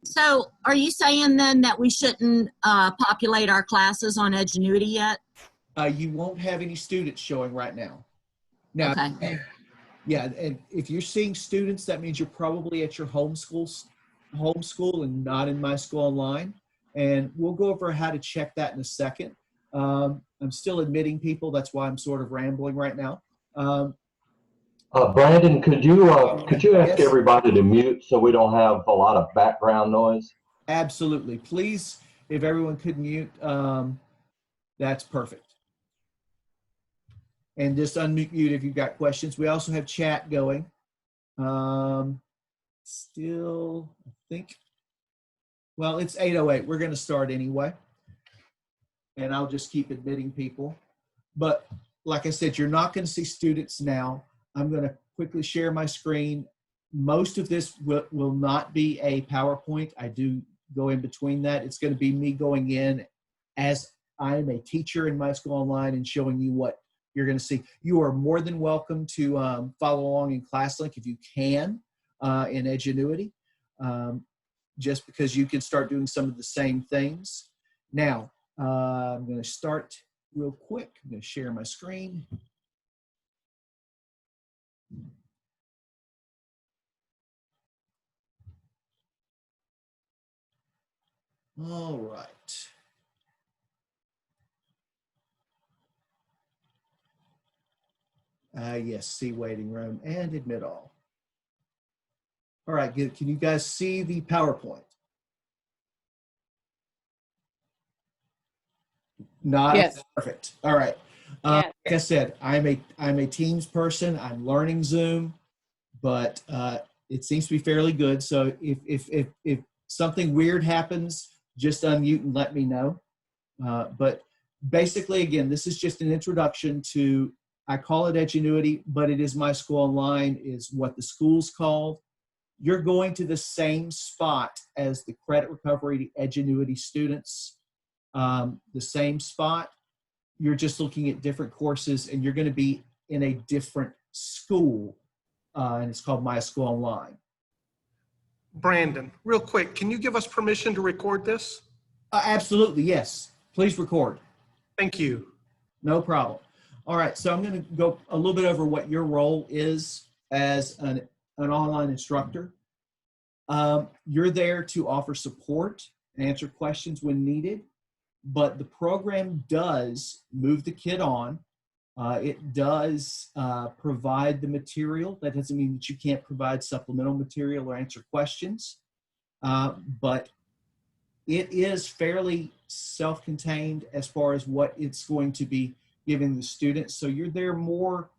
So are you saying then that we shouldn't populate our classes on Edgenuity yet? You won't have any students showing right now. Now, Okay. yeah, and if you're seeing students, that means you're probably at your homeschool and not in MySchool Online. And we'll go over how to check that in a second. I'm still admitting people. That's why I'm sort of rambling right now. Brandon, could you ask Yes. everybody to mute so we don't have a lot of background noise? Absolutely. Please, if everyone could mute, that's perfect. And just unmute if you've got questions. We also have chat going. Still, I think, well, it's 8:08. We're going to start anyway. And I'll just keep admitting people. But like I said, you're not going to see students now. I'm going to quickly share my screen. Most of this will not be a PowerPoint. I do go in between that. It's going to be me going in as I'm a teacher in MySchool Online and showing you what you're going to see. You are more than welcome to follow along in ClassLink if you can in Edgenuity, just because you can start doing some of the same things. Now, I'm going to start real quick. I'm going to share my screen. All right. Yes, see waiting room and admit all. All right, good. Can you guys see the PowerPoint? Not yes. Perfect. All right. Yes. Like I said, I'm a Teams person. I'm learning Zoom, but it seems to be fairly good. So if something weird happens, just unmute and let me know. But basically, again, this is just an introduction to, I call it Edgenuity, but it is MySchool Online is what the school's called. You're going to the same spot as the credit recovery Edgenuity students, the same spot. You're just looking at different courses and you're going to be in a different school, and it's called MySchool Online. Brandon, real quick, can you give us permission to record this? Absolutely, yes. Please record. Thank you. No problem. All right, so I'm going to go a little bit over what your role is as an online instructor. You're there to offer support and answer questions when needed, but the program does move the kid on. It does provide the material. That doesn't mean that you can't provide supplemental material or answer questions, but it is fairly self-contained as far as what it's going to be giving the students. So you're there more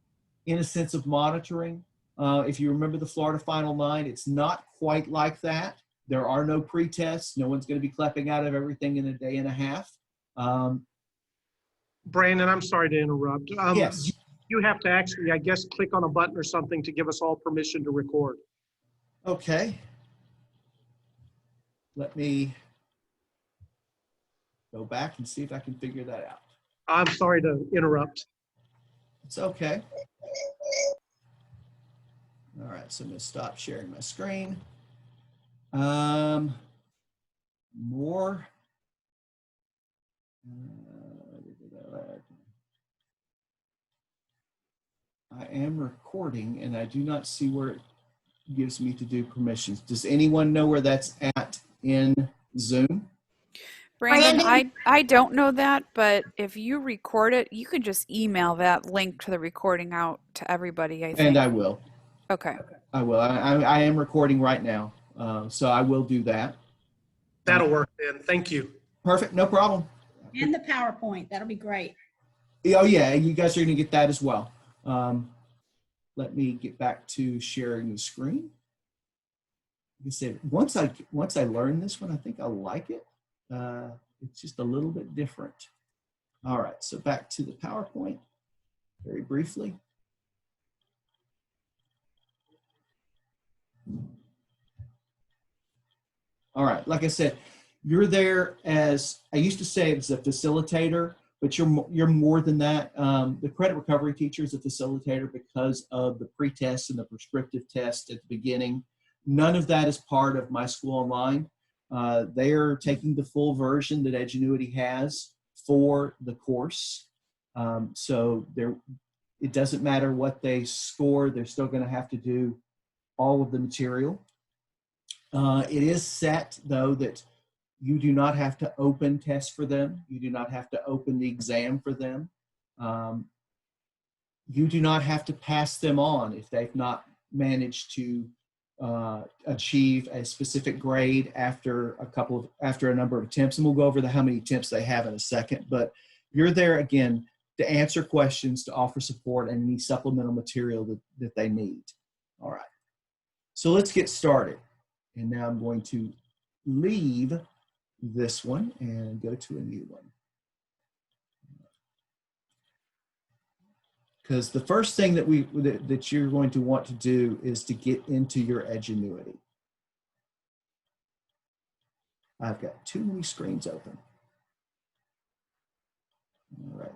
in a sense of monitoring. If you remember the Florida Final 9, it's not quite like that. There are no pre-tests. No one's going to be clapping out of everything in a day and a half. Brandon, I'm sorry to interrupt. Yes. You have to actually, I guess, click on a button or something to give us all permission to record. Okay. Let me go back and see if I can figure that out. I'm sorry to interrupt. It's okay. All right, so I'm going to stop sharing my screen. More. I am recording and I do not see where it gives me to do permissions. Does anyone know where that's at in Zoom? Brandon, I don't know that, but if you record it, you could just email that link to the recording out to everybody, I think. And I will. Okay. I will. I am recording right now, so I will do that. That'll work then. Thank you. Perfect. No problem. And the PowerPoint. That'll be great. Oh, yeah. You guys are going to get that as well. Let me get back to sharing the screen. Like I said, once I learn this one, I think I like it. It's just a little bit different. All right, so back to the PowerPoint very briefly. All right, like I said, you're there as, I used to say as a facilitator, but you're more than that. The credit recovery teacher is a facilitator because of the pre-test and the prescriptive test at the beginning. None of that is part of MySchool Online. They are taking the full version that Edgenuity has for the course. So it doesn't matter what they score, they're still going to have to do all of the material. It is set, though, that you do not have to open tests for them. You do not have to open the exam for them. You do not have to pass them on if they've not managed to achieve a specific grade after a number of attempts. And we'll go over how many attempts they have in a second. But you're there, again, to answer questions, to offer support, and any supplemental material that they need. All right. So let's get started. And now I'm going to leave this one and go to a new one. Because the first thing that you're going to want to do is to get into your Edgenuity. I've got too many screens open. All right.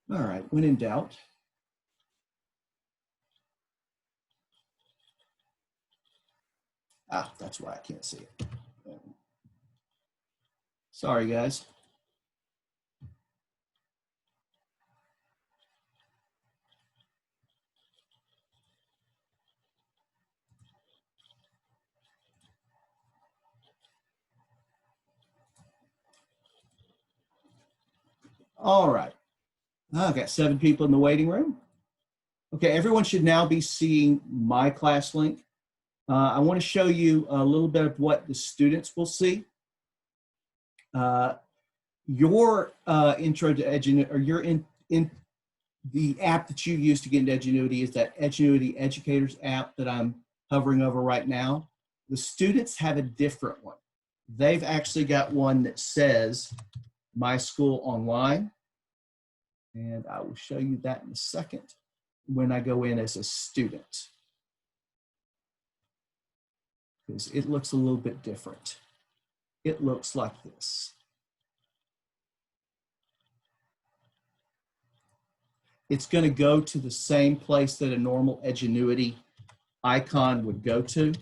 All right, when in doubt. That's why I can't see it. Sorry, guys. All right. I've got 7 people in the waiting room. Okay, everyone should now be seeing my class link. I want to show you a little bit of what the students will see. Your intro to Edgenuity, or your in the app that you use to get into Edgenuity is that Edgenuity Educators app that I'm hovering over right now. The students have a different one. They've actually got one that says MySchool Online. And I will show you that in a second when I go in as a student. Because it looks a little bit different. It looks like this. It's going to go to the same place that a normal Edgenuity icon would go to.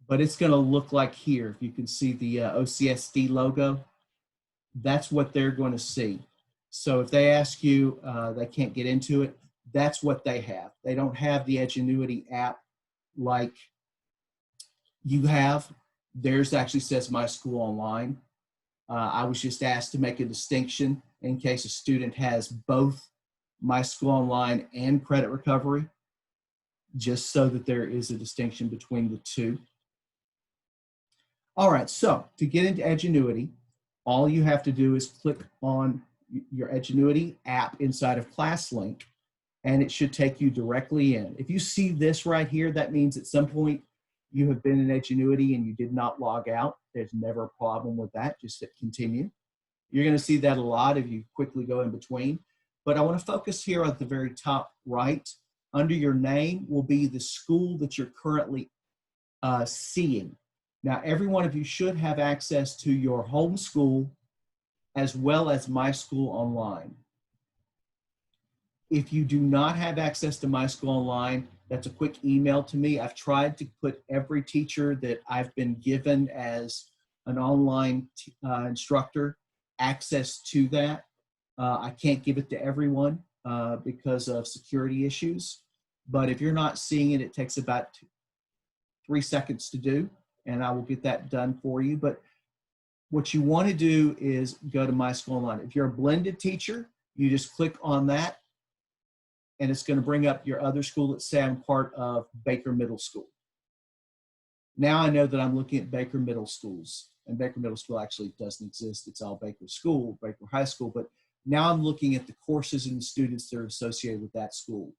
But it's going to look like here. If you can see the OCSD logo, that's what they're going to see. So if they ask you, they can't get into it, that's what they have. They don't have the Edgenuity app like you have. Theirs actually says MySchool Online. I was just asked to make a distinction in case a student has both MySchool Online and credit recovery, just so that there is a distinction between the two. All right, so to get into Edgenuity, all you have to do is click on your Edgenuity app inside of ClassLink, and it should take you directly in. If you see this right here, that means at some point you have been in Edgenuity and you did not log out. There's never a problem with that. Just hit continue. You're going to see that a lot if you quickly go in between. But I want to focus here at the very top right. Under your name will be the school that you're currently seeing. Now, every one of you should have access to your home school as well as MySchool Online. If you do not have access to MySchool Online, that's a quick email to me. I've tried to put every teacher that I've been given as an online instructor access to that. I can't give it to everyone because of security issues. But if you're not seeing it, it takes about 3 seconds to do, and I will get that done for you. But what you want to do is go to MySchool Online. If you're a blended teacher, you just click on that, and it's going to bring up your other school. Let's say I'm part of Baker Middle School. Now I know that I'm looking at Baker Middle Schools, and Baker Middle School actually doesn't exist. It's all Baker School, Baker High School, but now I'm looking at the courses and the students that are associated with that school.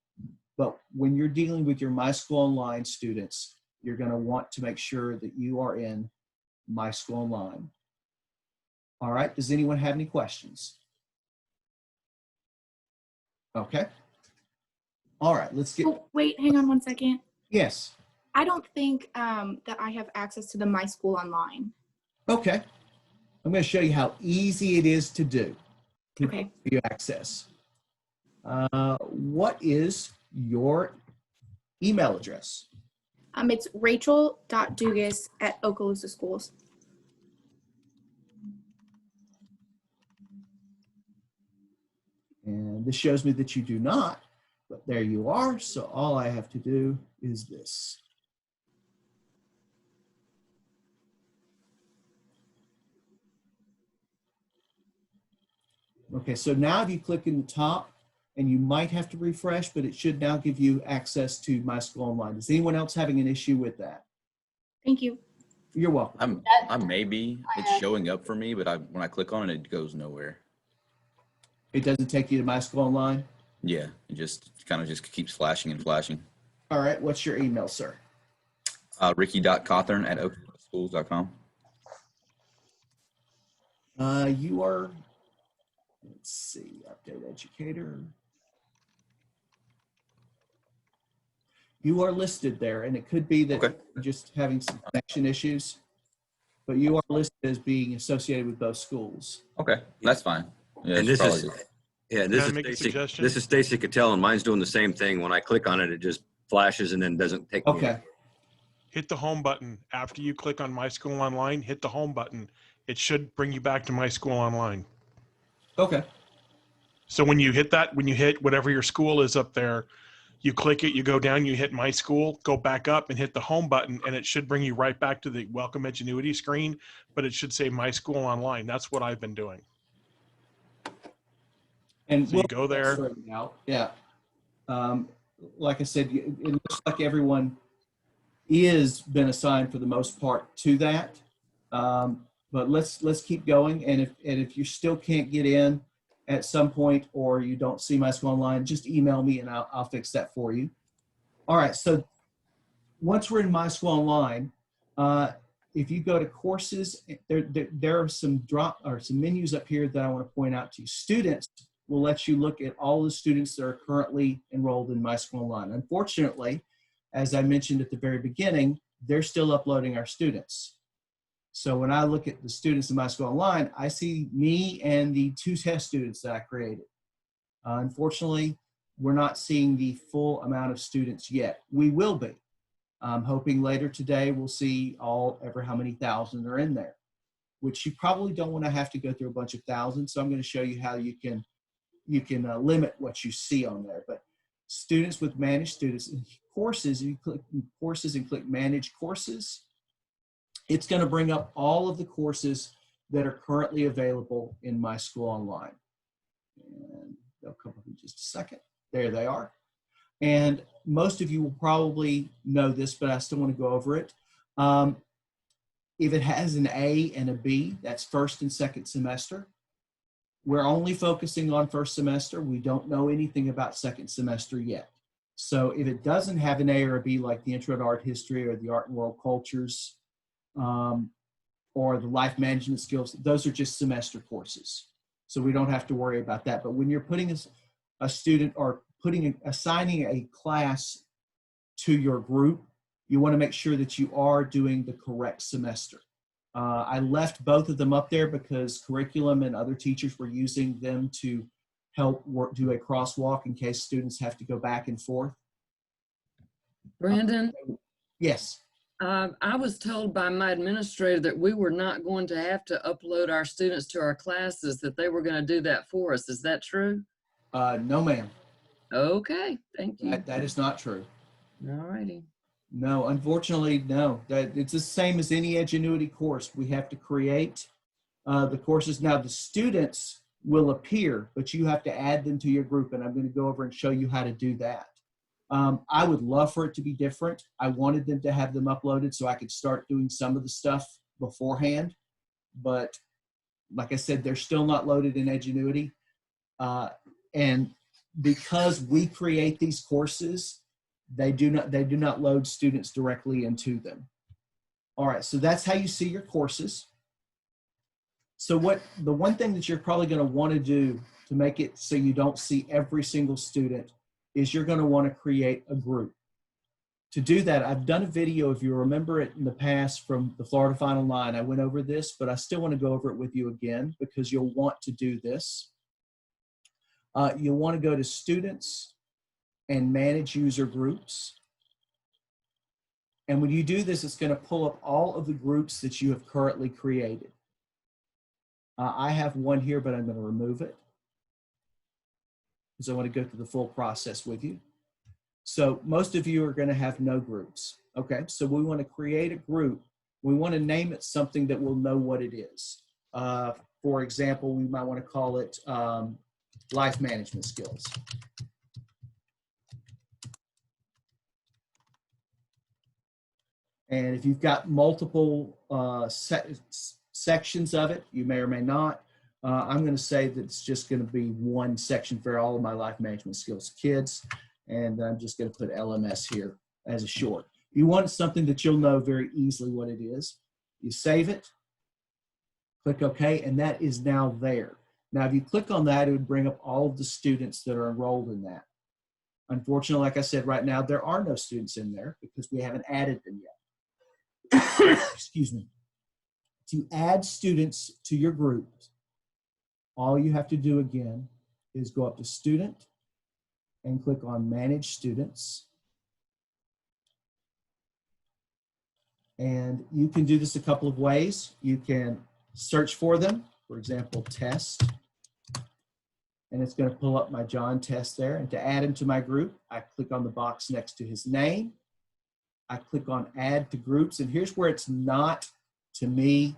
But when you're dealing with your MySchool Online students, you're going to want to make sure that you are in MySchool Online. All right, does anyone have any questions? Okay. All right, let's get. Oh, wait, hang on 1 second. Yes. I don't think that I have access to the MySchool Online. Okay. I'm going to show you how easy it is to do. to Okay. give you access. What is your email address? It's rachel.dugas@Okaloosa Schools. And this shows me that you do not, but there you are. So all I have to do is this. Okay, so now if you click in the top, and you might have to refresh, but it should now give you access to MySchool Online. Is anyone else having an issue with that? Thank you. You're welcome. I maybe it's showing up for me, but when I click on it, it goes nowhere. It doesn't take you to MySchool Online? Yeah, it just kind of just keeps flashing and flashing. All right, what's your email, sir? Ricky.Cawthorn@oklahoomaschools.com. You are, let's see, update educator. You are listed there, and it could be that Okay. you're just having some connection issues, but you are listed as being associated with both schools. Okay, that's fine. Yeah, And it's this is, probably- yeah, Can this I is make a Stacy. suggestion? This is Stacy Cattell, and mine's doing the same thing. When I click on it, it just flashes and then doesn't take me. Okay, Hit the home button. After you click on My School Online, hit the home button. It should bring you back to My School Online. okay, So when you hit that, when you hit whatever your school is up there, you click it, you go down, you hit My School, go back up and hit the home button, and it should bring you right back to the Welcome Edgenuity screen, but it should say My School Online. That's what I've been doing. and So you go there. straighten it out. Yeah. Like I said, it looks like everyone is been assigned for the most part to that. But let's keep going. And if you still can't get in at some point, or you don't see My School Online, just email me and I'll fix that for you. All right. So once we're in My School Online, if you go to courses, there are some menus up here that I want to point out to you. Students will let you look at all the students that are currently enrolled in My School Online. Unfortunately, as I mentioned at the very beginning, they're still uploading our students. So when I look at the students in My School Online, I see me and the 2 test students that I created. Unfortunately, we're not seeing the full amount of students yet. We will be. I'm hoping later today we'll see ever how many thousand are in there, which you probably don't want to have to go through a bunch of thousands. So I'm going to show you how you can limit what you see on there. But students with managed students and courses, if you click courses and click manage courses, it's going to bring up all of the courses that are currently available in My School Online. And they'll come up in just a second. There they are. And most of you will probably know this, but I still want to go over it. If it has an A and a B, that's first and second semester. We're only focusing on first semester. We don't know anything about second semester yet. So if it doesn't have an A or a B, like the Intro to Art History or the Art and World Cultures, or the Life Management Skills, those are just semester courses. So we don't have to worry about that. But when you're putting a student or assigning a class to your group, you want to make sure that you are doing the correct semester. I left both of them up there because curriculum and other teachers were using them to help do a crosswalk in case students have to go back and forth. Brandon, Yes. I was told by my administrator that we were not going to have to upload our students to our classes, that they were going to do that for us. Is that true? No, ma'am. Okay, thank you. That is not true. All righty. No, unfortunately, no. It's the same as any Edgenuity course. We have to create the courses. Now, the students will appear, but you have to add them to your group, and I'm going to go over and show you how to do that. I would love for it to be different. I wanted them to have them uploaded so I could start doing some of the stuff beforehand. But like I said, they're still not loaded in Edgenuity. And because we create these courses, they do not load students directly into them. All right, so that's how you see your courses. So the one thing that you're probably going to want to do to make it so you don't see every single student is you're going to want to create a group. To do that, I've done a video, if you remember it in the past from the Florida Final 9, I went over this, but I still want to go over it with you again because you'll want to do this. You'll want to go to Students and Manage User Groups. And when you do this, it's going to pull up all of the groups that you have currently created. I have one here, but I'm going to remove it because I want to go through the full process with you. So most of you are going to have no groups. Okay, so we want to create a group. We want to name it something that we'll know what it is. For example, we might want to call it Life Management Skills. And if you've got multiple sections of it, you may or may not. I'm going to say that it's just going to be one section for all of my life management skills kids. And I'm just going to put LMS here as a short. You want something that you'll know very easily what it is. You save it, click OK, and that is now there. Now, if you click on that, it would bring up all of the students that are enrolled in that. Unfortunately, like I said, right now, there are no students in there because we haven't added them yet. Excuse me. To add students to your group, all you have to do again is go up to Student and click on Manage Students. And you can do this a couple of ways. You can search for them, for example, test. And it's going to pull up my John test there. And to add him to my group, I click on the box next to his name. I click on Add to Groups. And here's where it's not, to me,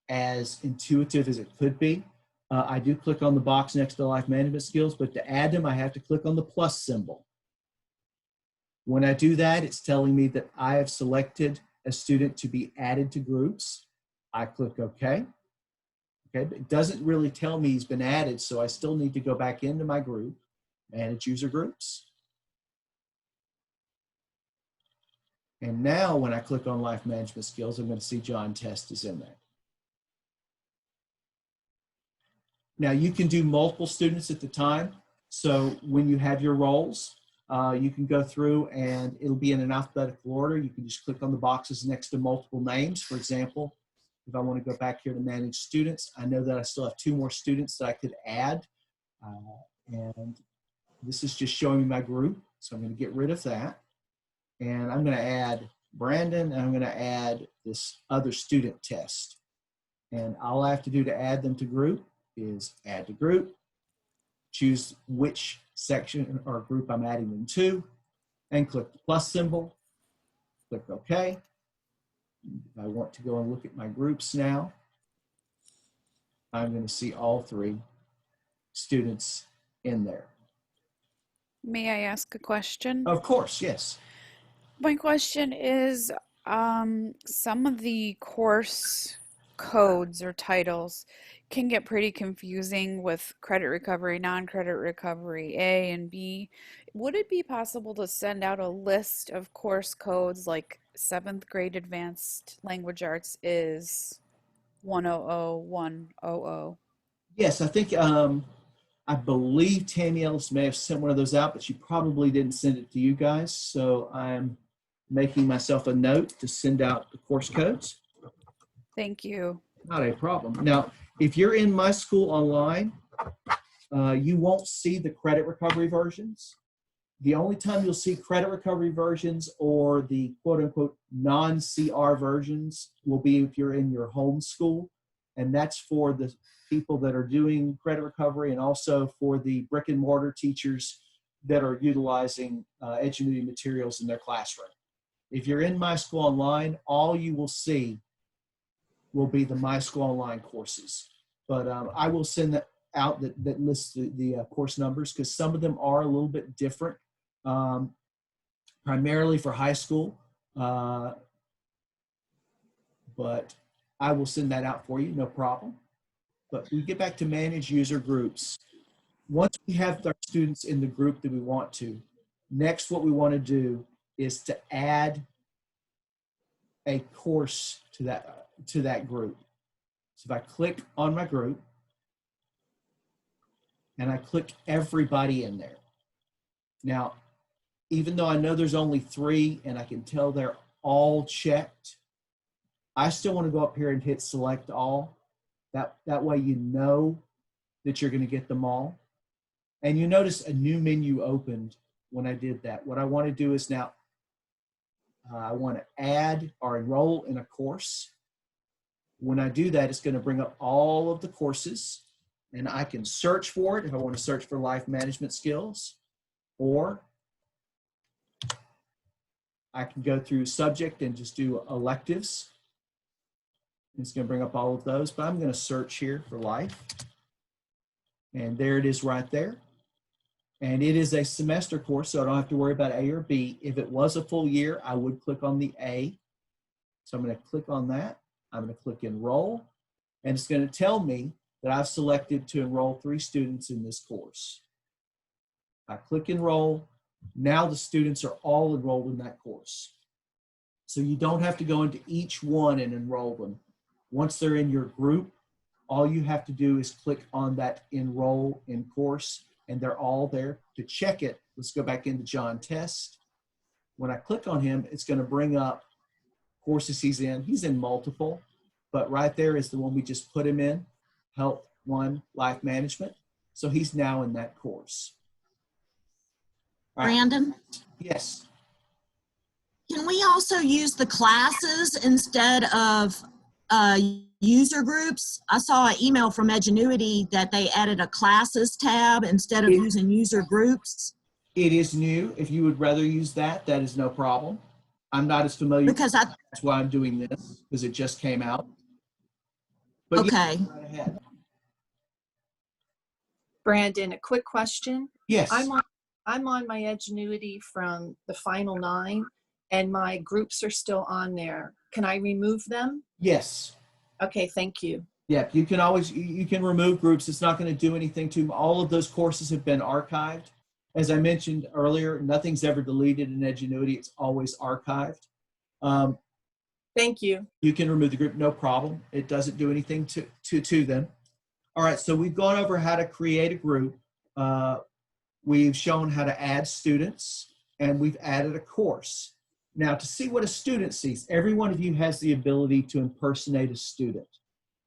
as intuitive as it could be. I do click on the box next to Life Management Skills, but to add them, I have to click on the plus symbol. When I do that, it's telling me that I have selected a student to be added to groups. I click OK. Okay, but it doesn't really tell me he's been added, so I still need to go back into my group, Manage User Groups. And now when I click on Life Management Skills, I'm going to see John Test is in there. Now you can do multiple students at the time. So when you have your roles, you can go through and it'll be in an alphabetical order. You can just click on the boxes next to multiple names. For example, if I want to go back here to Manage Students, I know that I still have 2 more students that I could add. And this is just showing me my group. So I'm going to get rid of that. And I'm going to add Brandon, and I'm going to add this other student test. And all I have to do to add them to group is add to group, choose which section or group I'm adding them to, and click the plus symbol, click OK. If I want to go and look at my groups now, I'm going to see all 3 students in there. May I ask a question? Of course, yes. My question is, some of the course codes or titles can get pretty confusing with credit recovery, non-credit recovery, A and B. Would it be possible to send out a list of course codes like 7th grade advanced language arts is 100-100? Yes, I think, I believe Tammy Ellis may have sent one of those out, but she probably didn't send it to you guys. So I'm making myself a note to send out the course codes. Thank you. Not a problem. Now, if you're in MySchool online, you won't see the credit recovery versions. The only time you'll see credit recovery versions or the quote unquote non-CR versions will be if you're in your home school. And that's for the people that are doing credit recovery and also for the brick and mortar teachers that are utilizing Edgenuity materials in their classroom. If you're in MySchool online, all you will see will be the MySchool online courses. But I will send that out that lists the course numbers because some of them are a little bit different, primarily for high school. But I will send that out for you, no problem. But we get back to manage user groups. Once we have our students in the group that we want to, next what we want to do is to add a course to that group. So if I click on my group and I click everybody in there. Now, even though I know there's only 3 and I can tell they're all checked, I still want to go up here and hit select all. That way you know that you're going to get them all. And you notice a new menu opened when I did that. What I want to do is now I want to add or enroll in a course. When I do that, it's going to bring up all of the courses, and I can search for it if I want to search for life management skills, or I can go through subject and just do electives. It's going to bring up all of those, but I'm going to search here for life. And there it is right there. And it is a semester course, so I don't have to worry about A or B. If it was a full year, I would click on the A. So I'm going to click on that. I'm going to click enroll, and it's going to tell me that I've selected to enroll 3 students in this course. I click enroll. Now the students are all enrolled in that course. So you don't have to go into each one and enroll them. Once they're in your group, all you have to do is click on that enroll in course, and they're all there. To check it, let's go back into John Test. When I click on him, it's going to bring up courses he's in. He's in multiple, but right there is the one we just put him in, Health 1 Life Management. So he's now in that course. All right. Brandon, Yes. can we also use the classes instead of user groups? I saw an email from Edgenuity that they added a classes tab instead of using user groups. It is new. If you would rather use that, that is no problem. I'm not as familiar. Because I, That's why I'm doing this, because it just came out. But okay. yeah, right ahead. Brandon, a quick question. Yes. I'm on my Edgenuity from the final 9, and my groups are still on there. Can I remove them? Yes. Okay, thank you. Yeah, you can always, you can remove groups. It's not going to do anything to them. All of those courses have been archived. As I mentioned earlier, nothing's ever deleted in Edgenuity. It's always archived. Thank you. You can remove the group, no problem. It doesn't do anything to them. All right, so we've gone over how to create a group. We've shown how to add students, and we've added a course. Now, to see what a student sees, every one of you has the ability to impersonate a student.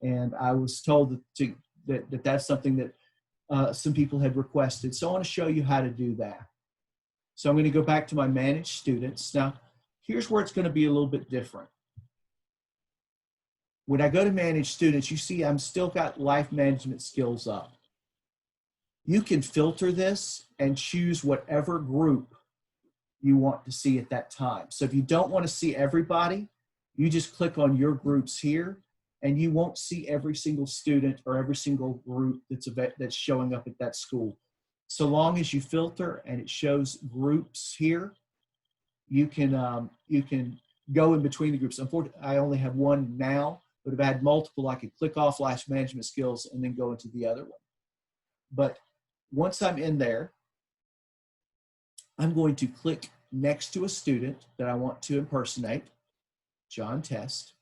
And I was told that that's something that some people had requested. So I want to show you how to do that. So I'm going to go back to my manage students. Now, here's where it's going to be a little bit different. When I go to manage students, you see I'm still got life management skills up. You can filter this and choose whatever group you want to see at that time. So if you don't want to see everybody, you just click on your groups here, and you won't see every single student or every single group that's showing up at that school. So long as you filter and it shows groups here, you can go in between the groups. Unfortunately, I only have one now, but if I had multiple, I could click off life management skills and then go into the other one. But once I'm in there, I'm going to click next to a student that I want to impersonate, John Test.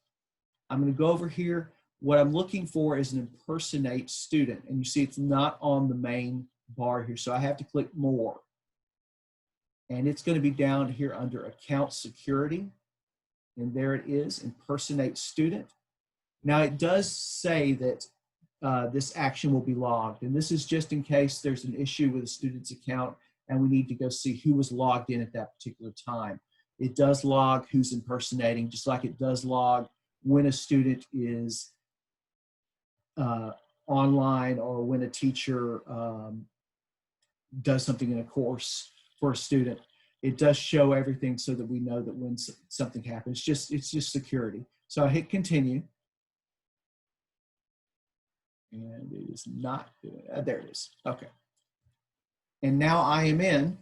I'm going to go over here. What I'm looking for is an impersonate student. And you see it's not on the main bar here. So I have to click more. And it's going to be down here under account security. And there it is, impersonate student. Now it does say that this action will be logged. And this is just in case there's an issue with a student's account and we need to go see who was logged in at that particular time. It does log who's impersonating, just like it does log when a student is online or when a teacher does something in a course for a student. It does show everything so that we know that when something happens, it's just security. So I hit continue. And it is not doing it. There it is. Okay. And now I am in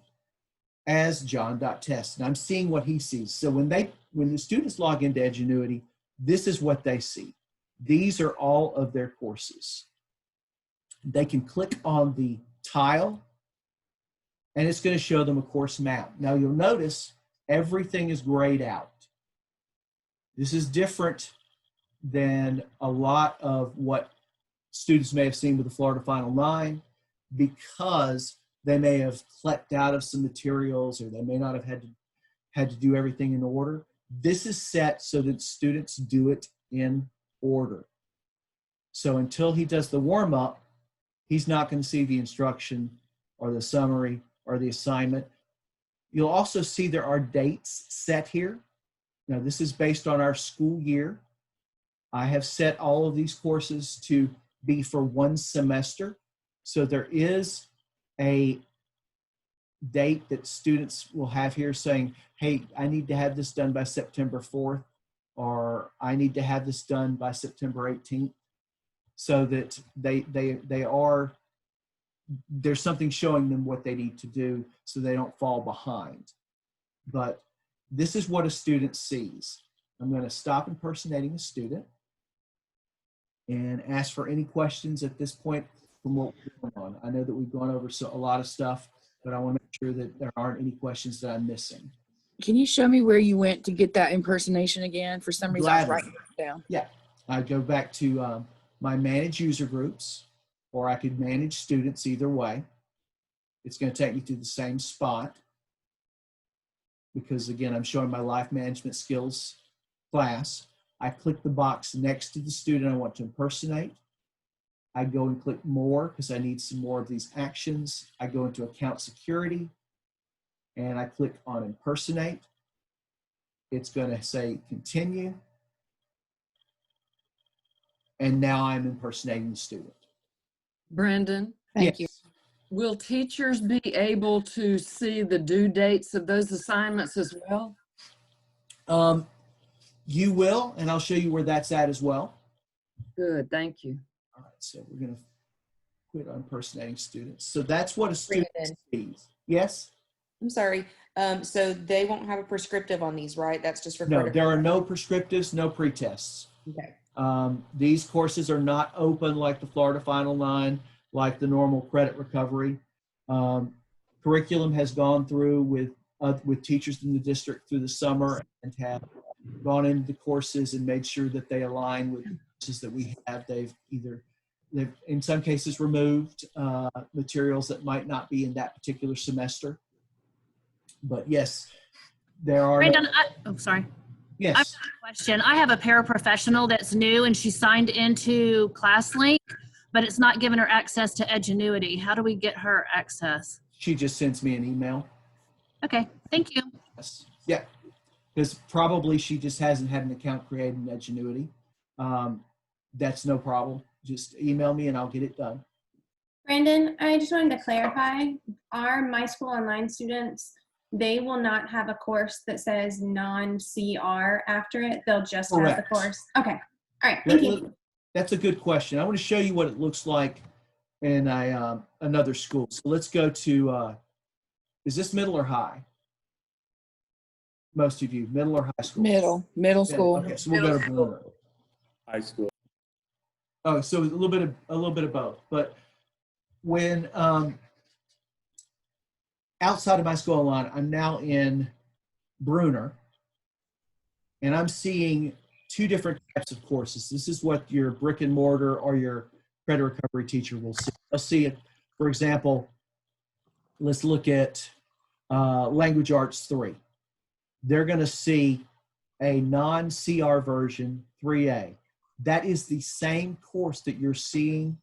as John.test, and I'm seeing what he sees. So when the students log into Edgenuity, this is what they see. These are all of their courses. They can click on the tile, and it's going to show them a course map. Now you'll notice everything is grayed out. This is different than a lot of what students may have seen with the Florida Final 9, because they may have clecked out of some materials, or they may not have had to do everything in order. This is set so that students do it in order. So until he does the warm-up, he's not going to see the instruction or the summary or the assignment. You'll also see there are dates set here. Now, this is based on our school year. I have set all of these courses to be for one semester. So there is a date that students will have here saying, hey, I need to have this done by September 4th, or I need to have this done by September 18th, so that there's something showing them what they need to do so they don't fall behind. But this is what a student sees. I'm going to stop impersonating a student and ask for any questions at this point from what we're going on. I know that we've gone over a lot of stuff, but I want to make sure that there aren't any questions that I'm missing. Can you show me where you went to get that impersonation again? For some reason, I was Gladly. writing it down. Yeah, I go back to my manage user groups, or I could manage students either way. It's going to take me to the same spot because, again, I'm showing my life management skills class. I click the box next to the student I want to impersonate. I go and click more because I need some more of these actions. I go into account security and I click on impersonate. It's going to say continue. And now I'm impersonating the student. Brandon, Thank you. will teachers be able to see the due dates of those assignments as well? You will, and I'll show you where that's at as well. Good, thank you. All right, so we're going to quit on impersonating students. So that's what a student sees. Yes? I'm sorry. So they won't have a prescriptive on these, right? That's just for No, credit. there are no prescriptives, no pretests. Okay. These courses are not open like the Florida Final Nine, like the normal credit recovery. Curriculum has gone through with teachers in the district through the summer and have gone into the courses and made sure that they align with the courses that we have. They've in some cases removed materials that might not be in that particular semester. But yes, there are. Brandon, sorry. Yes. I've got a question. I have a paraprofessional that's new and she signed into ClassLink, but it's not giving her access to Edgenuity. How do we get her access? She just sends me an email. Okay, thank you. Yes. Yeah, because probably she just hasn't had an account created in Edgenuity. That's no problem. Just email me and I'll get it done. Brandon, I just wanted to clarify, our MySchool Online students, they will not have a course that says non-CR after it. They'll just have the Correct. course. Okay. All right. Thank you. That's a good question. I want to show you what it looks like in another school. So let's go to, is this middle or high? Most of you, middle or high school? Middle school. Okay, so we'll go to Bruner. High school. Oh, so a little bit of both. But when outside of MySchool Online, I'm now in Bruner, and I'm seeing two different types of courses. This is what your brick and mortar or your credit recovery teacher will see. They'll see it, for example, let's look at Language Arts 3. They're going to see a non-CR version 3A. That is the same course that you're seeing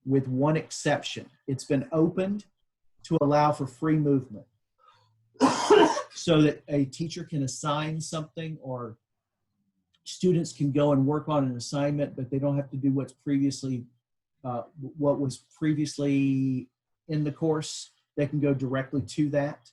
with one exception. It's been opened to allow for free movement so that a teacher can assign something or students can go and work on an assignment, but they don't have to do what was previously in the course. They can go directly to that.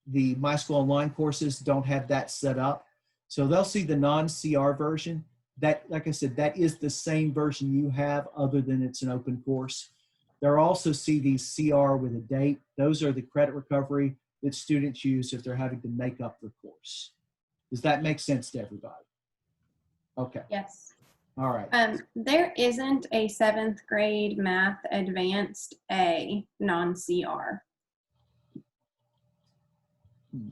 The MySchool Online courses don't have that set up. So they'll see the non-CR version. That, like I said, that is the same version you have other than it's an open course. They'll also see these CR with a date. Those are the credit recovery that students use if they're having to make up the course. Does that make sense to everybody? Okay. Yes. All right. There isn't a 7th grade math advanced A non-CR.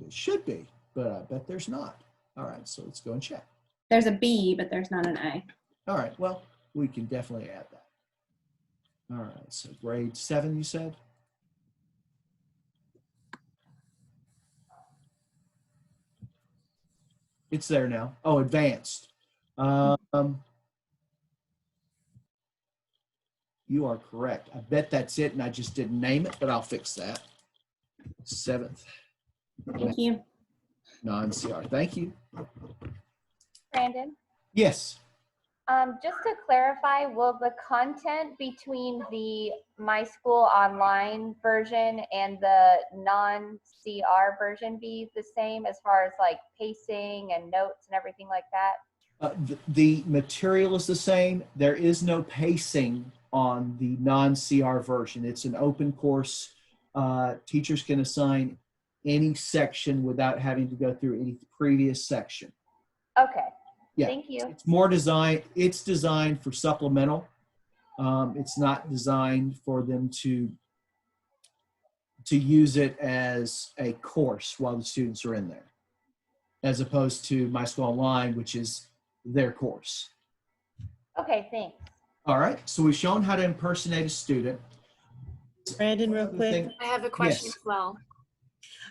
It should be, but I bet there's not. All right, so let's go and check. There's a B, but there's not an A. All right, well, we can definitely add that. All right, so grade 7, you said? It's there now. Oh, advanced. You are correct. I bet that's it, and I just didn't name it, but I'll fix that. 7th Thank you. non-CR. Thank you. Brandon, Yes. just to clarify, will the content between the MySchool online version and the non-CR version be the same as far as like pacing and notes and everything like that? The material is the same. There is no pacing on the non-CR version. It's an open course. Teachers can assign any section without having to go through any previous section. Okay. Yeah. Thank you. It's more designed. It's designed for supplemental. It's not designed for them to use it as a course while the students are in there, as opposed to MySchool Online, which is their course. Okay, thanks. All right, so we've shown how to impersonate a student. Brandon, real quick. I have a question Yes. as well.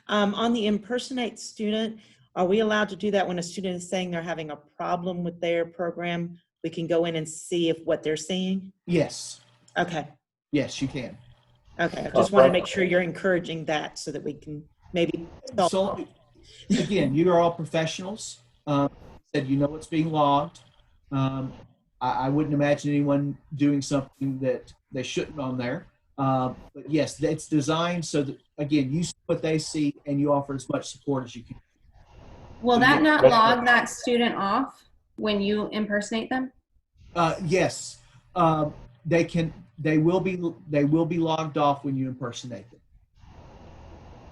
On the impersonate student, are we allowed to do that when a student is saying they're having a problem with their program? We can go in and see if what they're seeing? Yes. Okay. Yes, you can. Okay. I just want to make sure you're encouraging that so that we can maybe. So, again, you are all professionals. Said you know what's being logged. I wouldn't imagine anyone doing something that they shouldn't on there. But yes, it's designed so that, again, you see what they see and you offer as much support as you can. Will that not log that student off when you impersonate them? Yes, they can. They will be logged off when you impersonate them.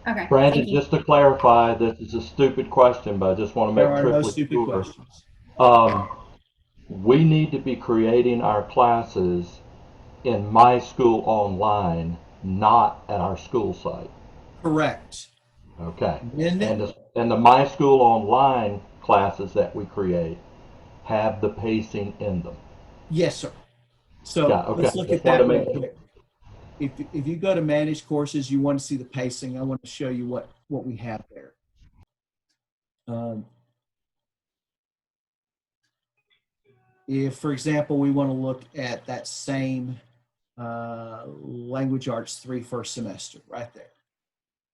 Okay. Brandon, thank you. just to clarify, this is a stupid question, but I just want to There make are no triply stupid sure. questions. We need to be creating our classes in MySchool Online, not at our school site. Correct. Okay. And the MySchool Online classes that we create have the pacing in them. Yes, sir. So Yeah, okay. let's look Just at that wanted to real make quick. If you go to manage courses, you want to see the pacing. I want to show you what we have there. If, for example, we want to look at that same language arts 3 first semester right there.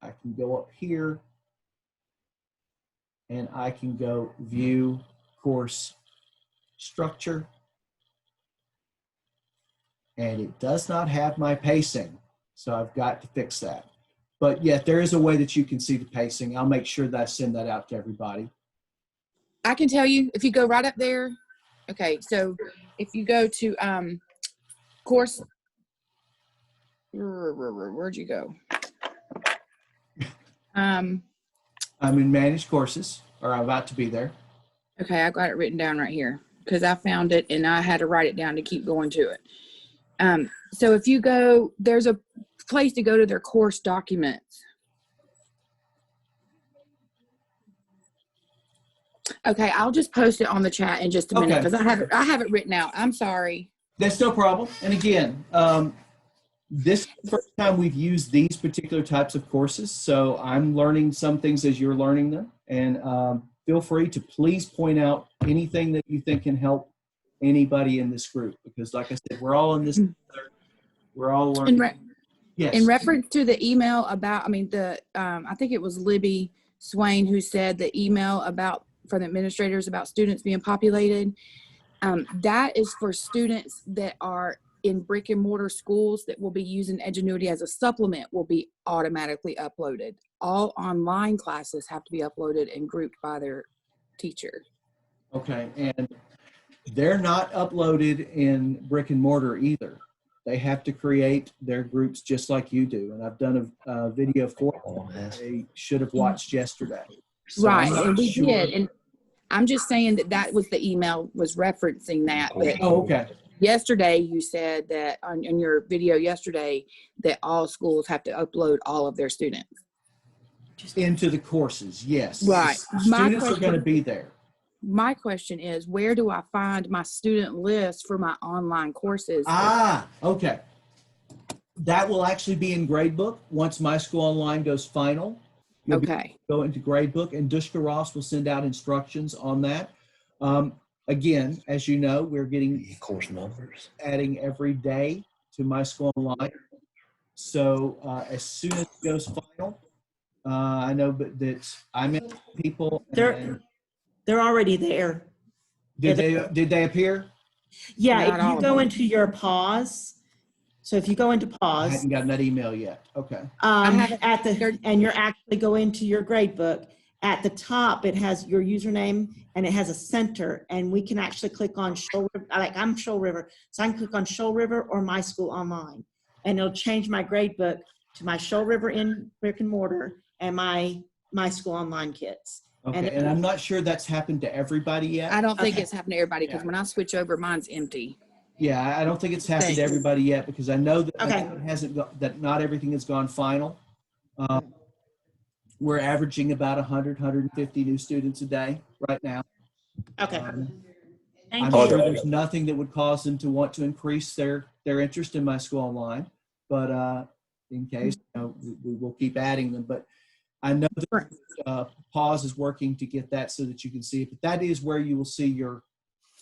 I can go up here and I can go view course structure. And it does not have my pacing. So I've got to fix that. But yeah, there is a way that you can see the pacing. I'll make sure that I send that out to everybody. I can tell you if you go right up there. Okay, so if you go to course, where'd you go? I'm in managed courses, or I'm about to be there. Okay, I got it written down right here because I found it and I had to write it down to keep going to it. So if you go, there's a place to go to their course documents. Okay, I'll just post it on the chat in just a minute because I have it written out. I'm sorry. That's no problem. And again, this is the first time we've used these particular types of courses, so I'm learning some things as you're learning them. And feel free to please point out anything that you think can help anybody in this group, because like I said, we're all in this together. We're all learning. Yes. In reference to the email about, I think it was Libby Swain who said the email from the administrators about students being populated. That is for students that are in brick and mortar schools that will be using Edgenuity as a supplement will be automatically uploaded. All online classes have to be uploaded and grouped by their teacher. Okay, and they're not uploaded in brick and mortar either. They have to create their groups just like you do. And I've done a video for them they should have watched yesterday. So right, and we did. And I'm just saying that was the email was referencing that. Oh, okay. Yesterday, you said that on your video yesterday that all schools have to upload all of their students into the courses. Yes. Right. Students are going to be there. My question is, where do I find my student list for my online courses? Okay. That will actually be in Gradebook once MySchool Online goes final. You'll go into Gradebook, and Dushka Ross will send out instructions on that. Again, as you know, we're getting course numbers, adding every day MySchool Online. So as soon as it goes final, I know that I met people. And They're already there. did they appear? Yeah, Not if all you of go them. into your pause, so if you go into I pause, hadn't gotten that email yet. Okay. haven't- and you're actually go into your grade book, at the top, it has your username and it has a center, and we can actually click on Shoal River. Like I'm Shoal River, so I can click on Shoal River or MySchool Online, and it'll change my grade book to my Shoal River in brick and mortar and my MySchool Online kits. Okay. And I'm not sure that's happened to everybody yet. I don't think Okay. it's happened to everybody because when I switch over, mine's empty. Yeah, I don't think it's happened to Thanks. everybody yet because I know that Okay. it hasn't that not everything has gone final. We're averaging about 100, 150 new students a day right now. Okay. I'm Thank sure you. there's nothing that would cause them to want to increase their interest in MySchool Online, but in case, we will keep adding them. But I know that Pause is working to get that so that you can see it. But that is where you will see your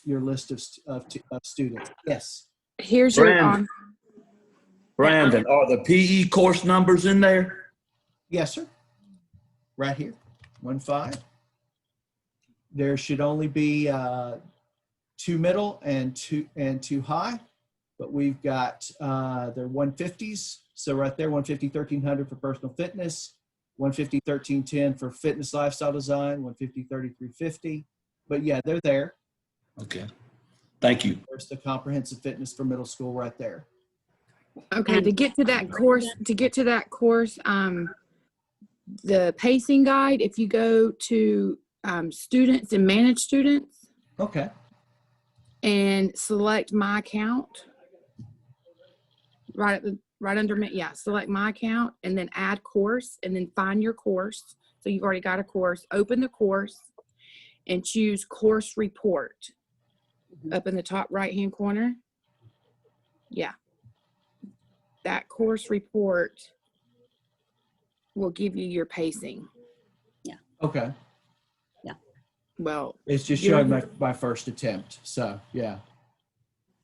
list of students. Yes. Here's your Brandon, are the PE course numbers in there? Yes, sir. Right here, 1-5. There should only be 2 middle and two high, but we've got they're 150s. So right there, 150, 1300 for personal fitness, 150, 1310 for fitness lifestyle design, 150, 3350. But yeah, they're there. Okay. Thank you. There's the comprehensive fitness for middle school right there. Okay, to get to that course, the pacing guide, if you go to students and manage students. Okay. And select my account. Right under me, yeah, select my account and then add course and then find your course. So you've already got a course, open the course and choose course report up in the top right-hand corner. Yeah. That course report will give you your pacing. Okay. Well, It's just you're- showing my first attempt. So yeah.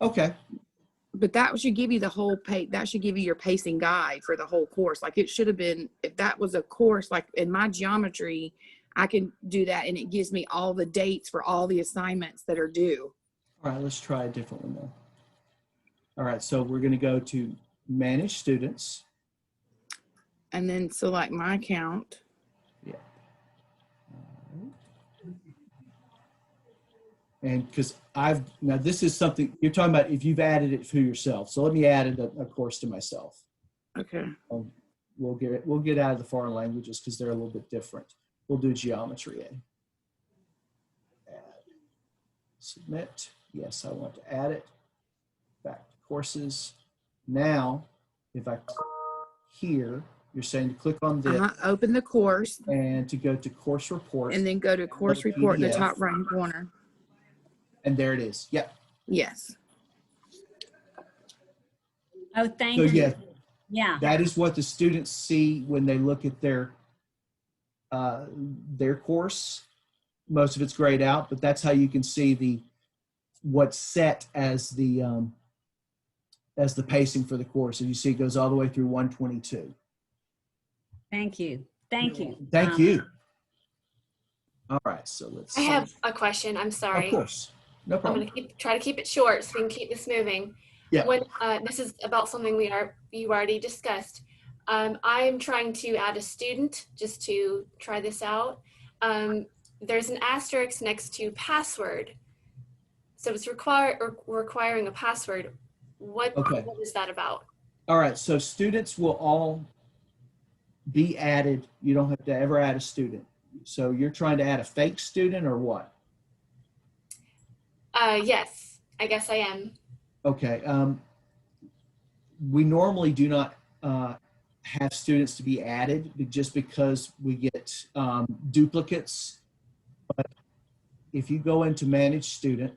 Okay. But that should give you the whole that should give you your pacing guide for the whole course. Like it should have been, if that was a course, like in my geometry, I can do that and it gives me all the dates for all the assignments that are due. All right, let's try a different one then. All right, so we're going to go to manage students. And then select my account. Yeah. And because now this is something you're talking about if you've added it for yourself. So let me add a course to myself. Okay. We'll get out of the foreign languages because they're a little bit different. We'll do geometry. Add. Submit. Yes, I want to add it. Back to courses. Now, if I click here, you're saying to click on this. Open the course. And to go to course report. And then go to course report in the top right corner. And there it is. Yep. Yes. Oh, thank So you. yeah, Yeah. that is what the students see when they look at their course. Most of it's grayed out, but that's how you can see what's set as the pacing for the course. And you see it goes all the way through 122. Thank you. Thank you. Thank you. All right, so let's I see. have a question. I'm sorry. Of course. No problem. I'm going to try to keep it short so we can keep this moving. Yeah. When this is about something you already discussed. I'm trying to add a student just to try this out. There's an asterisk next to password. So it's requiring a password. What is that about? All right, so students will all be added. You don't have to ever add a student. So you're trying to add a fake student or what? Yes, I guess I am. Okay. We normally do not have students to be added just because we get duplicates. But if you go into manage student,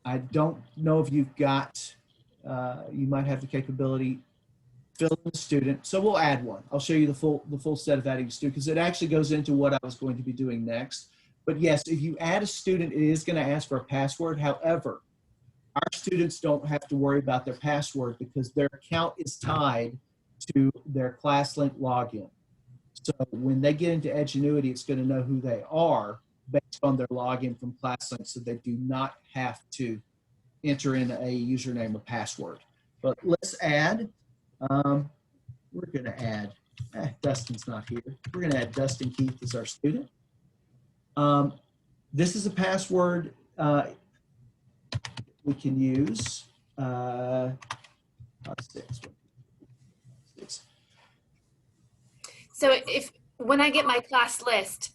I don't know if you've got, you might have the capability fill in the student. So we'll add one. I'll show you the full set of adding a student because it actually goes into what I was going to be doing next. But yes, if you add a student, it is going to ask for a password. However, Our students don't have to worry about their password because their account is tied to their ClassLink login. So when they get into Edgenuity, it's going to know who they are based on their login from ClassLink, so they do not have to enter in a username or password. But let's add, we're going to add, Dustin's not here. We're going to add Dustin Keith as our student. This is a password we can use. Six. So when I get my class list,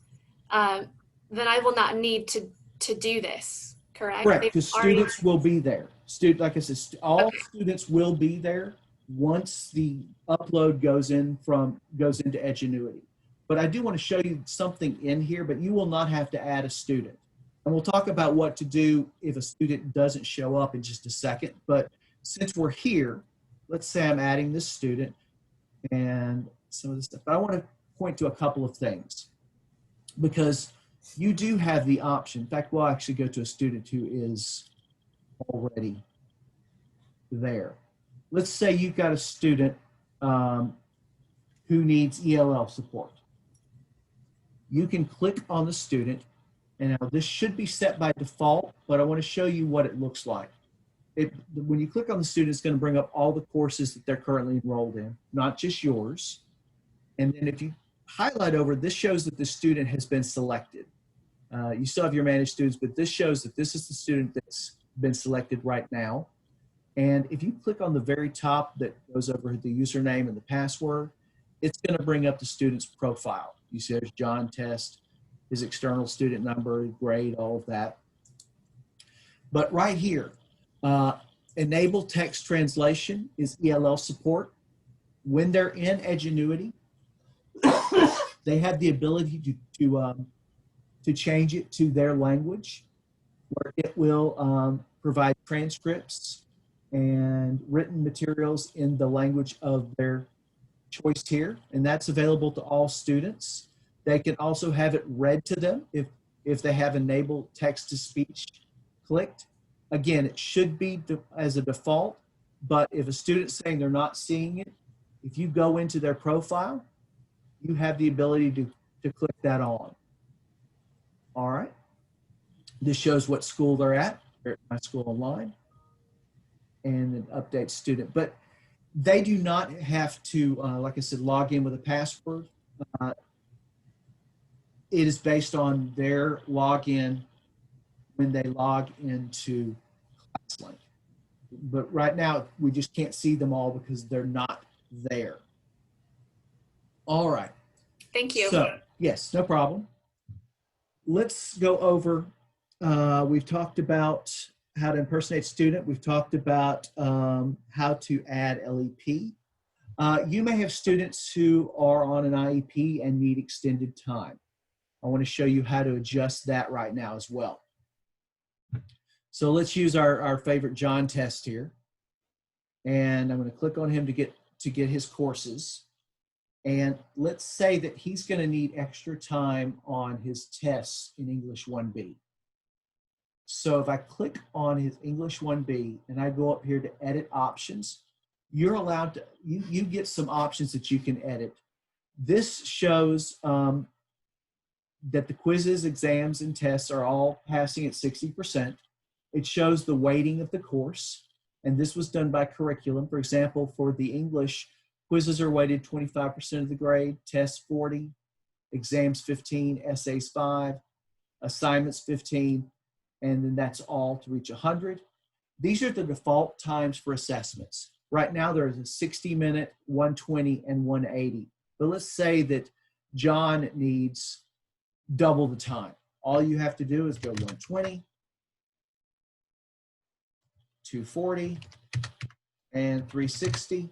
then I will not need to do this, correct? Correct, They've because already- students will be there. Like I said, all students will be there once the upload goes into Edgenuity. But I do want to show you something in here, but you will not have to add a student. And we'll talk about what to do if a student doesn't show up in just a second. But since we're here, let's say I'm adding this student and some of this stuff. But I want to point to a couple of things because you do have the option. In fact, we'll actually go to a student who is already there. Let's say you've got a student who needs ELL support. You can click on the student, and now this should be set by default, but I want to show you what it looks like. When you click on the student, it's going to bring up all the courses that they're currently enrolled in, not just yours. And then if you highlight over, this shows that the student has been selected. You still have your managed students, but this shows that this is the student that's been selected right now. And if you click on the very top that goes over the username and the password, it's going to bring up the student's profile. You see there's John Test, his external student number, grade, all of that. But right here, enable text translation is ELL support. When they're in Edgenuity, they have the ability to change it to their language, where it will provide transcripts and written materials in the language of their choice here, and that's available to all students. They can also have it read to them if they have enabled text-to-speech clicked. Again, it should be as a default, but if a student's saying they're not seeing it, if you go into their profile, you have the ability to click that on. All right. This shows what school they're at. They're at MySchool Online. And then update student. But they do not have to, like I said, log in with a password. It is based on their login when they log into ClassLink. But right now, we just can't see them all because they're not there. All right. Thank you. So, yes, no problem. Let's go over, we've talked about how to impersonate a student. We've talked about how to add LEP. You may have students who are on an IEP and need extended time. I want to show you how to adjust that right now as well. So let's use our favorite John Test here. And I'm going to click on him to get his courses. And let's say that he's going to need extra time on his tests in English 1B. So if I click on his English 1B and I go up here to edit options, you're allowed to, you get some options that you can edit. This shows that the quizzes, exams, and tests are all passing at 60%. It shows the weighting of the course. And this was done by curriculum. For example, for the English, quizzes are weighted 25% of the grade, tests 40, exams 15, essays 5, assignments 15, and then that's all to reach 100. These are the default times for assessments. Right now there's a 60-minute, 120, and 180. But let's say that John needs double the time. All you have to do is go 120, 240, and 360.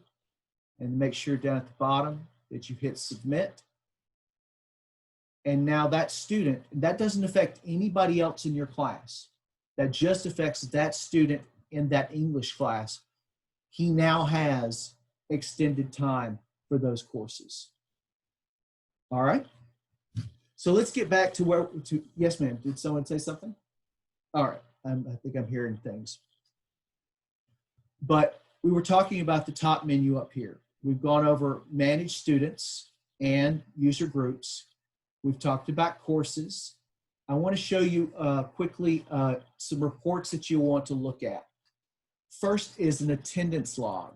And make sure down at the bottom that you hit submit. And now that student, that doesn't affect anybody else in your class. That just affects that student in that English class. He now has extended time for those courses. All right. So let's get back to yes, ma'am. Did someone say something? All right. I think I'm hearing things. But we were talking about the top menu up here. We've gone over managed students and user groups. We've talked about courses. I want to show you quickly some reports that you want to look at. First is an attendance log.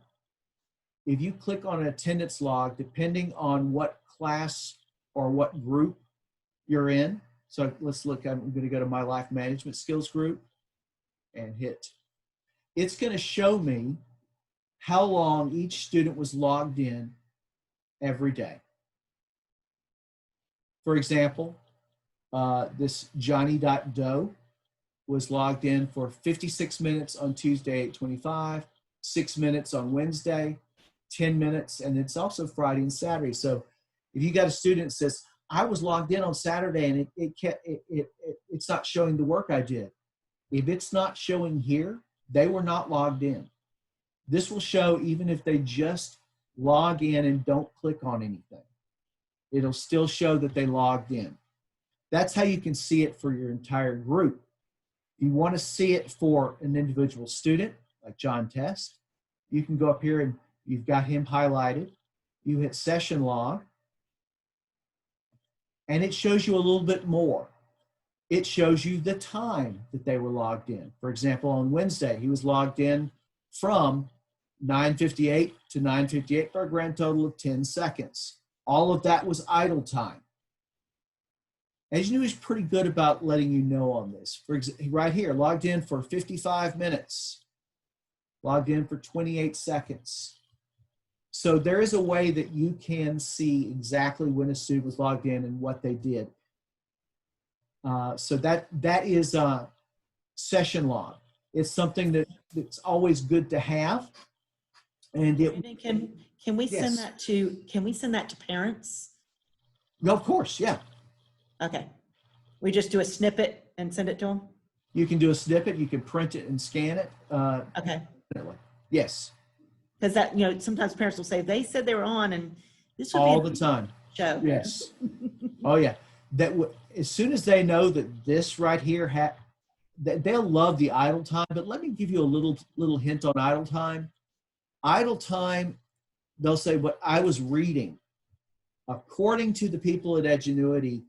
If you click on an attendance log, depending on what class or what group you're in, so let's look, I'm going to go to my life management skills group and hit. It's going to show me how long each student was logged in every day. For example, this Johnny.Doe was logged in for 56 minutes on Tuesday, 8:25, 6 minutes on Wednesday, 10 minutes, and it's also Friday and Saturday. So if you got a student that says, I was logged in on Saturday and it's not showing the work I did. If it's not showing here, they were not logged in. This will show even if they just log in and don't click on anything. It'll still show that they logged in. That's how you can see it for your entire group. If you want to see it for an individual student, like John Test, you can go up here and you've got him highlighted. You hit session log, and it shows you a little bit more. It shows you the time that they were logged in. For example, on Wednesday, he was logged in from 9:58 to 9:58 for a grand total of 10 seconds. All of that was idle time. As you know, he's pretty good about letting you know on this. For example, right here, logged in for 55 minutes, logged in for 28 seconds. So there is a way that you can see exactly when a student was logged in and what they did. So that is a session log. It's something that's always good to have. And it can we send that to parents? Of course, yeah. Okay. We just do a snippet and send it to them? You can do a snippet, you can print it and scan it. Okay. Yes. Because that, sometimes parents will say, they said they were on and this would all be the time. Show. Yes. Oh yeah. As soon as they know that this right here, they'll love the idle time, but let me give you a little hint on idle time. Idle time, they'll say, what I was reading. According to the people at Edgenuity,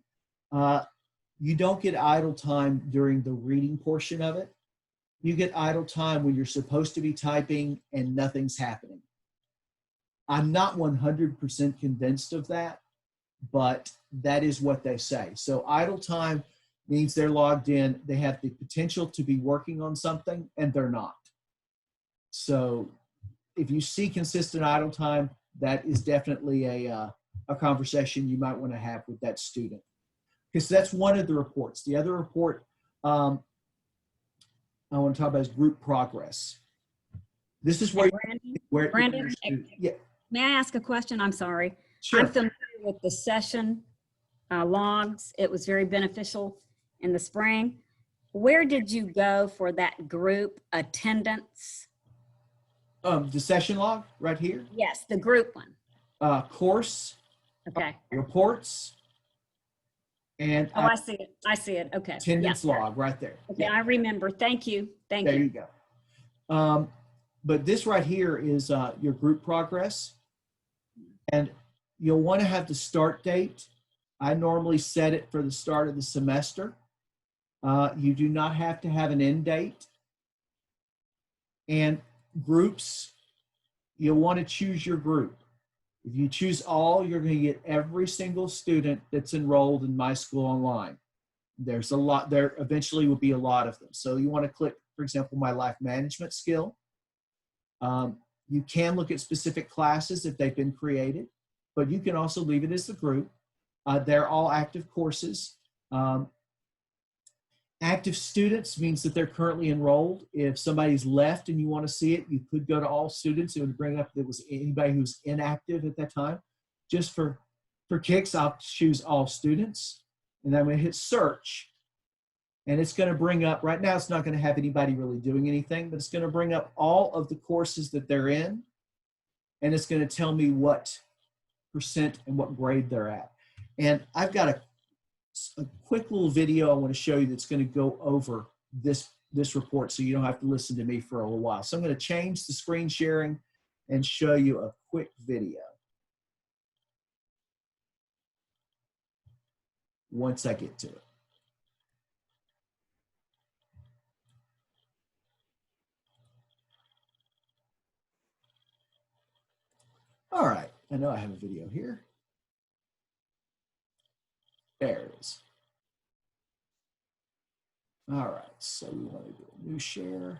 you don't get idle time during the reading portion of it. You get idle time when you're supposed to be typing and nothing's happening. I'm not 100% convinced of that, but that is what they say. So idle time means they're logged in, they have the potential to be working on something, and they're not. So if you see consistent idle time, that is definitely a conversation you might want to have with that student. Because that's one of the reports. The other report I want to talk about is group progress. This is where Brandon, yeah. May I ask a question? I'm sorry. Sure. I'm familiar with the session logs. It was very beneficial in the spring. Where did you go for that group attendance? The session log right here. Yes, the group one. Course. Okay. Reports. And I see it. I see it. Okay. Attendance log right there. Okay, yeah. I remember. Thank you. Thank you. There you go. But this right here is your group progress. And you'll want to have the start date. I normally set it for the start of the semester. You do not have to have an end date. And groups, you'll want to choose your group. If you choose all, you're going to get every single student that's enrolled in MySchool Online. There's a lot, there eventually will be a lot of them. So you want to click, for example, my life management skill. You can look at specific classes if they've been created, but you can also leave it as a group. They're all active courses. Active students means that they're currently enrolled. If somebody's left and you want to see it, you could go to all students. It would bring up that was anybody who's inactive at that time. Just for kicks, I'll choose all students. And I'm going to hit search. And it's going to bring up, right now it's not going to have anybody really doing anything, but it's going to bring up all of the courses that they're in. And it's going to tell me what percent and what grade they're at. And I've got a quick little video I want to show you that's going to go over this this report so you don't have to listen to me for a little while. So I'm going to change the screen sharing and show you a quick video once I get to it. All right, I know I have a video here. There it is. All right, so we want to do a new share.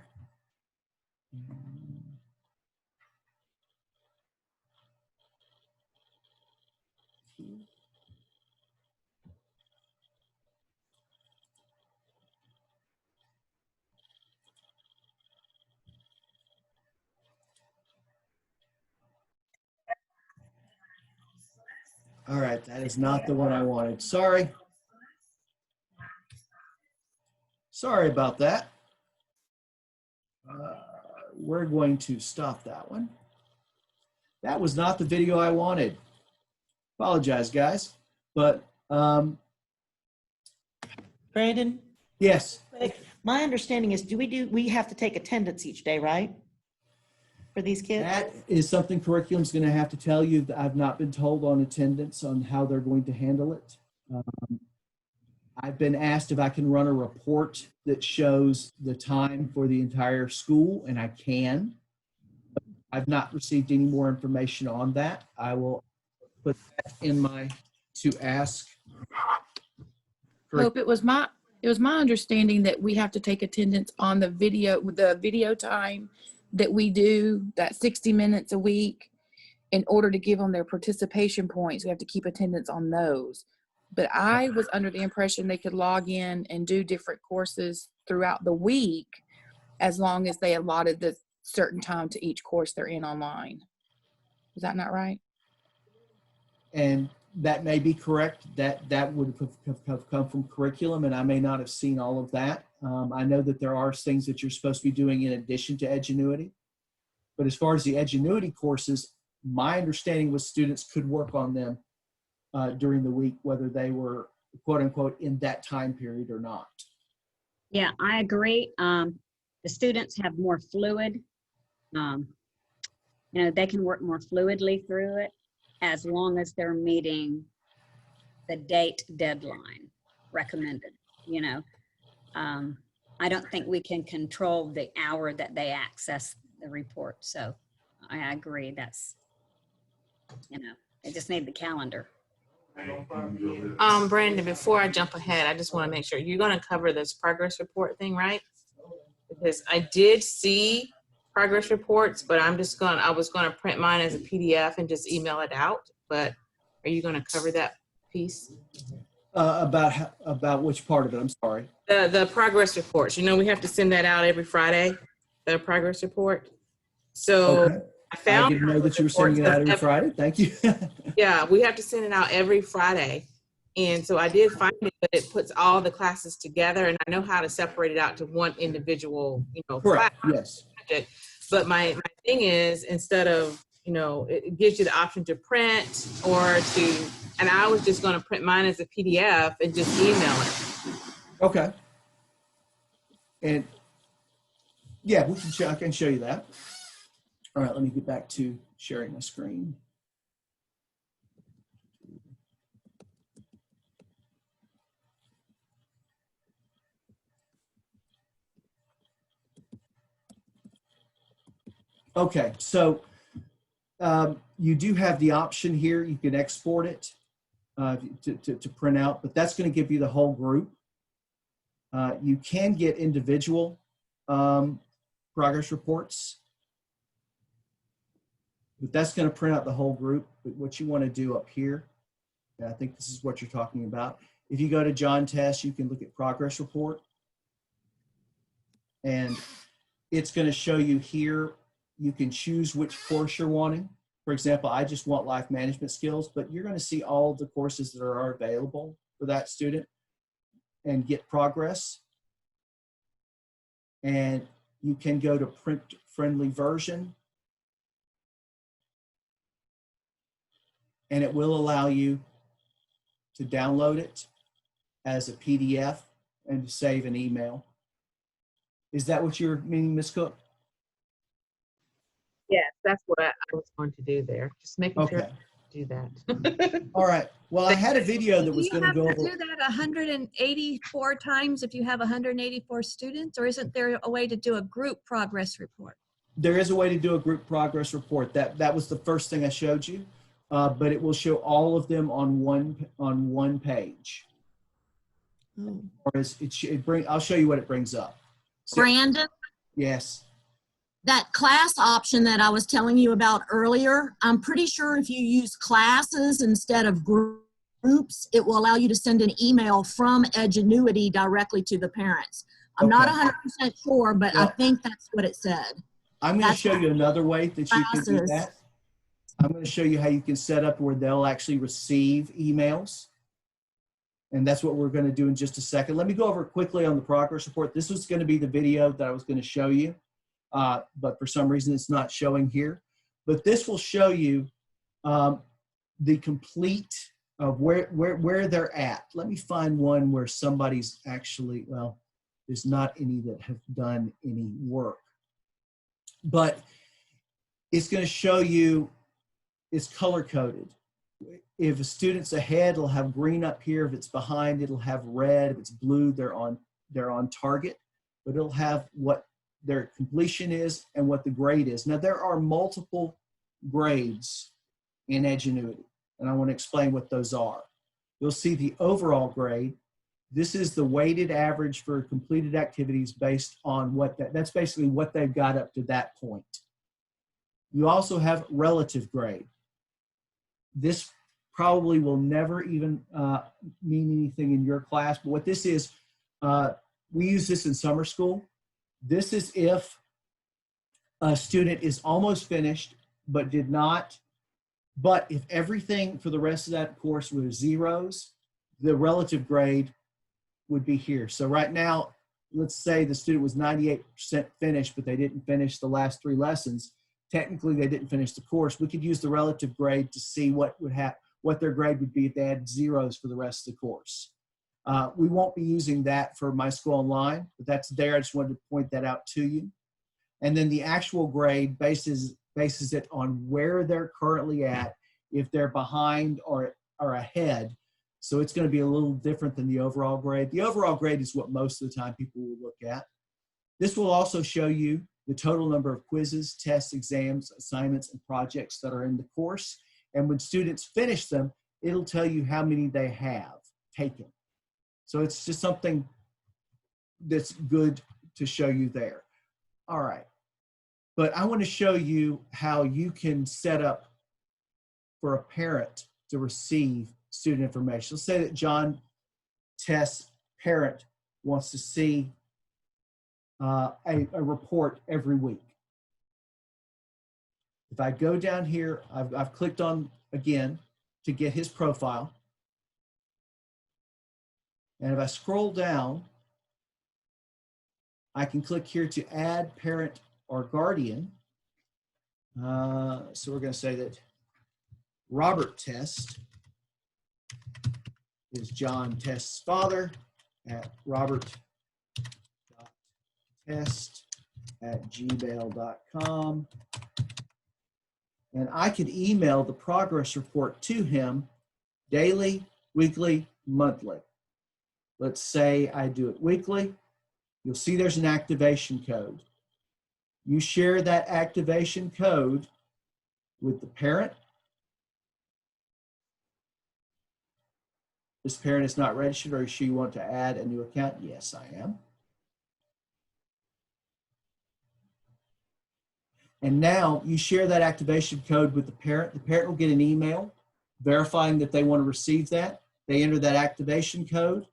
All right, that is not the one I wanted. Sorry. Sorry about that. We're going to stop that one. That was not the video I wanted. Apologize, guys. But Brandon? Yes. My understanding is, we have to take attendance each day, right? For these kids? That is something curriculum's going to have to tell you. That I've not been told on attendance on how they're going to handle it. I've been asked if I can run a report that shows the time for the entire school, and I can. I've not received any more information on that. I will put that in my to ask. Hope, it was my understanding that we have to take attendance on the video time that we do, that 60 minutes a week, in order to give them their participation points. We have to keep attendance on those. But I was under the impression they could log in and do different courses throughout the week as long as they allotted the certain time to each course they're in online. Is that not right? And that may be correct. That would have come from curriculum, and I may not have seen all of that. I know that there are things that you're supposed to be doing in addition to Edgenuity. But as far as the Edgenuity courses, my understanding was students could work on them during the week, whether they were quote unquote in that time period or not. Yeah, I agree. The students have more fluid, they can work more fluidly through it as long as they're meeting the date deadline recommended. I don't think we can control the hour that they access the report. So I agree. That's, they just need the calendar. Brandon, before I jump ahead, I just want to make sure you're going to cover this progress report thing, right? Because I did see progress reports, but I was going to print mine as a PDF and just email it out. But are you going to cover that piece? About which part of it? I'm sorry. The progress reports. We have to send that out every Friday, the progress report. So okay. I didn't know that you were sending it out every Friday. Thank you. Yeah, we have to send it out every Friday. And so I did find it, but it puts all the classes together, and I know how to separate it out to one individual, Correct. class. Yes. But my thing is, instead of, it gives you the option to print and I was just going to print mine as a PDF and just email it. Okay. And yeah, I can show you that. All right, let me get back to sharing my screen. Okay, so you do have the option here. You can export it to print out, but that's going to give you the whole group. You can get individual progress reports, but that's going to print out the whole group. But what you want to do up here, and I think this is what you're talking about. If you go to John Test, you can look at progress report, and it's going to show you here. You can choose which course you're wanting. For example, I just want life management skills, but you're going to see all of the courses that are available for that student and get progress. And you can go to print friendly version, and it will allow you to download it as a PDF and to save an email. Is that what you're meaning, Ms. Cook? Yes, that's what I was going to do there. Just making sure Okay. I do that. All right. Well, I had a video that Do was you going to have go to over. do that 184 times if you have 184 students, or isn't there a way to do a group progress report? There is a way to do a group progress report. That was the first thing I showed you, but it will show all of them on one page. Oh. Or I'll show you what it brings up. So, Brandon, yes. that class option that I was telling you about earlier, I'm pretty sure if you use classes instead of groups, it will allow you to send an email from Edgenuity directly to the parents. I'm not 100% sure, but I think that's what it said. I'm going to show you another way that you can do Classes. that. I'm going to show you how you can set up where they'll actually receive emails. And that's what we're going to do in just a second. Let me go over quickly on the progress report. This was going to be the video that I was going to show you, but for some reason it's not showing here. But this will show you the complete of where they're at. Let me find one where somebody's actually, well, there's not any that have done any work. But it's going to show you, it's color coded. If a student's ahead, it'll have green up here. If it's behind, it'll have red. If it's blue, they're on target. But it'll have what their completion is and what the grade is. Now, there are multiple grades in Edgenuity, and I want to explain what those are. You'll see the overall grade. This is the weighted average for completed activities based on that's basically what they've got up to that point. You also have relative grade. This probably will never even mean anything in your class, but what this is, we use this in summer school. This is if a student is almost finished, but if everything for the rest of that course was zeros, the relative grade would be here. So right now, let's say the student was 98% finished, but they didn't finish the last 3 lessons. Technically, they didn't finish the course. We could use the relative grade to see what their grade would be if they had zeros for the rest of the course. We won't be using that for MySchool Online, but that's there. I just wanted to point that out to you. And then the actual grade bases it on where they're currently at, if they're behind or ahead. So it's going to be a little different than the overall grade. The overall grade is what most of the time people will look at. This will also show you the total number of quizzes, tests, exams, assignments, and projects that are in the course. And when students finish them, it'll tell you how many they have taken. So it's just something that's good to show you there. All right. But I want to show you how you can set up for a parent to receive student information. Let's say that John Test's parent wants to see a report every week. If I go down here, I've clicked on again to get his profile. And if I scroll down, I can click here to add parent or guardian. So we're going to say that Robert Test is John Test's father at robert.test@gmail.com. And I could email the progress report to him daily, weekly, monthly. Let's say I do it weekly. You'll see there's an activation code. You share that activation code with the parent. This parent is not registered, or she want to add a new account? Yes, I am. And now you share that activation code with the parent. The parent will get an email verifying that they want to receive that. They enter that activation code,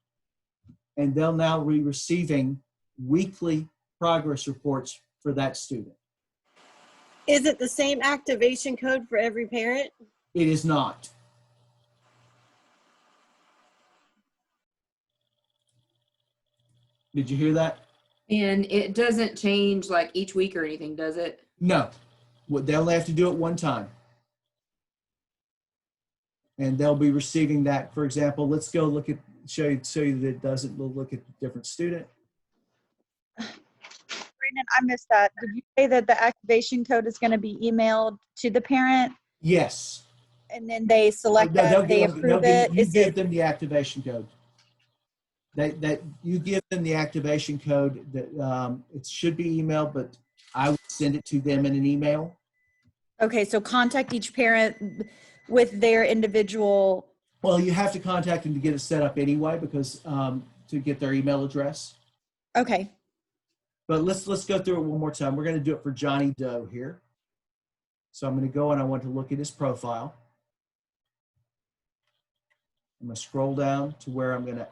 and they'll now be receiving weekly progress reports for that student. Is it the same activation code for every parent? It is not. Did you hear that? And it doesn't change like each week or anything, does it? No. They only have to do it one time. And they'll be receiving that. For example, let's go look at, show you that it doesn't. We'll look at the different student. Brandon, I missed that. Did you say that the activation code is going to be emailed to the parent Yes. and then they select No, that, they approve it? You Is give it them the activation code. That you give them the activation code. That it should be emailed, but I would send it to them in an email. okay? So contact each parent with their individual. Well, you have to contact them to get it set up anyway, because to get their email address. Okay. But let's go through it one more time. We're going to do it for Johnny Doe here. So I'm going to go and I want to look at his profile. I'm going to scroll down to where I'm going to,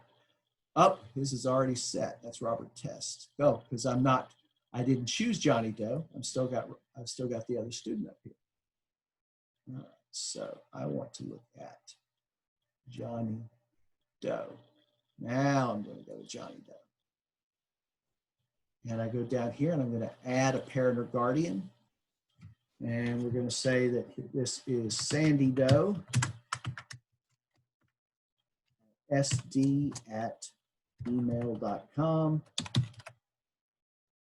his is already set. That's Robert Test. Go, because I didn't choose Johnny Doe. I've still got the other student up here. All right, so I want to look at Johnny Doe. Now I'm going to go to Johnny Doe. And I go down here and I'm going to add a parent or guardian. And we're going to say that this is Sandy Doe, sd@email.com.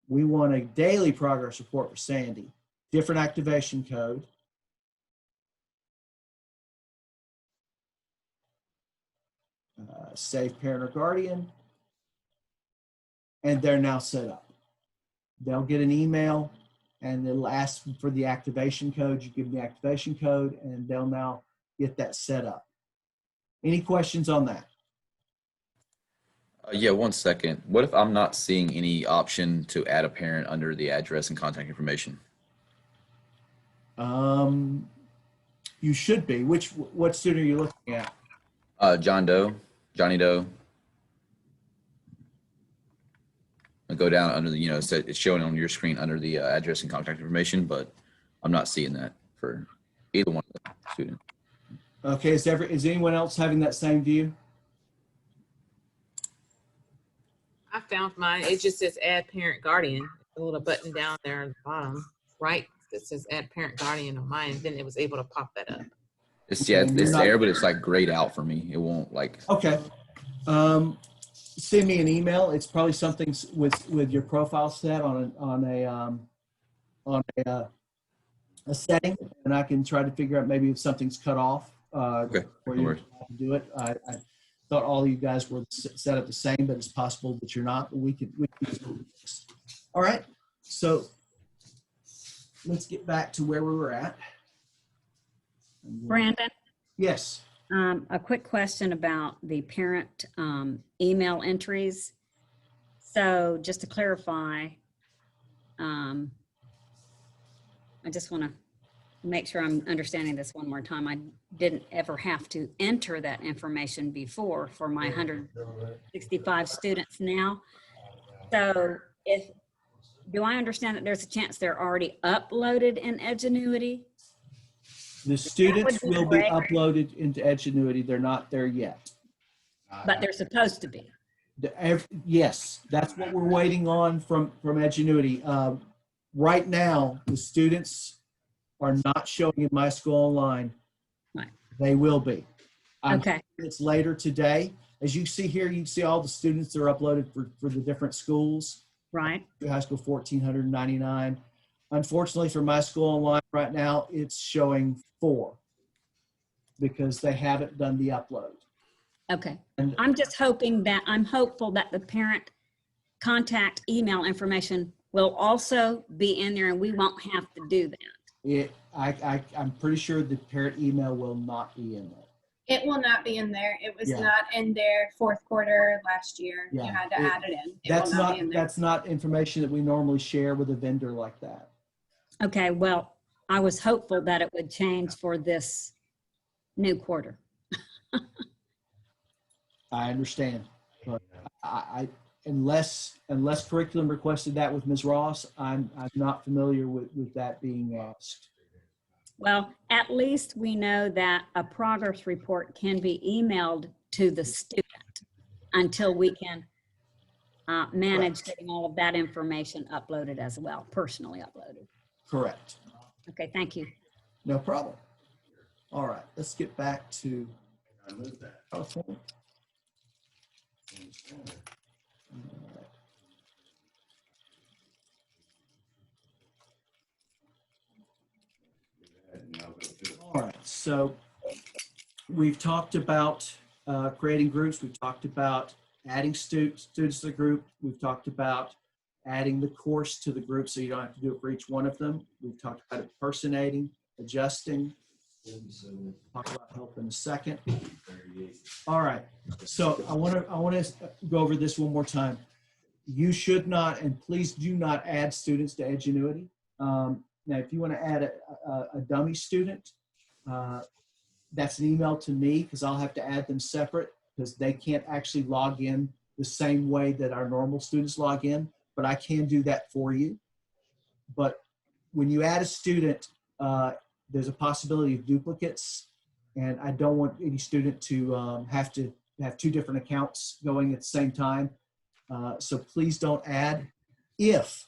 We want a daily progress report for Sandy. Different activation code. Save parent or guardian. And they're now set up. They'll get an email and it'll ask for the activation code. You give them the activation code and they'll now get that set up. Any questions on that? Yeah, 1 second. What if I'm not seeing any option to add a parent under the address and contact information? You should be. What student are you looking at? Johnny Doe. I go down under the, it's showing on your screen under the address and contact information, but I'm not seeing that for either one of the students. Okay, is anyone else having that same view? I found mine. It just says add parent guardian. A little button down there at the bottom, right? That says add parent guardian on mine. And then it was able to pop that up. It's there, but it's like grayed out for me. It won't like. Okay. Send me an email. It's probably something with your profile set on a setting, and I can try to figure out maybe if something's cut off. Okay. Where you have to do it. I thought all you guys were set up the same, but it's possible that you're not. But we can all right. So let's get back to where we were at. Brandon? Yes. A quick question about the parent email entries. So just to clarify, I just want to make sure I'm understanding this one more time. I didn't ever have to enter that information before for my 165 students now. So do I understand that there's a chance they're already uploaded in Edgenuity? The students will be uploaded into Edgenuity. They're not there yet. But they're supposed to be. Yes, that's what we're waiting on from Edgenuity. Right now, the students are not showing in MySchool Online. Right. They will be. Okay. It's later today. As you see here, you see all the students that are uploaded for the different schools. Right. High school 1,499. Unfortunately for MySchool Online right now, it's showing 4 because they haven't done the upload. Okay. I'm just hoping that, I'm hopeful that the parent contact email information will also be in there and we won't have to do that. I'm pretty sure the parent email will not be in there. It will not be in there. It was Yeah. not in there fourth quarter last year. Yeah. You had to add it in. It That's will not be in there. that's not information that we normally share with a vendor like that. Okay, well, I was hopeful that it would change for this new quarter. I understand, but I unless curriculum requested that with Ms. Ross, I'm not familiar with that being asked. Well, at least we know that a progress report can be emailed to the student until we can manage getting all of that information uploaded as well, personally uploaded. Correct. Okay, thank you. No problem. All right, let's get back to PowerPoint. All right, so we've talked about creating groups. We've talked about adding students to the group. We've talked about adding the course to the group so you don't have to do it for each one of them. We've talked about impersonating, adjusting. Talk about help in a second. All right, so I want to go over this one more time. You should not, and please do not add students to Edgenuity. Now, if you want to add a dummy student, that's an email to me because I'll have to add them separate because they can't actually log in the same way that our normal students log in, but I can do that for you. But when you add a student, there's a possibility of duplicates, and I don't want any student to have to have two different accounts going at the same time. So please don't add. If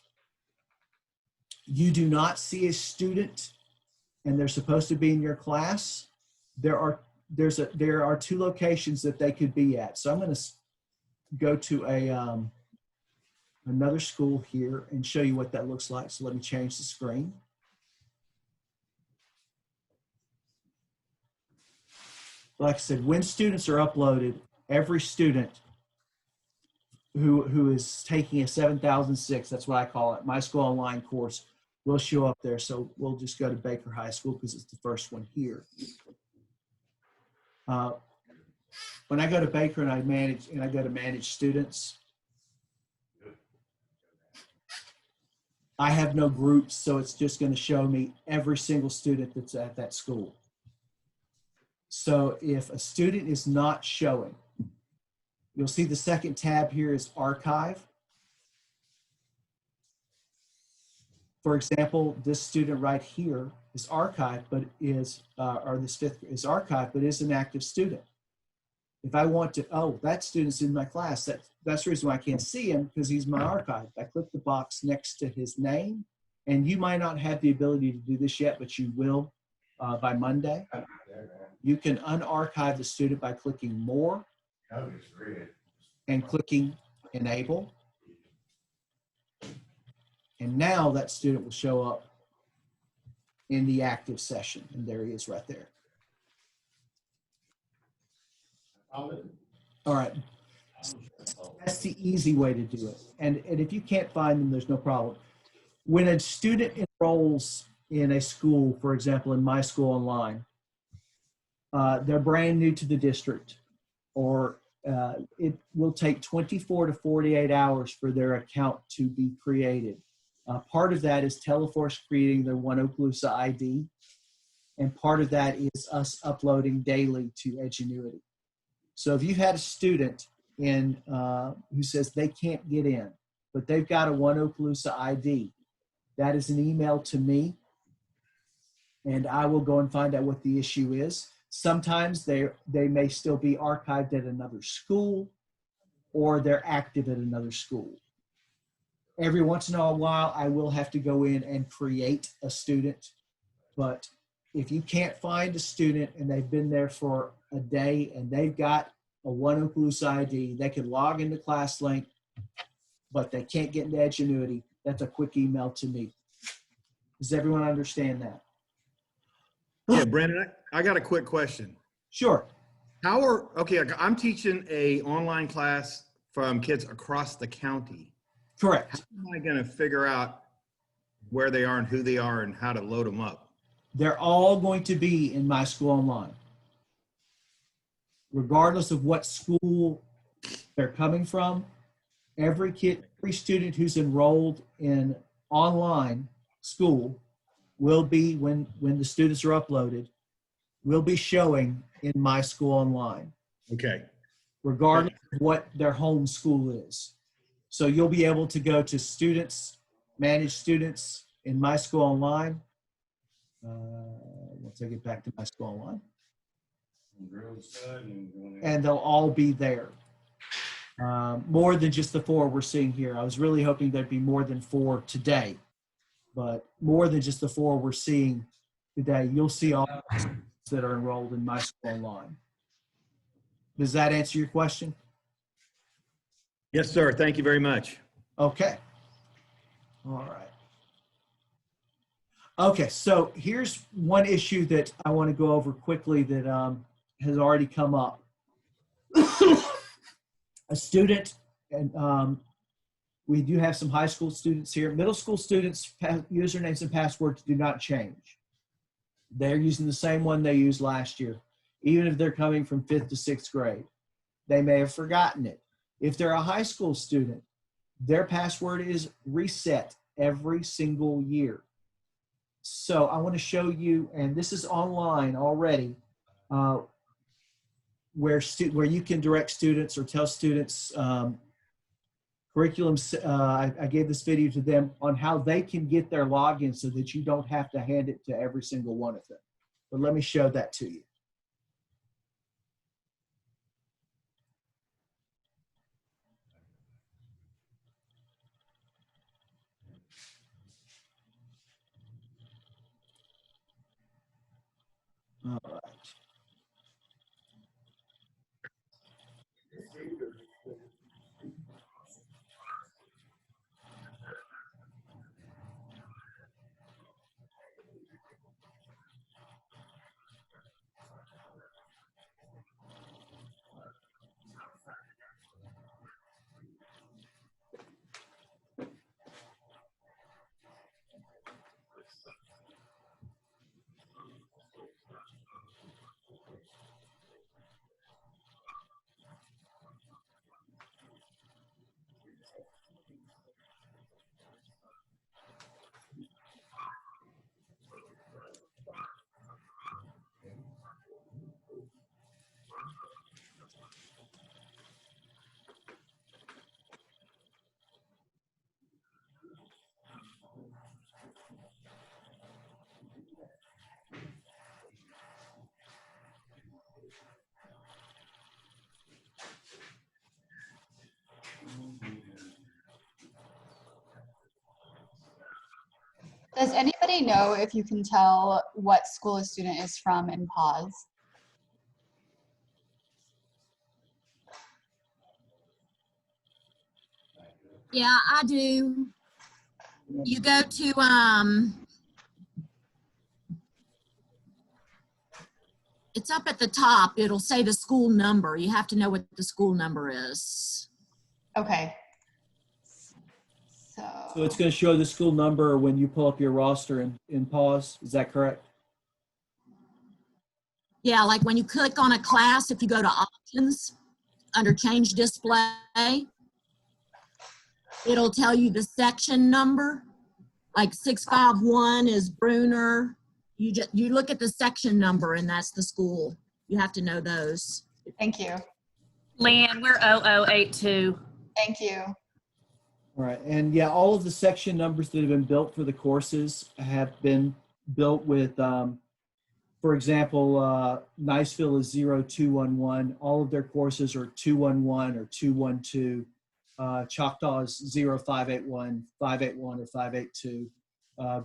you do not see a student and they're supposed to be in your class, there are two locations that they could be at. So I'm going to go to another school here and show you what that looks like. So let me change the screen. Like I said, when students are uploaded, every student who is taking a 7006, that's what I call it, MySchool Online course, will show up there. So we'll just go to Baker High School because it's the first one here. When I go to Baker and I go to manage students, I have no groups, so it's just going to show me every single student that's at that school. So if a student is not showing, you'll see the second tab here is archive. For example, this student right here is archived, but is, or this fifth is archived, but is an active student. If I want to, oh, that student's in my class, that's the reason why I can't see him, because he's my archive. I click the box next to his name, and you might not have the ability to do this yet, but you will by Monday. You can unarchive the student by clicking more and clicking enable. And now that student will show up in the active session. And there he is right there. All right. That's the easy way to do it. And if you can't find them, there's no problem. When a student enrolls in a school, for example, in MySchool Online, they're brand new to the district, or it will take 24 to 48 hours for their account to be created. Part of that is Teleforce creating their One Okaloosa ID, and part of that is us uploading daily to Edgenuity. So if you had a student who says they can't get in, but they've got a One Okaloosa ID, that is an email to me, and I will go and find out what the issue is. Sometimes they may still be archived at another school, or they're active at another school. Every once in a while, I will have to go in and create a student. But if you can't find a student and they've been there for a day and they've got a One Okaloosa ID, they can log into ClassLink, but they can't get into Edgenuity. That's a quick email to me. Does everyone understand that? Yeah, Brandon, I got a quick question. Sure. Okay, I'm teaching a online class from kids across the county. Correct. How am I going to figure out where they are and who they are and how to load them up? They're all going to be in MySchool Online. Regardless of what school they're coming from, every student who's enrolled in online school will be, when the students are uploaded, will be showing in MySchool Online. Okay. Regardless of what their home school is. So you'll be able to go to students, manage students in MySchool Online. Once I get back to MySchool Online. And they'll all be there. More than just the 4 we're seeing here. I was really hoping there'd be more than 4 today, but more than just the 4 we're seeing today. You'll see all that are enrolled in MySchool Online. Does that answer your question? Yes, sir. Thank you very much. Okay. All right. Okay, so here's one issue that I want to go over quickly that has already come up. A student, and we do have some high school students here. Middle school students' usernames and passwords do not change. They're using the same one they used last year, even if they're coming from 5th to 6th grade. They may have forgotten it. If they're a high school student, their password is reset every single year. So I want to show you, and this is online already, where you can direct students or tell students curriculums. I gave this video to them on how they can get their login so that you don't have to hand it to every single one of them. But let me show that to you. All right. Does anybody know if you can tell what school a student is from in pause? Yeah, I do. You go to, it's up at the top. It'll say the school number. You have to know what the school number is. Okay. So it's going to show the school number when you pull up your roster in pause. Is that correct? Yeah, like when you click on a class, if you go to options under change display, it'll tell you the section number. Like 651 is Bruner. You look at the section number and that's the school. You have to know those. Thank you. Leanne, we're 0082. Thank you. All right, and yeah, all of the section numbers that have been built for the courses have been built with, for example, Niceville is 0211. All of their courses are 211 or 212. Choctaw is 0581, 581, or 582.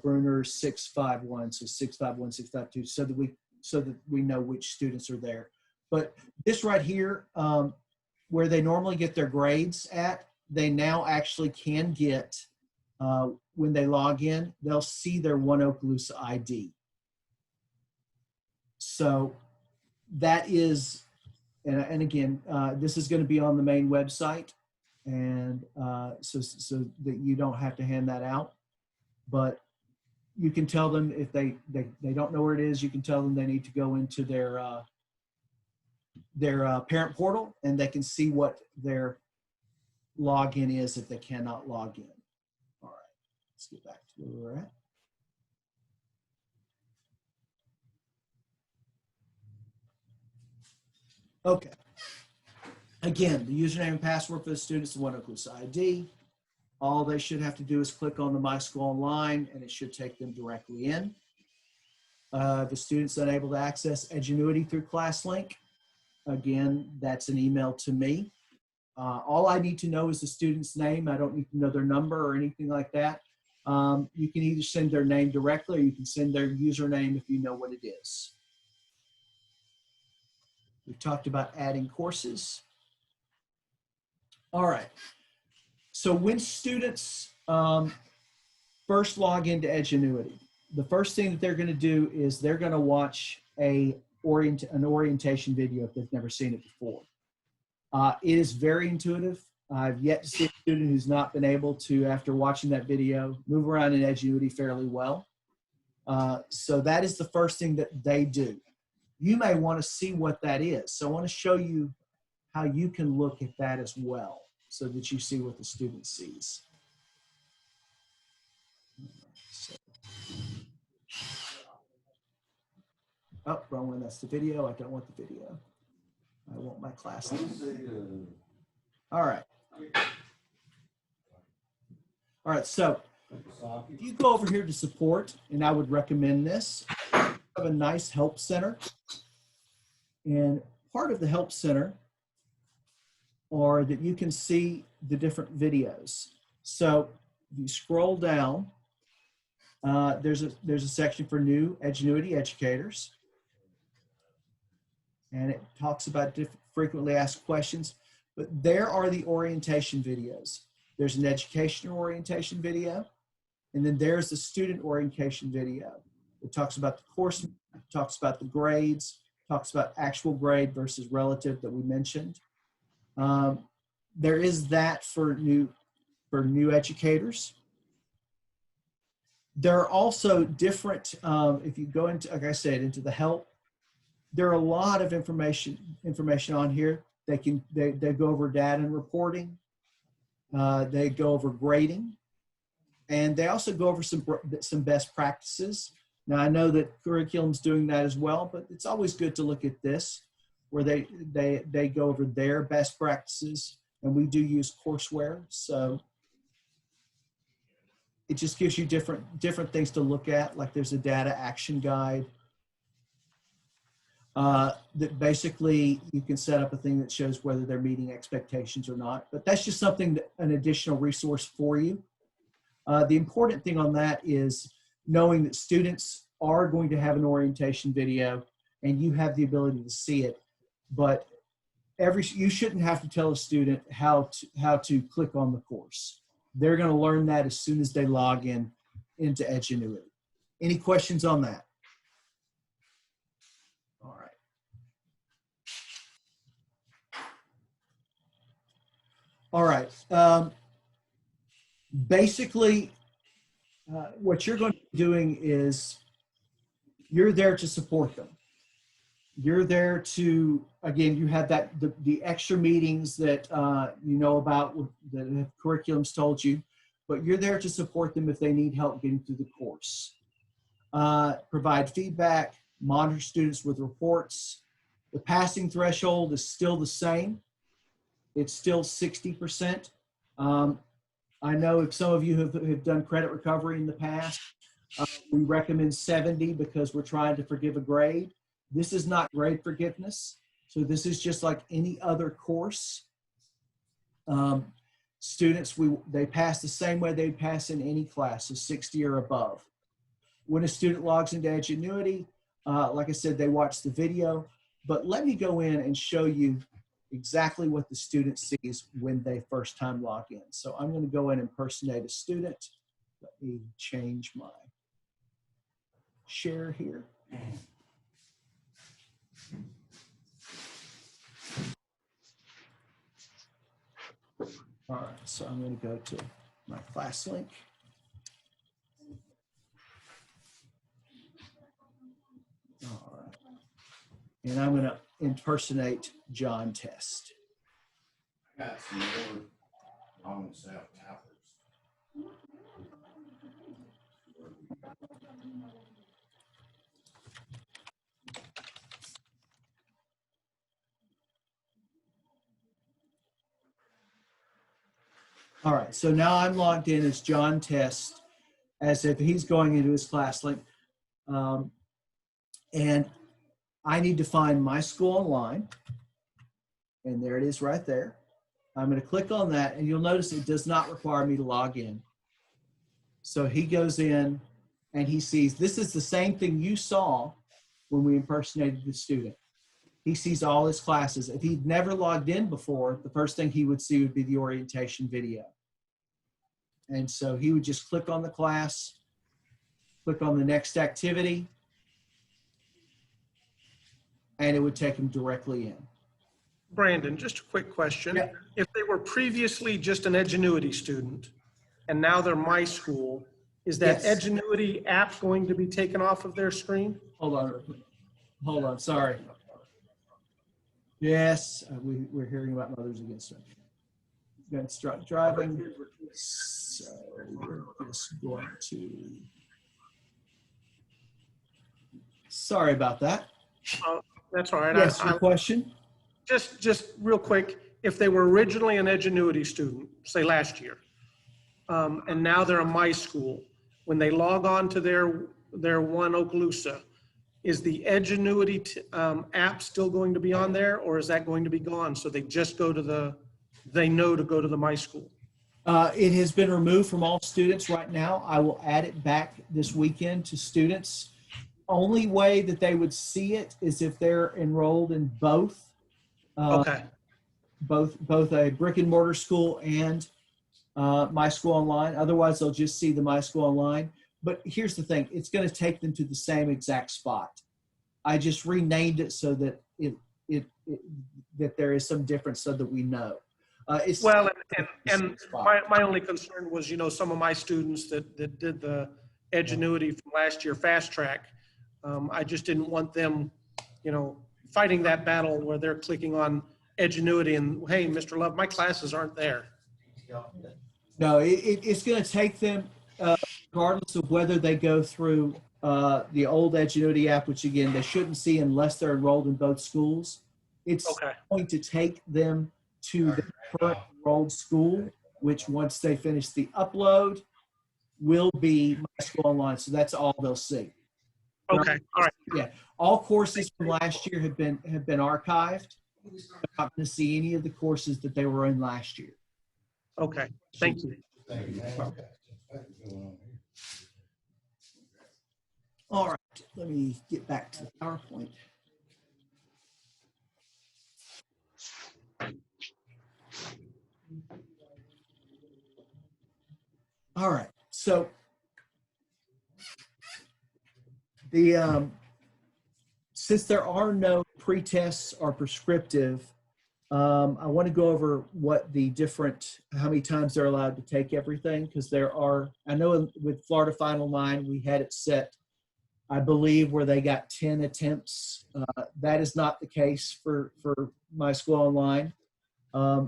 Bruner 651, so 651, 652, so that we know which students are there. But this right here, where they normally get their grades at, they now actually can get, when they log in, they'll see their One Okaloosa ID. So that is, and again, this is going to be on the main website, and so that you don't have to hand that out. But you can tell them if they don't know where it is, you can tell them they need to go into their parent portal, and they can see what their login is if they cannot log in. All right, let's get back to where we're at. Okay. Again, the username and password for the students is One Okaloosa ID. All they should have to do is click on the MySchool Online, and it should take them directly in. The student's unable to access Edgenuity through ClassLink. Again, that's an email to me. All I need to know is the student's name. I don't need to know their number or anything like that. You can either send their name directly, or you can send their username if you know what it is. We've talked about adding courses. All right. So when students first log into Edgenuity, the first thing that they're going to do is they're going to watch an orientation video if they've never seen it before. It is very intuitive. I've yet to see a student who's not been able to, after watching that video, move around in Edgenuity fairly well. So that is the first thing that they do. You may want to see what that is. So I want to show you how you can look at that as well so that you see what the student sees. So, oh, wrong one. That's the video. I don't want the video. I want my class. All right. All right, so if you go over here to support, and I would recommend this, you have a nice help center. And part of the help center are that you can see the different videos. So if you scroll down, there's a section for new Edgenuity educators. And it talks about frequently asked questions. But there are the orientation videos. There's an education orientation video, and then there's the student orientation video. It talks about the course, talks about the grades, talks about actual grade versus relative that we mentioned. There is that for new educators. There are also different, if you go into, like I said, into the help, there are a lot of information on here. They go over data and reporting. They go over grading, and they also go over some best practices. Now I know that curriculum's doing that as well, but it's always good to look at this, where they go over their best practices, and we do use courseware, so it just gives you different things to look at. Like there's a data action guide. That basically you can set up a thing that shows whether they're meeting expectations or not. But that's just something, an additional resource for you. The important thing on that is knowing that students are going to have an orientation video and you have the ability to see it. But you shouldn't have to tell a student how to click on the course. They're going to learn that as soon as they log into Edgenuity. Any questions on that? All right. Basically, what you're going to be doing is you're there to support them. You're there to, again, you have the extra meetings that you know about that curriculum's told you, but you're there to support them if they need help getting through the course. Provide feedback, monitor students with reports. The passing threshold is still the same. It's still 60%. I know if some of you have done credit recovery in the past, we recommend 70 because we're trying to forgive a grade. This is not grade forgiveness. So this is just like any other course. Students, they pass the same way they pass in any class, so 60 or above. When a student logs into Edgenuity, like I said, they watch the video, but let me go in and show you exactly what the student sees when they first time log in. So I'm going to go in and impersonate a student. Let me change my share here. All right, so I'm going to go to my class link. All right. And I'm going to impersonate John Test. I got some more on-sale tablets. All right, so now I'm logged in as John Test, as if he's going into his class link. And I need to find MySchool Online. And there it is right there. I'm going to click on that, and you'll notice it does not require me to log in. So he goes in, and he sees, this is the same thing you saw when we impersonated the student. He sees all his classes. If he'd never logged in before, the first thing he would see would be the orientation video. And so he would just click on the class, click on the next activity, and it would take them directly in. Brandon, just a quick question. Yeah. If they were previously just an Edgenuity student and now they're MySchool, is that Yes. Edgenuity app going to be taken off of their screen? Hold on, sorry. Yes, we're hearing about Mothers Against Drunk. Against drunk driving. So we're just going to. Sorry about that. That's all right. Yes, your question? Just real quick, if they were originally an Edgenuity student, say last year, and now they're a MySchool, when they log on to their One Okaloosa, is the Edgenuity app still going to be on there, or is that going to be gone? So they just go to they know to go to the MySchool. It has been removed from all students right now. I will add it back this weekend to students. Only way that they would see it is if they're enrolled in both. Okay. Both a brick and mortar school and MySchool Online. Otherwise, they'll just see the MySchool Online. But here's the thing: it's going to take them to the same exact spot. I just renamed it so that that there is some difference, so that we know. Well, and my only concern was, some of my students that did the Edgenuity from last year fast track. I just didn't want them, fighting that battle where they're clicking on Edgenuity and, hey, Mr. Love, my classes aren't there. No, it's going to take them, regardless of whether they go through the old Edgenuity app, which again they shouldn't see unless they're enrolled in both schools. It's going to take them to the current enrolled school, which once they finish the upload, will be MySchool Online. So that's all they'll see. Okay. All right. Yeah. All courses from last year have been archived. They're not going to see any of the courses that they were in last year. Okay. Thank you. All right. Let me get back to the PowerPoint. All right. So since there are no pre-tests or prescriptive, I want to go over how many times they're allowed to take everything, because I know with Florida Final 9, we had it set, I believe, where they got 10 attempts. That is not the case for MySchool Online.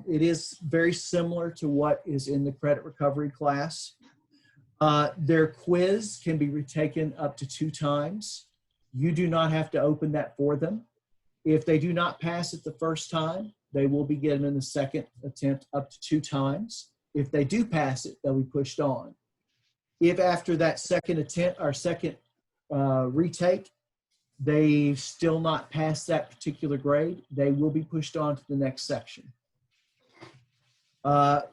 It is very similar to what is in the credit recovery class. Their quiz can be retaken up to 2 times. You do not have to open that for them. If they do not pass it the first time, they will be given the second attempt up to 2 times. If they do pass it, they'll be pushed on. If after that second attempt or second retake, they still not pass that particular grade, they will be pushed on to the next section. The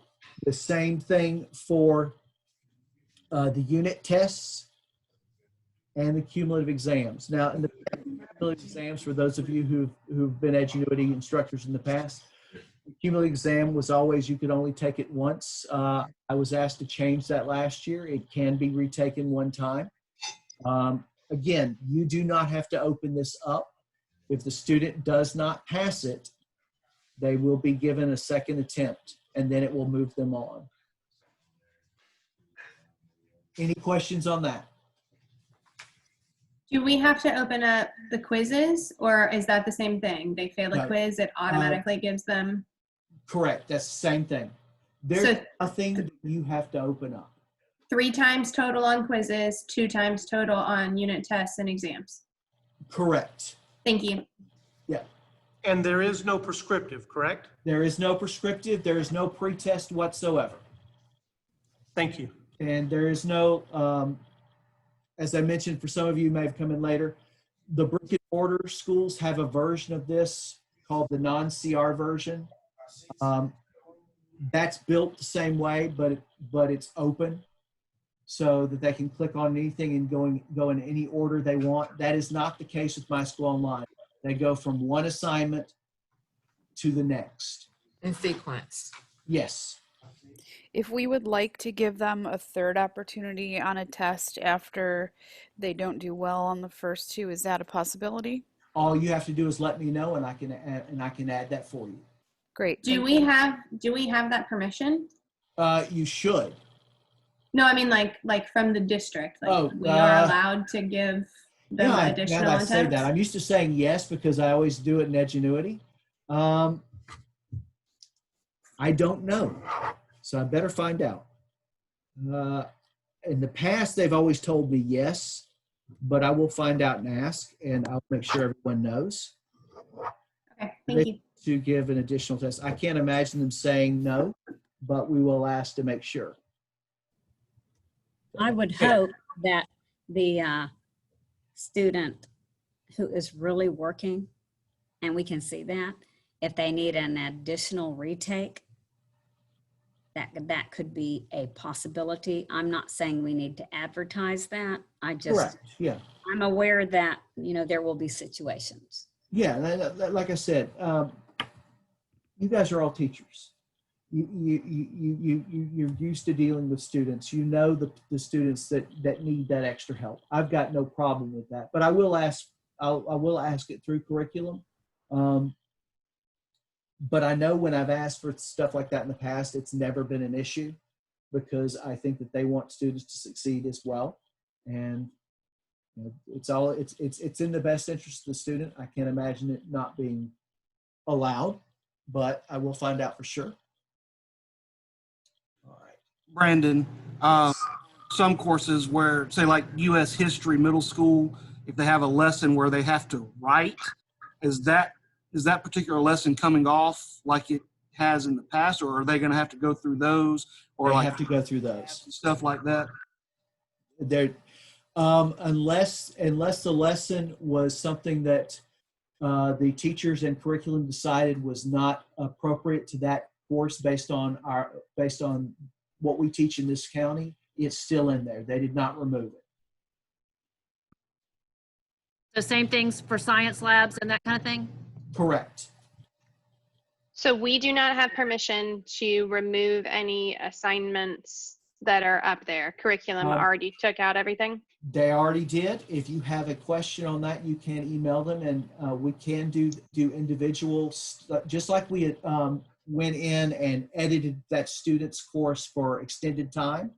same thing for the unit tests and the cumulative exams. Now, in the cumulative exams, for those of you who've been Edgenuity instructors in the past, the cumulative exam was always, you could only take it once. I was asked to change that last year. It can be retaken 1 time. Again, you do not have to open this up. If the student does not pass it, they will be given a second attempt, and then it will move them on. Any questions on that? Do we have to open up the quizzes, or is that the same thing? They fail a No. quiz, it automatically gives them? Correct. That's the same thing. There's nothing that you have to open up. 3 times total on quizzes, 2 times total on unit tests and exams. Correct. Thank you. Yeah. And there is no prescriptive, correct? There is no prescriptive. There is no pretest whatsoever. Thank you. And there is no, as I mentioned, for some of you who may have come in later, the brick and mortar schools have a version of this called the non-CR version. That's built the same way, but it's open so that they can click on anything and go in any order they want. That is not the case with MySchool Online. They go from one assignment to the next. In sequence. Yes. If we would like to give them a third opportunity on a test after they don't do well on the first two, is that a possibility? All you have to do is let me know, and I can add that for you. Great. Do we have that permission? You should. No, I mean like from the district. Like Oh, we are allowed to give them Yeah, now additional that I say attempts. that, I'm used to saying yes because I always do it in Edgenuity. I don't know, so I better find out. In the past, they've always told me yes, but I will find out and ask, and I'll make sure everyone knows. Okay, thank you. To give an additional test. I can't imagine them saying no, but we will ask to make sure. I would hope that the student who is really working, and we can see that, if they need an additional retake, that could be a possibility. I'm not saying we need to advertise that. Correct, yeah. I'm aware that, there will be situations. Yeah, like I said, you guys are all teachers. You're used to dealing with students. You know the students that need that extra help. I've got no problem with that, but I will ask it through curriculum. But I know when I've asked for stuff like that in the past, it's never been an issue because I think that they want students to succeed as well. And it's in the best interest of the student. I can't imagine it not being allowed, but I will find out for sure. All right. Brandon, some courses where, say like U.S. History Middle School, if they have a lesson where they have to write, is that particular lesson coming off like it has in the past, or are they going to have to go through those, or They have to go through those stuff like that? There, unless the lesson was something that the teachers and curriculum decided was not appropriate to that course based on what we teach in this county, it's still in there. They did not remove it. So same things for science labs and that kind of thing? Correct. So we do not have permission to remove any assignments that are up there. Curriculum already took out everything. They already did. If you have a question on that, you can email them, and we can do individuals, just like we went in and edited that student's course for extended time.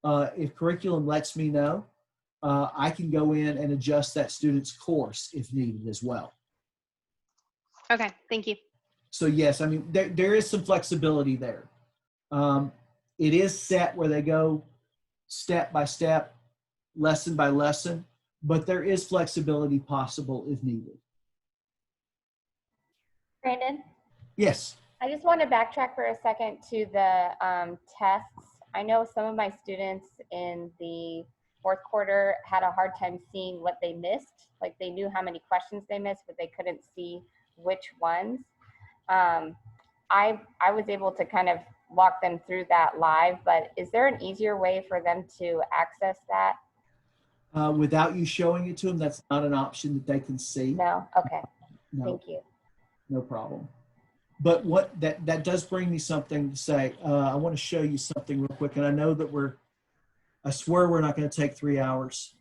If curriculum lets me know, I can go in and adjust that student's course if needed as well. Okay, thank you. So yes, I mean, there is some flexibility there. It is set where they go step by step, lesson by lesson, but there is flexibility possible if needed. Brandon? Yes. I just want to backtrack for a second to the tests. I know some of my students in the fourth quarter had a hard time seeing what they missed. Like they knew how many questions they missed, but they couldn't see which ones. I was able to kind of walk them through that live, but is there an easier way for them to access that? Without you showing it to them, that's not an option that they can see. No? Okay. No. Thank you. No problem. But what that does bring me something to say. I want to show you something real quick, and I know that I swear we're not going to take 3 hours.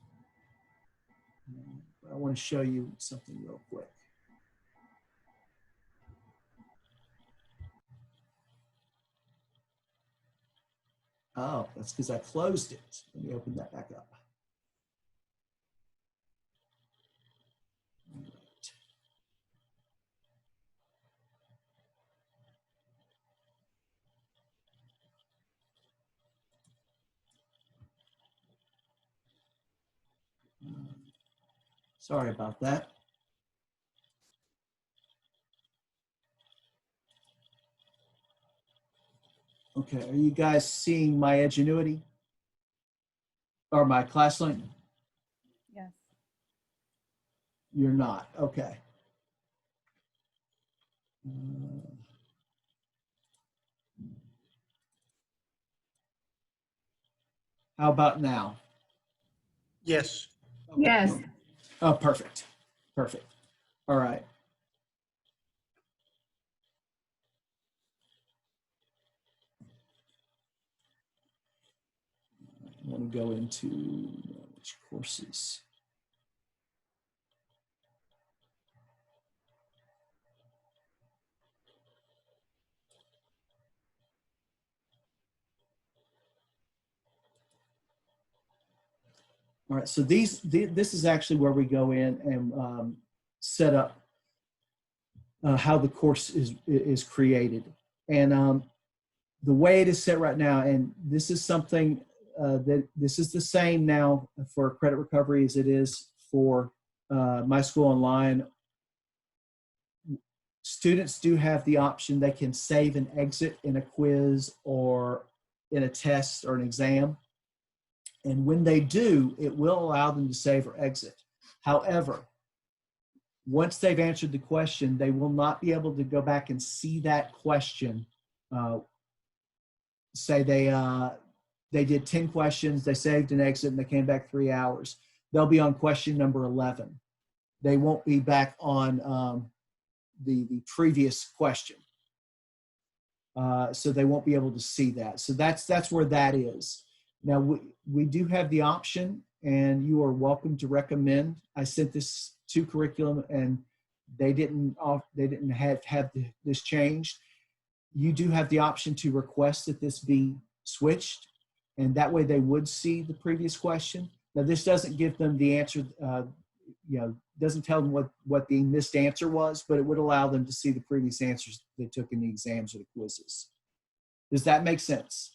I want to show you something real quick. Oh, that's because I closed it. Let me open that back up. All right. Sorry about that. Okay, are you guys seeing my Edgenuity or my ClassLink? Yes. You're not, okay. How about now? Yes. Yes. Oh, perfect. Perfect. All right. want to go into which courses. All right, so this is actually where we go in and set up how the course is created. And the way it is set right now, and this is something that this is the same now for credit recovery as it is for MySchool Online. Students do have the option, they can save and exit in a quiz or in a test or an exam. And when they do, it will allow them to save or exit. However, once they've answered the question, they will not be able to go back and see that question. Say they did 10 questions, they saved and exit, and they came back 3 hours. They'll be on question number 11. They won't be back on the previous question. So they won't be able to see that. So that's where that is. Now, we do have the option, and you are welcome to recommend. I sent this to curriculum, and they didn't have this changed. You do have the option to request that this be switched, and that way they would see the previous question. Now, this doesn't give them the answer, doesn't tell them what the missed answer was, but it would allow them to see the previous answers they took in the exams or the quizzes. Does that make sense?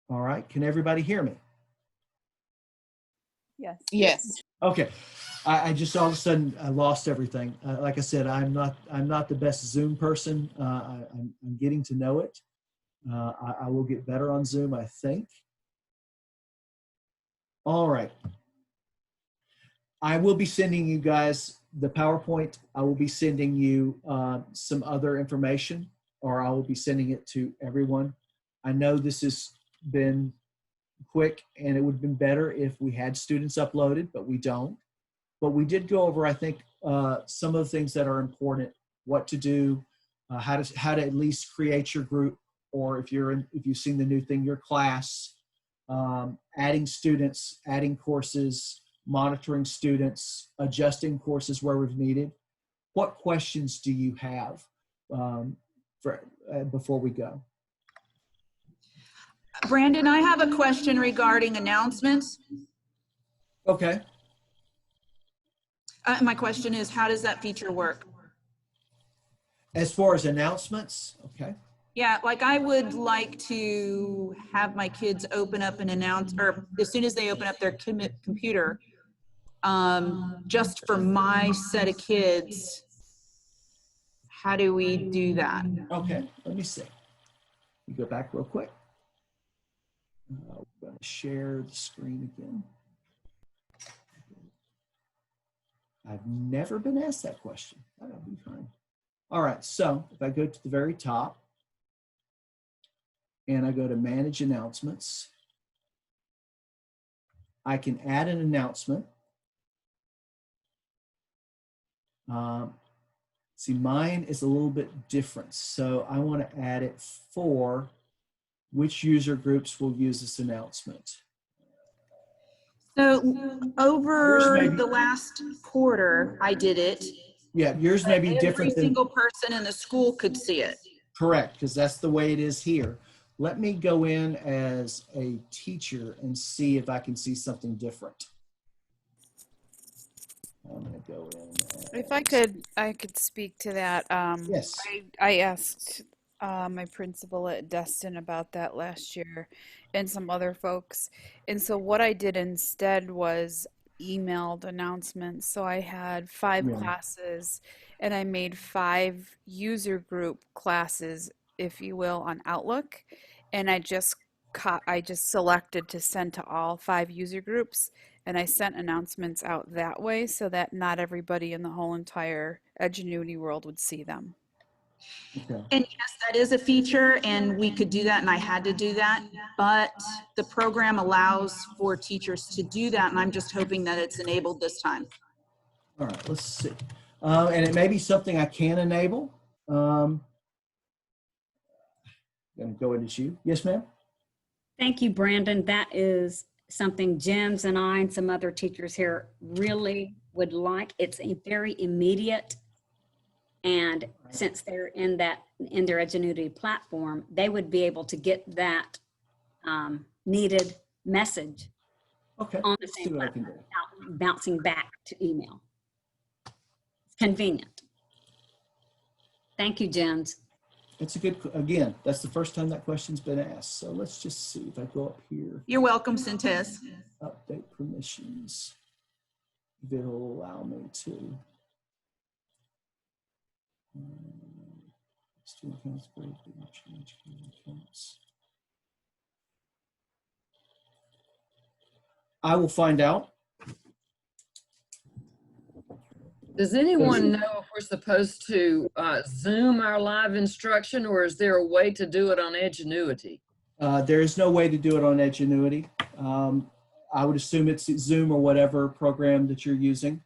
All right, can everybody hear me? Yes. Yes. Okay, I just all of a sudden I lost everything. Like I said, I'm not the best Zoom person. I'm getting to know it. I will get better on Zoom, I think. All right. I will be sending you guys the PowerPoint. I will be sending you some other information, or I will be sending it to everyone. I know this has been quick, and it would have been better if we had students uploaded, but we don't. But we did go over, I think, some of the things that are important, what to do, how to at least create your group, or if you've seen the new thing, your class, adding students, adding courses, monitoring students, adjusting courses where we've needed. What questions do you have before we go? Brandon, I have a question regarding announcements. Okay. My question is, how does that feature work? As far as announcements, okay. Yeah, like I would like to have my kids open up and announce, or as soon as they open up their computer, just for my set of kids, how do we do that? Okay, let me see. Let me go back real quick. We're going to share the screen again. I've never been asked that question. That'll be fine. All right, so if I go to the very top and I go to Manage Announcements, I can add an announcement. See, mine is a little bit different. So I want to add it for which user groups will use this announcement. So over the last quarter, I did it. Yeah, yours may be different. Every single person in the school could see it. Correct, because that's the way it is here. Let me go in as a teacher and see if I can see something different. I'm going to go in. If I could speak to that. Yes. I asked my principal at Destin about that last year and some other folks. And so what I did instead was emailed announcements. So I had 5 classes and I made 5 user group classes, if you will, on Outlook. And I just selected to send to all 5 user groups. And I sent announcements out that way so that not everybody in the whole entire Edgenuity world would see them. Okay. And yes, that is a feature, and we could do that, and I had to do that, but the program allows for teachers to do that, and I'm just hoping that it's enabled this time. All right, let's see. And it may be something I can enable. going to go into you. Yes, ma'am. Thank you, Brandon. That is something Jim's and I and some other teachers here really would like. It's a very immediate, and since they're in their Edgenuity platform, they would be able to get that needed message on the same platform without bouncing back to email. It's convenient. Thank you, Jens. It's a good, again, that's the first time that question's been asked. So let's just see if I go up here. You're welcome, Cintas. Update permissions. If it'll allow me to. Student accounts, change accounts. I will find out. Does anyone know if we're supposed to Zoom our live instruction, or is there a way to do it on Edgenuity? There is no way to do it on Edgenuity. I would assume it's Zoom or whatever program that you're using.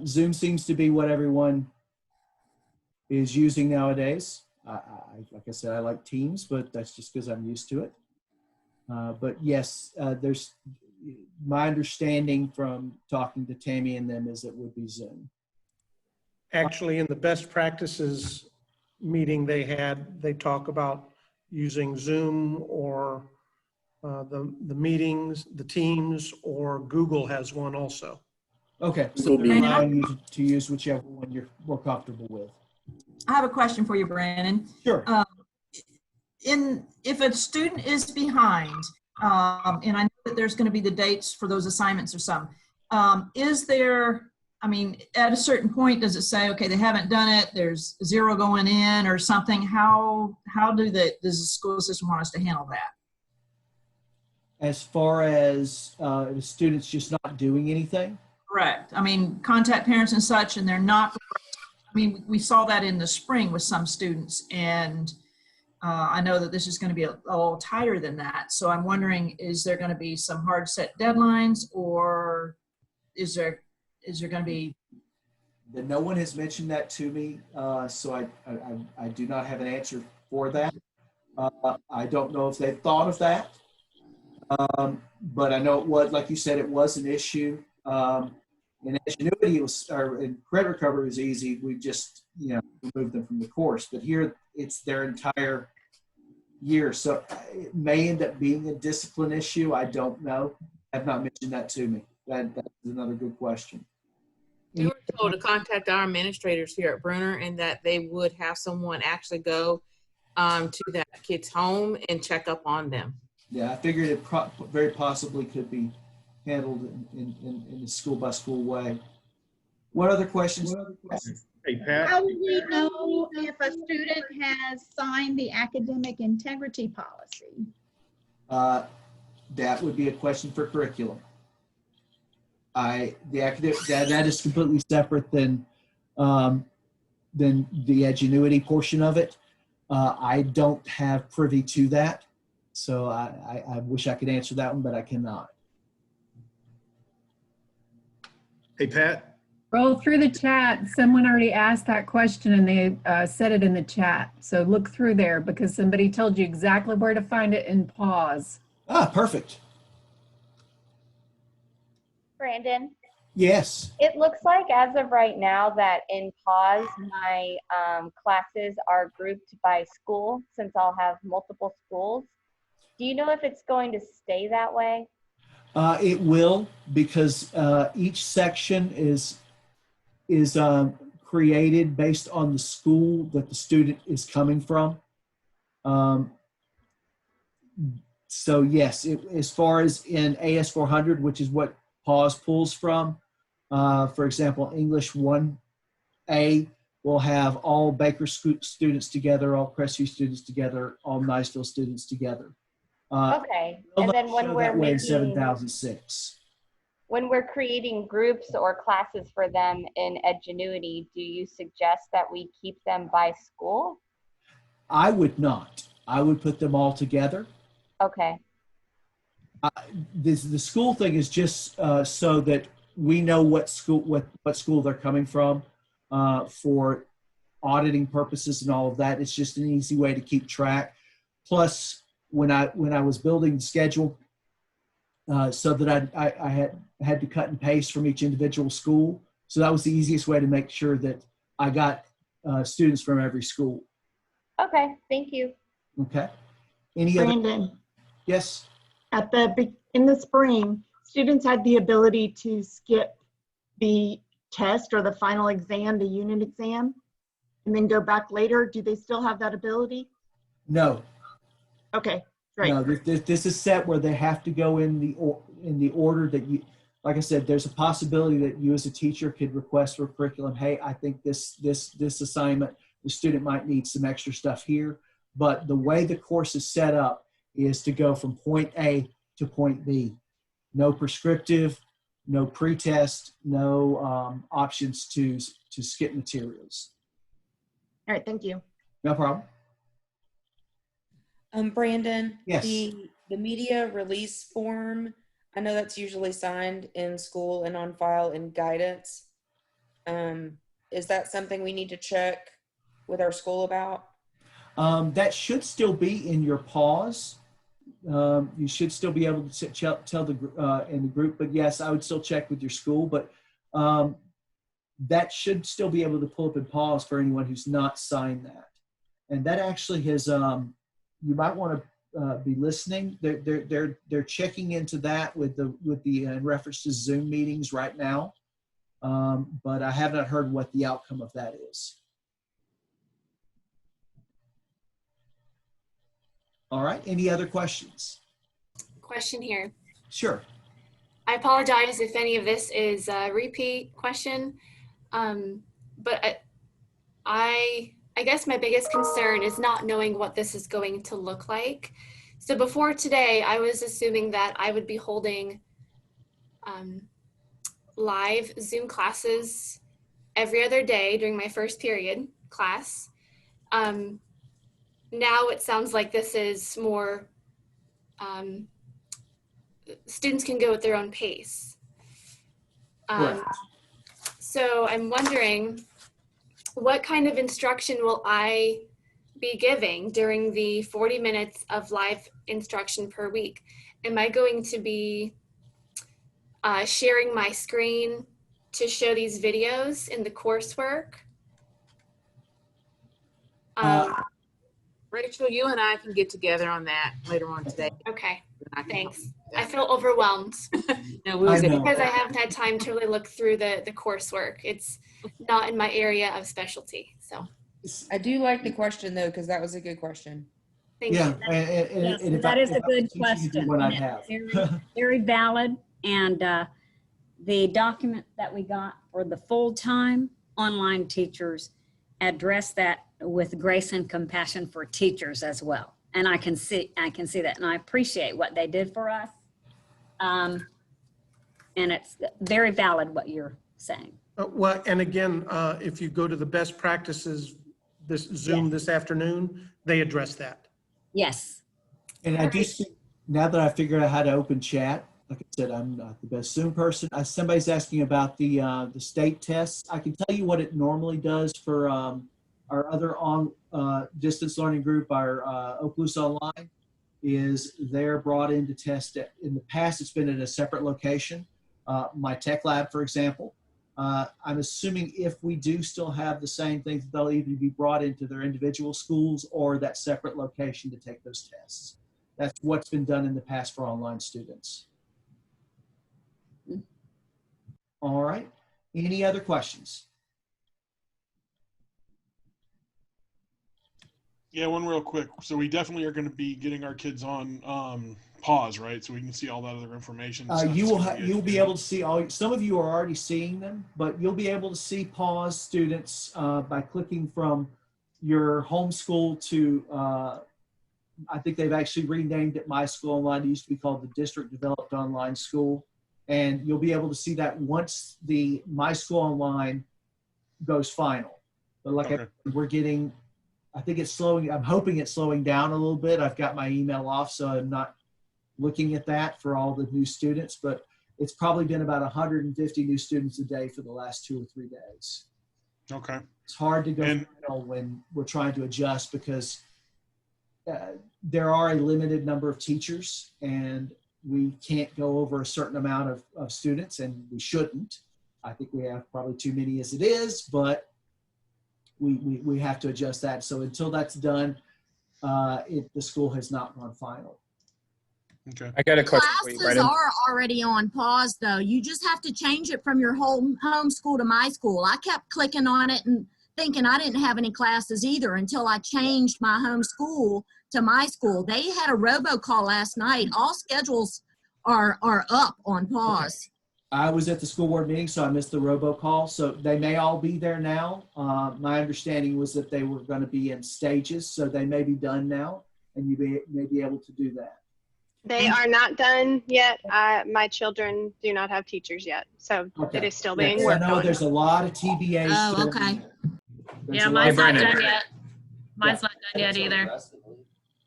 Zoom seems to be what everyone is using nowadays. Like I said, I like Teams, but that's just because I'm used to it. But yes, there's my understanding from talking to Tammy and them is it would be Zoom. Actually, in the best practices meeting they talk about using Zoom or the meetings, the Teams, or Google has one also. Okay, so they're allowing you to use whichever one you're more comfortable with. I have a question for you, Brandon. Sure. If a student is behind, and I know that there's going to be the dates for those assignments or some, is there, at a certain point, does it say, okay, they haven't done it, there's 0 going in or something? How does the school system want us to handle that? As far as the students just not doing anything? Correct. Contact parents and such, and they're not, we saw that in the spring with some students, and I know that this is going to be a little tighter than that. So I'm wondering, is there going to be some hard set deadlines, or is there going to be? No one has mentioned that to me, so I do not have an answer for that. I don't know if they've thought of that, but I know it was, like you said, it was an issue. In Edgenuity, in credit recovery, it was easy. We just, removed them from the course. But here, it's their entire year. So it may end up being a discipline issue. I don't know. Have not mentioned that to me. That's another good question. We were told to contact our administrators here at Bruner, and that they would have someone actually go to that kid's home and check up on them. Yeah, I figured it very possibly could be handled in the school by school way. What other questions? Hey, Pat. How do we know if a student has signed the academic integrity policy? That would be a question for curriculum. The academic that is completely separate than the Edgenuity portion of it. I don't have privy to that, so I wish I could answer that one, but I cannot. Hey, Pat. Roll through the chat. Someone already asked that question and they said it in the chat. So look through there because somebody told you exactly where to find it and pause. Ah, perfect. Brandon? Yes. It looks like as of right now that in pause, my classes are grouped by school since I'll have multiple schools. Do you know if it's going to stay that way? It will, because each section is created based on the school that the student is coming from. So yes, as far as in AS 400, which is what PAWS pulls from, for example, English 1A will have all Baker students together, all Crestview students together, all Niceville students together. Okay, and then when we're in making 7006. when we're creating groups or classes for them in Edgenuity, do you suggest that we keep them by school? I would not. I would put them all together. Okay. The school thing is just so that we know what school they're coming from for auditing purposes and all of that. It's just an easy way to keep track. Plus, when I was building the schedule, so that I had to cut and paste from each individual school. So that was the easiest way to make sure that I got students from every school. Okay, thank you. Okay. Any other? Brandon, Yes. in the spring, students had the ability to skip the test or the final exam, the unit exam, and then go back later. Do they still have that ability? No. Okay, great. No, this is set where they have to go in the order that you, like I said, there's a possibility that you as a teacher could request for a curriculum. Hey, I think this assignment, the student might need some extra stuff here. But the way the course is set up is to go from point A to point B. No prescriptive, no pretest, no options to skip materials. All right, thank you. No problem. Brandon, Yes. the media release form, I know that's usually signed in school and on file in guidance. Is that something we need to check with our school about? That should still be in your pause. You should still be able to tell in the group, but yes, I would still check with your school, but that should still be able to pull up and pause for anyone who's not signed that. And that actually has, you might want to be listening. They're checking into that with the in reference to Zoom meetings right now, but I have not heard what the outcome of that is. All right, any other questions? Question here. Sure. I apologize if any of this is a repeat question, but I guess my biggest concern is not knowing what this is going to look like. So before today, I was assuming that I would be holding live Zoom classes every other day during my first period class. Now it sounds like this is more, students can go at their own pace. So I'm wondering, what kind of instruction will I be giving during the 40 minutes of live instruction per week? Am I going to be sharing my screen to show these videos in the coursework? Rachel, you and I can get together on that later on today. Okay, thanks. I feel overwhelmed. No, we'll get Because I haven't had time to really look through the coursework. It's not in my area of specialty, so. I do like the question though, because that was a good question. Thank Yeah, you. Yes, and that is a good you question. what I and have. it's very valid. And the document that we got for the full-time online teachers address that with grace and compassion for teachers as well. And I can see that, and I appreciate what they did for us. And it's very valid what you're saying. Well, and again, if you go to the best practices, this Zoom this afternoon, they address that. Yes. And I do see, now that I figured out how to open chat, like I said, I'm not the best Zoom person. Somebody's asking about the state tests. I can tell you what it normally does for our other distance learning group, our Okaloosa Online, is they're brought in to test it. In the past, it's been at a separate location. My tech lab, for example. I'm assuming if we do still have the same things, they'll either be brought into their individual schools or that separate location to take those tests. That's what's been done in the past for online students. All right. Any other questions? Yeah, one real quick. So we definitely are going to be getting our kids on pause, right? So we can see all that other information. You'll be able to see all. Some of you are already seeing them, but you'll be able to see pause students by clicking from your homeschool to. I think they've actually renamed it MySchool Online. It used to be called the District Developed Online School, and you'll be able to see that once the MySchool Online goes final. But like we're getting. I think it's slowing. I'm hoping it's slowing down a little bit. I've got my email off, so I'm not looking at that for all the new students, but it's probably been about 150 new students a day for the last 2 or 3 days. Okay. It's hard to go final when we're trying to adjust because there are a limited number of teachers and we can't go over a certain amount of students, and we shouldn't. I think we have probably too many as it is, but we have to adjust that. So until that's done, the school has not gone final. Okay. I got a question for you, Classes Brendan. are already on pause though. You just have to change it from your home school to MySchool. I kept clicking on it and thinking I didn't have any classes either until I changed my home school to MySchool. They had a robocall last night. All schedules are up on pause. I was at the school board meeting, so I missed the robocall. So they may all be there now. My understanding was that they were going to be in stages, so they may be done now, and you may be able to do that. They are not done yet. My children do not have teachers yet, so Okay. it is still Yeah, being 'cause worked I know on. there's a lot of TBAs. Oh, okay. Yeah, mine's not done yet. Mine's not done yet either.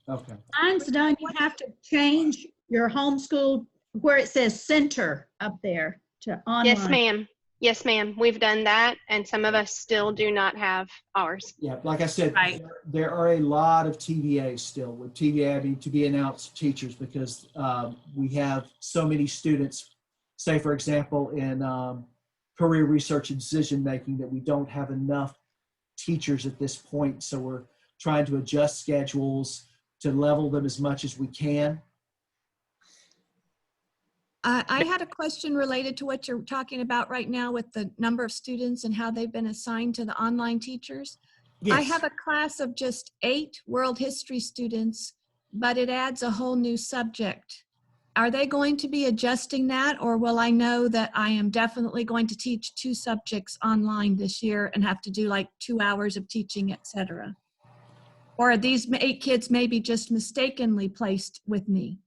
Okay. Mine's done. You have to change your homeschool where it says center up there to online. Yes, ma'am. Yes, ma'am. We've done that, and some of us still do not have ours. Yeah, like I said, Right. there are a lot of TBAs still. With TBA, I mean to be announced teachers, because we have so many students, say for example, in career research and decision making, that we don't have enough teachers at this point. So we're trying to adjust schedules to level them as much as we can. I had a question related to what you're talking about right now with the number of students and how they've been assigned to the online teachers. I Yes. have a class of just 8 world history students, but it adds a whole new subject. Are they going to be adjusting that, or will I know that I am definitely going to teach 2 subjects online this year and have to do like 2 hours of teaching, etc.? Or are these 8 kids maybe just mistakenly placed with me?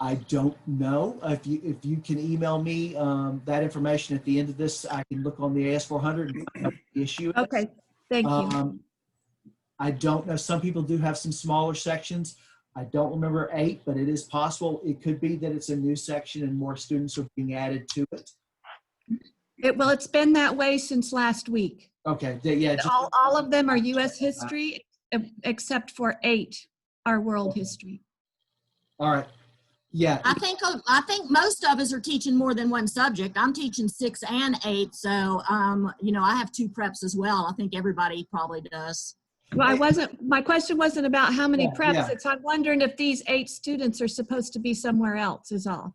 I don't know. If you can email me that information at the end of this, I can look on the AS400 and find out what the issue is. Okay, thank you. I don't know. Some people do have some smaller sections. I don't remember 8, but it is possible. It could be that it's a new section and more students are being added to it. Well, it's been that way since last week. Okay. Yeah. All of them are U.S. history, except for 8 are world history. All right. Yeah. I think most of us are teaching more than one subject. I'm teaching 6 and 8, so I have 2 preps as well. I think everybody probably does. Well, my question wasn't about how many preps. yeah. It's I'm wondering if these 8 students are supposed to be somewhere else is all.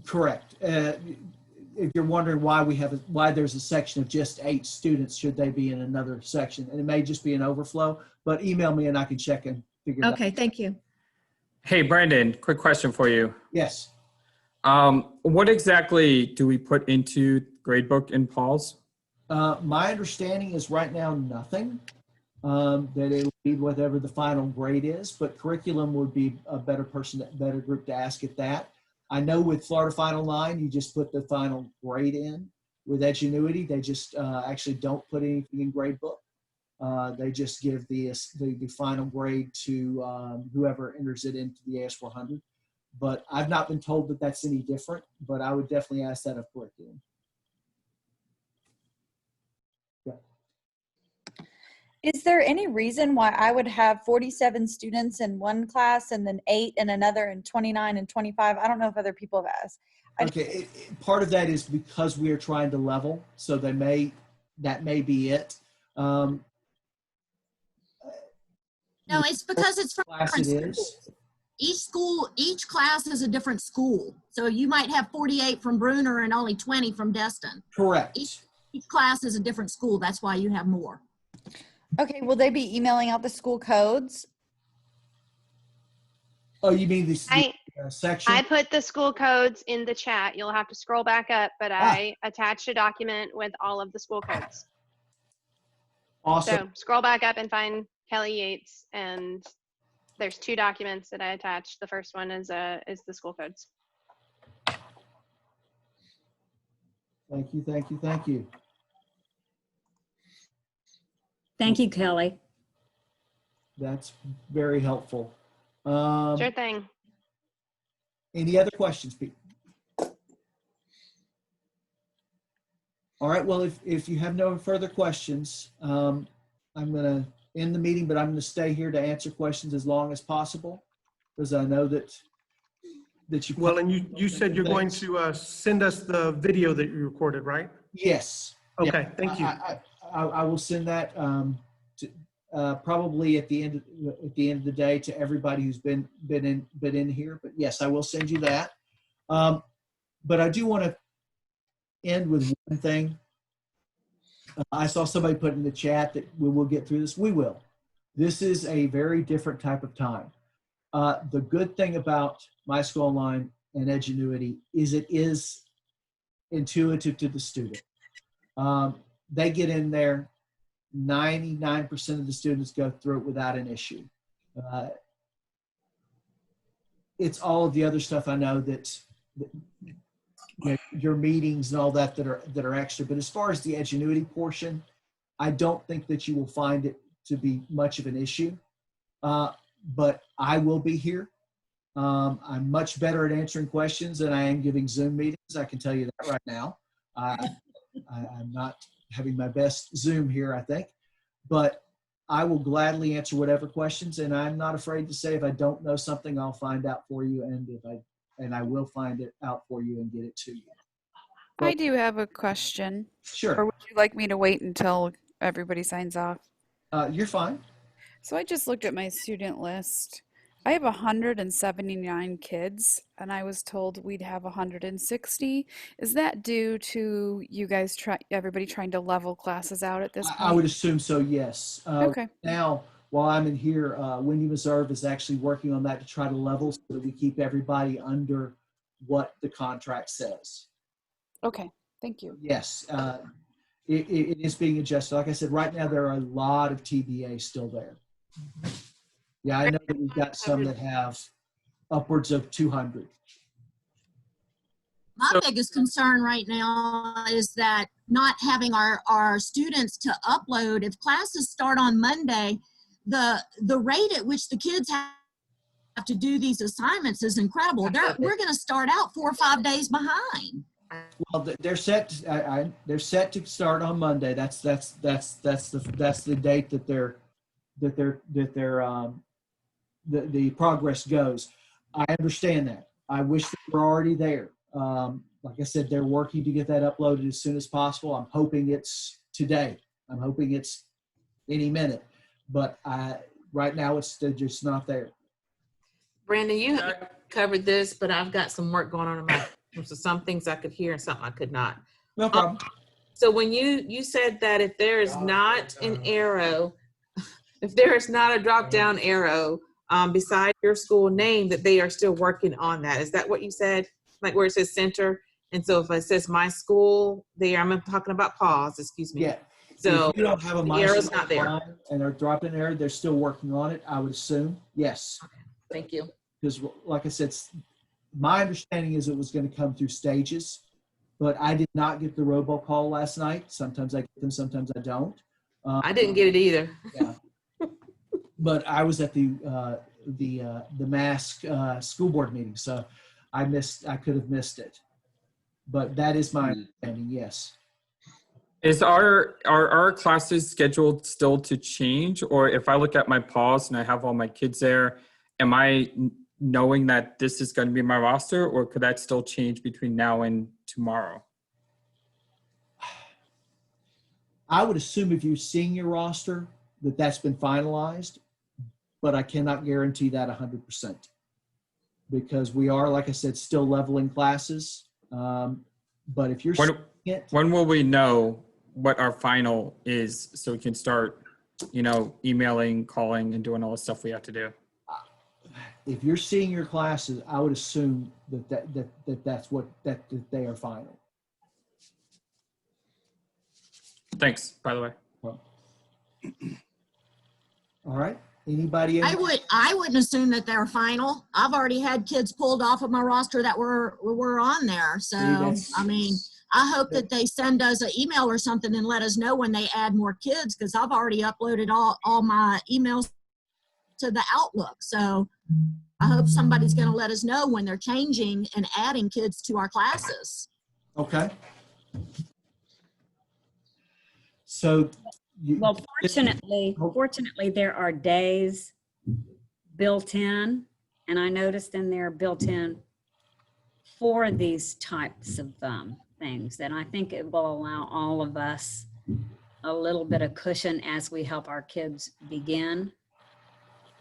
Correct. If you're wondering why there's a section of just 8 students, should they be in another section? And it may just be an overflow, but email me and I can check and figure it out. Okay, thank you. Hey, Brandon, quick question for you. Yes. What exactly do we put into gradebook in Paul's? My understanding is right now nothing. That it'll be whatever the final grade is, but curriculum would be a better group to ask at that. I know with Florida Final 9, you just put the final grade in. With Edgenuity, they just actually don't put anything in gradebook. They just give the final grade to whoever enters it into the AS400. But I've not been told that that's any different, but I would definitely ask that of curriculum. Is there any reason why I would have 47 students in one class and then 8 in another and 29 and 25? I don't know if other people have asked. Okay, part of that is because we are trying to level, so that may be it. No, it's because it's from Class different it schools. Each class is a different school. So you might have 48 from Bruner and only 20 from Destin. Correct. Each class is a different school. That's why you have more. Okay, will they be emailing out the school codes? Oh, you mean the section? I put the school codes in the chat. You'll have to scroll back up, but I attached a document with all of the school codes. Awesome. So scroll back up and find Kelly Yates, and there's 2 documents that I attached. The first one is the school codes. Thank you, thank you, thank you. Thank you, Kelly. That's very helpful. Sure thing. Any other questions, Pete? All right, well, if you have no further questions, I'm going to end the meeting, but I'm going to stay here to answer questions as long as possible, because I know that you. Well, and you said you're going to send us the video that you recorded, right? Yes. Okay, Yeah, thank you. I will send that probably at the end of the day to everybody who's been in here. But yes, I will send you that. But I do want to end with one thing. I saw somebody put in the chat that we will get through this. We will. This is a very different type of time. The good thing about MySchool Online and Edgenuity is it is intuitive to the student. They get in there, 99% of the students go through it without an issue. It's all of the other stuff I know that you know, your meetings and all that are extra. But as far as the Edgenuity portion, I don't think that you will find it to be much of an issue. But I will be here. I'm much better at answering questions than I am giving Zoom meetings. I can tell you that right now. I'm not having my best Zoom here, I think. But I will gladly answer whatever questions, and I'm not afraid to say if I don't know something, I'll find out for you, and I will find it out for you and get it to you. I do have a question. Sure. Or would you like me to wait until everybody signs off? You're fine. So I just looked at my student list. I have 179 kids, and I was told we'd have 160. Is that due to you guys everybody trying to level classes out at this point? I would assume so, yes. Okay. Now, while I'm in here, Wendy Meserve is actually working on that to try to level so that we keep everybody under what the contract says. Okay, thank you. Yes, it is being adjusted. Like I said, right now there are a lot of TBA still there. Yeah, I know that we've got some that have upwards of 200. My biggest concern right now is that not having our students to upload. If classes start on Monday, the rate at which the kids have to do these assignments is incredible. We're going to start out 4 or 5 days behind. Well, they're set. They're set to start on Monday. That's the date that the progress goes. I understand that. I wish they were already there. Like I said, they're working to get that uploaded as soon as possible. I'm hoping it's today. I'm hoping it's any minute. But right now, it's just not there. Brandon, you haven't covered this, but I've got some work going on in my so some things I could hear and something I could not. No problem. So when you said that if there is not an arrow, if there is not a drop-down arrow beside your school name, that they are still working on that. Is that what you said? Like where it says center? And so if it says my school there, I'm talking about pause, excuse me. Yeah. So if you don't have a the arrow's not there. line and they're dropping an arrow, they're still working on it, I would assume. Yes. Okay. Thank you. Because like I said, my understanding is it was going to come through stages, but I did not get the robocall last night. Sometimes I get them, sometimes I don't. I didn't get it either. Yeah. But I was at the mask school board meeting, so I could have missed it. But that is my understanding, yes. Is our classes scheduled still to change? Or if I look at my pause and I have all my kids there, am I knowing that this is going to be my roster, or could that still change between now and tomorrow? I would assume if you're seeing your roster that that's been finalized, but I cannot guarantee that 100% because we are, like I said, still leveling classes. But if you're when will we know what our final is so we can start, emailing, calling, and doing all the stuff we have to do? If you're seeing your classes, I would assume that they are final. Thanks, by the way. All right. Anybody else? I wouldn't assume that they're final. I've already had kids pulled off of my roster that were on there. So I mean, I hope that they send us an email or something and let us know when they add more kids, because I've already uploaded all my emails to the Outlook. So I hope somebody's going to let us know when they're changing and adding kids to our classes. Okay. So, Well, fortunately, there are days built in, and I noticed in there built in for these types of things. And I think it will allow all of us a little bit of cushion as we help our kids begin,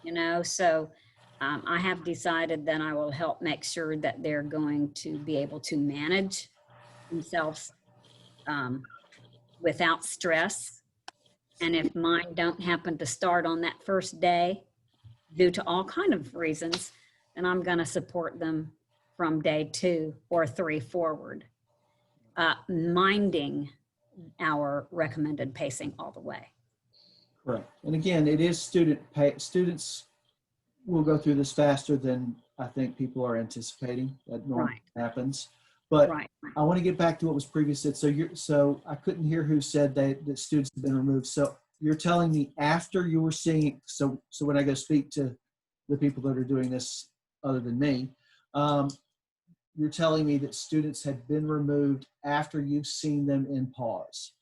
you know. So I have decided that I will help make sure that they're going to be able to manage themselves without stress. And if mine don't happen to start on that first day due to all kind of reasons, then I'm going to support them from day 2 or 3 forward, minding our recommended pacing all the way. correct. And again, it is students will go through this faster than I think people are anticipating. That normally happens. But I want to get back to what was previously said. So I couldn't hear who said that students have been removed. So you're telling me after you were seeing, so when I go speak to the people that are doing this other than me, you're telling me that students had been removed after you've seen them in pause.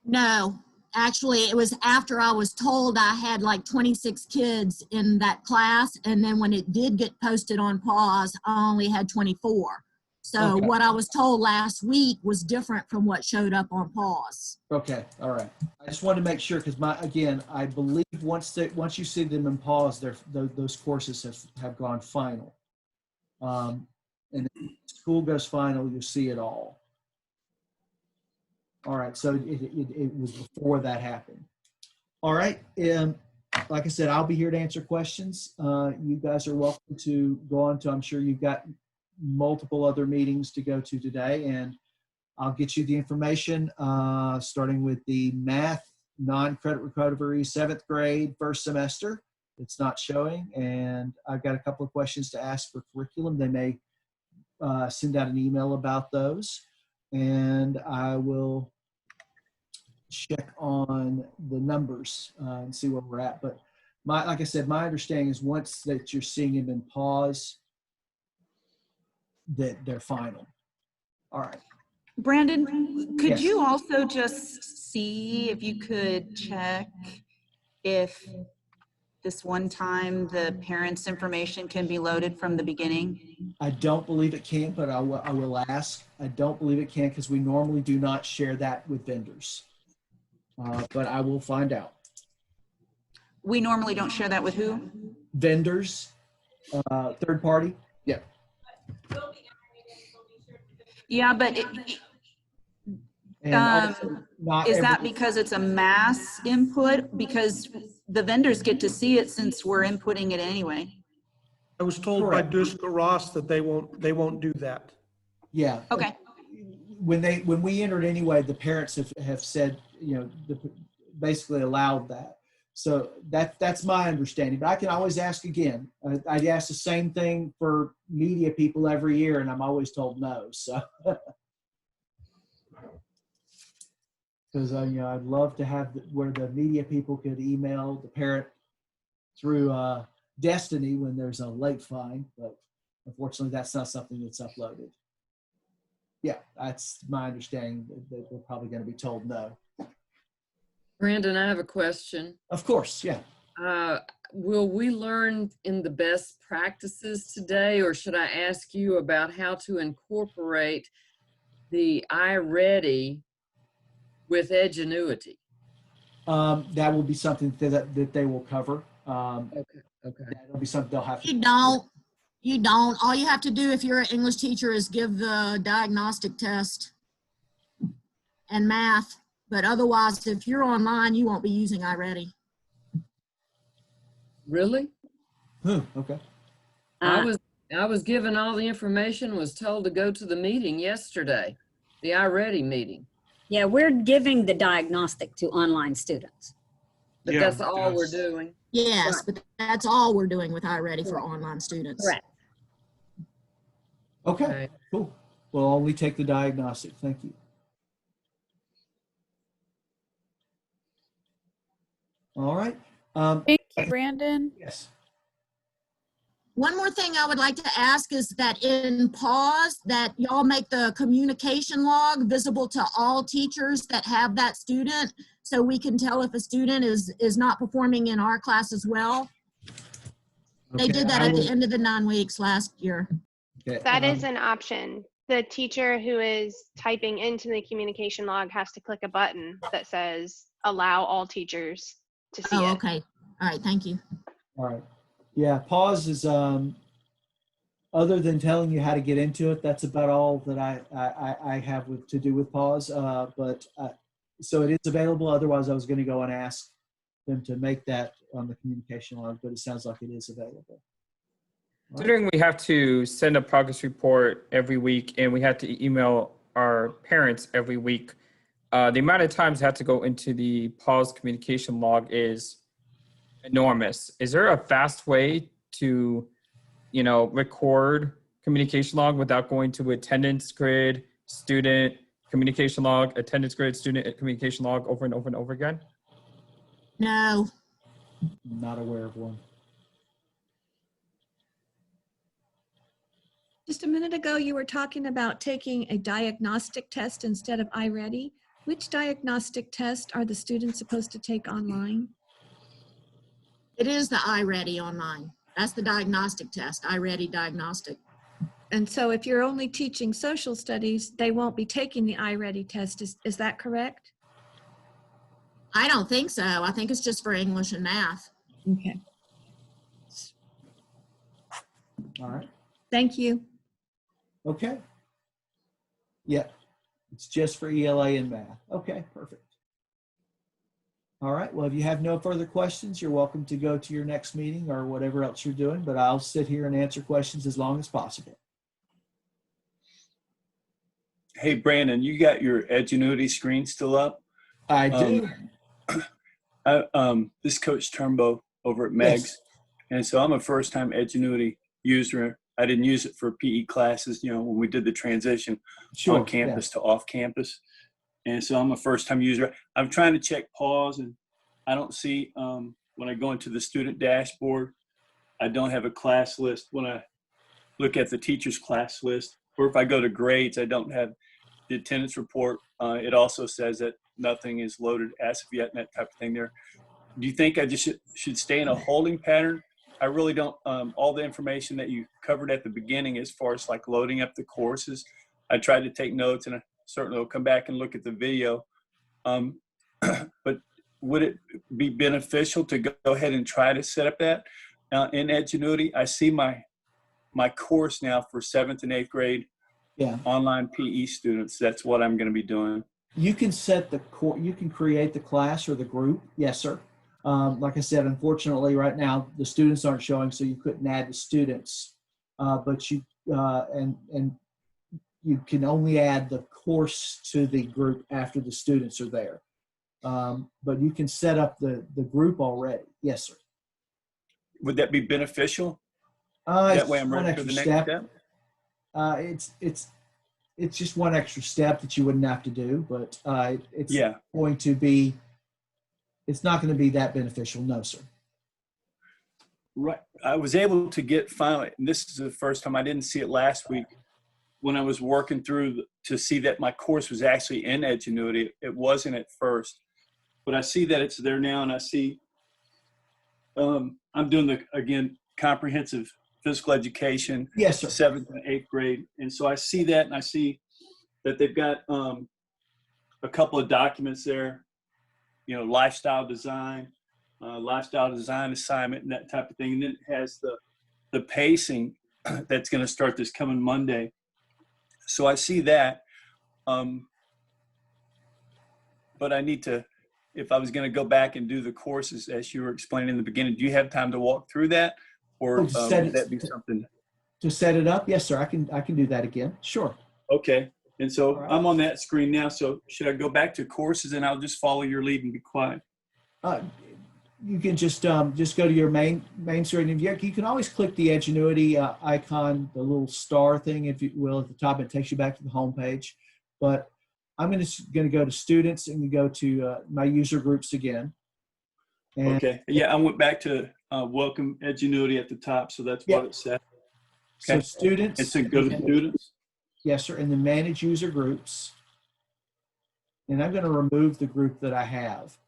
No, actually, it was after I was told I had like 26 kids in that class. And then when it did get posted on pause, I only had 24. So Okay. what I was told last week was different from what showed up on pause. Okay, all right. I just wanted to make sure because I believe once you see them in pause, those courses have gone final. And if school goes final, you'll see it all. All right, so it was before that happened. All right, like I said, I'll be here to answer questions. You guys are welcome to go on to, I'm sure you've got multiple other meetings to go to today, and I'll get you the information, starting with the math non-credit recovery 7th grade first semester. It's not showing, and I've got a couple of questions to ask for curriculum. They may send out an email about those, and I will check on the numbers and see where we're at. But like I said, my understanding is once that you're seeing them in pause, that they're final. All right. Brandon, could Yes. you also just see if you could check if this one time the parents' information can be loaded from the beginning? I don't believe it can, but I will ask. I don't believe it can because we normally do not share that with vendors. But I will find out. We normally don't share that with who? Vendors, third party. Yeah. Yeah, but And also not is that every- because it's a mass input? Because the vendors get to see it since we're inputting it anyway. I was told by Duska Ross that they won't do that. Yeah. Okay. When we entered anyway, the parents have said, basically allowed that. So that's my understanding, but I can always ask again. I ask the same thing for media people every year, and I'm always told no. So, because I'd love to have where the media people could email the parent through Destiny when there's a late fine, but unfortunately, that's not something that's uploaded. Yeah, that's my understanding that we're probably going to be told no. Brandon, I have a question. Of course, yeah. Will we learn in the best practices today, or should I ask you about how to incorporate the iReady with Edgenuity? That will be something that they will cover. Okay. That'll be something they'll have to. You don't. All you have to do if you're an English teacher is give the diagnostic test and math. But otherwise, if you're online, you won't be using iReady. Really? Okay. I was given all the information, was told to go to the meeting yesterday, the iReady meeting. Yeah, we're giving the diagnostic to online students. But that's all we're doing. Yes, but that's all we're doing with iReady for online students. Correct. Okay, cool. We'll only take the diagnostic. Thank you. All right. Thank you, Brandon. Yes. One more thing I would like to ask is that in pause, that y'all make the communication log visible to all teachers that have that student, so we can tell if a student is not performing in our class as well. They Okay, did that I at the will- end of the 9 weeks last year. Okay, That is an option. The teacher who is typing into the communication log has to click a button that says allow all teachers to see Oh, it. okay. All right, thank you. all right. Yeah, pause is, other than telling you how to get into it, that's about all that I have to do with pause. So it is available. Otherwise, I was going to go and ask them to make that on the communication log, but it sounds like it is available. Considering we have to send a progress report every week and we have to email our parents every week, the amount of times I have to go into the pause communication log is enormous. Is there a fast way to, record communication log without going to attendance grid, student communication log, attendance grid, student communication log over and over and over again? No. Not aware of one. Just a minute ago, you were talking about taking a diagnostic test instead of iReady. Which diagnostic test are the students supposed to take online? It is the iReady online. That's the diagnostic test, iReady diagnostic. And so if you're only teaching social studies, they won't be taking the iReady test. Is that correct? I don't think so. I think it's just for English and math. Okay. All right. Thank you. Okay. Yeah, it's just for ELA and math. Okay, perfect. All right, well, if you have no further questions, you're welcome to go to your next meeting or whatever else you're doing, but I'll sit here and answer questions as long as possible. Hey, Brandon, you got your Edgenuity screen still up? I do. This is Coach Turnbow over at Megs. Yes. And so I'm a first-time Edgenuity user. I didn't use it for PE classes, when we did the transition on campus to off campus. And so I'm a first-time user. I'm trying to check pause, and I don't see, when I go into the student dashboard, I don't have a class list. When I look at the teacher's class list, or if I go to grades, I don't have the attendance report. It also says that nothing is loaded as of yet and that type of thing there. Do you think I just should stay in a holding pattern? I really don't, all the information that you covered at the beginning as far as like loading up the courses, I tried to take notes, and I certainly will come back and look at the video. But would it be beneficial to go ahead and try to set up that in Edgenuity? I see my course now for 7th and 8th grade online PE students. That's what I'm going to be doing. You can set the you can create the class or the group. Yes, sir. Like I said, unfortunately, right now the students aren't showing, so you couldn't add the students. But you and you can only add the course to the group after the students are there. But you can set up the group already. Yes, sir. Would that be beneficial? That way I'm ready for the next step? It's just one extra step that you wouldn't have to do, but it's going to be, it's not going to be that beneficial. No, sir. Right. I was able to get finally, and this is the first time, I didn't see it last week when I was working through to see that my course was actually in Edgenuity. It wasn't at first, but I see that it's there now, and I see I'm doing again, comprehensive physical education. Yes, sir. 7th and 8th grade. And so I see that, and I see that they've got a couple of documents there, lifestyle design assignment and that type of thing. And then it has the pacing that's going to start this coming Monday. So I see that. But I need to, if I was going to go back and do the courses as you were explaining in the beginning, do you have time to walk through that? Or would that be something? To set it up? Yes, sir. I can do that again. Sure. Okay. And so I'm on that screen now. So should I go back to courses and I'll just follow your lead and be quiet? You can just go to your main screen. And you can always click the Edgenuity icon, the little star thing, if you will, at the top. It takes you back to the home page. But I'm going to go to students and go to my user groups again. And okay. Yeah, I went back to welcome Edgenuity at the top, so that's Yeah. what it said. So Okay. students. It's a go to students. Yes, sir. And then manage user groups. And I'm going to remove the group that I have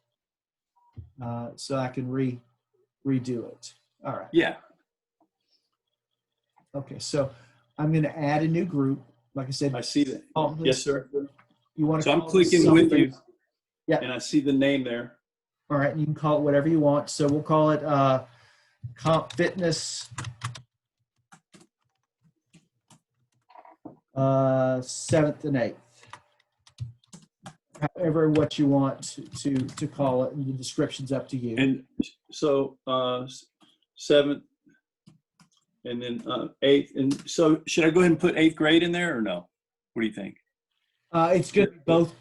so I can redo it. All right. Yeah. Okay, so I'm going to add a new group. Like I said, I see that. call Yes, this- sir. You want to So I'm call this clicking with something- you. Yeah. And I see the name there. All right, and you can call it whatever you want. So we'll call it Comp Fitness 7th and 8th. However, what you want to call it, and the description's up to you. And so 7th and then 8th. And so should I go ahead and put 8th grade in there or no? What do you think? It's good. Both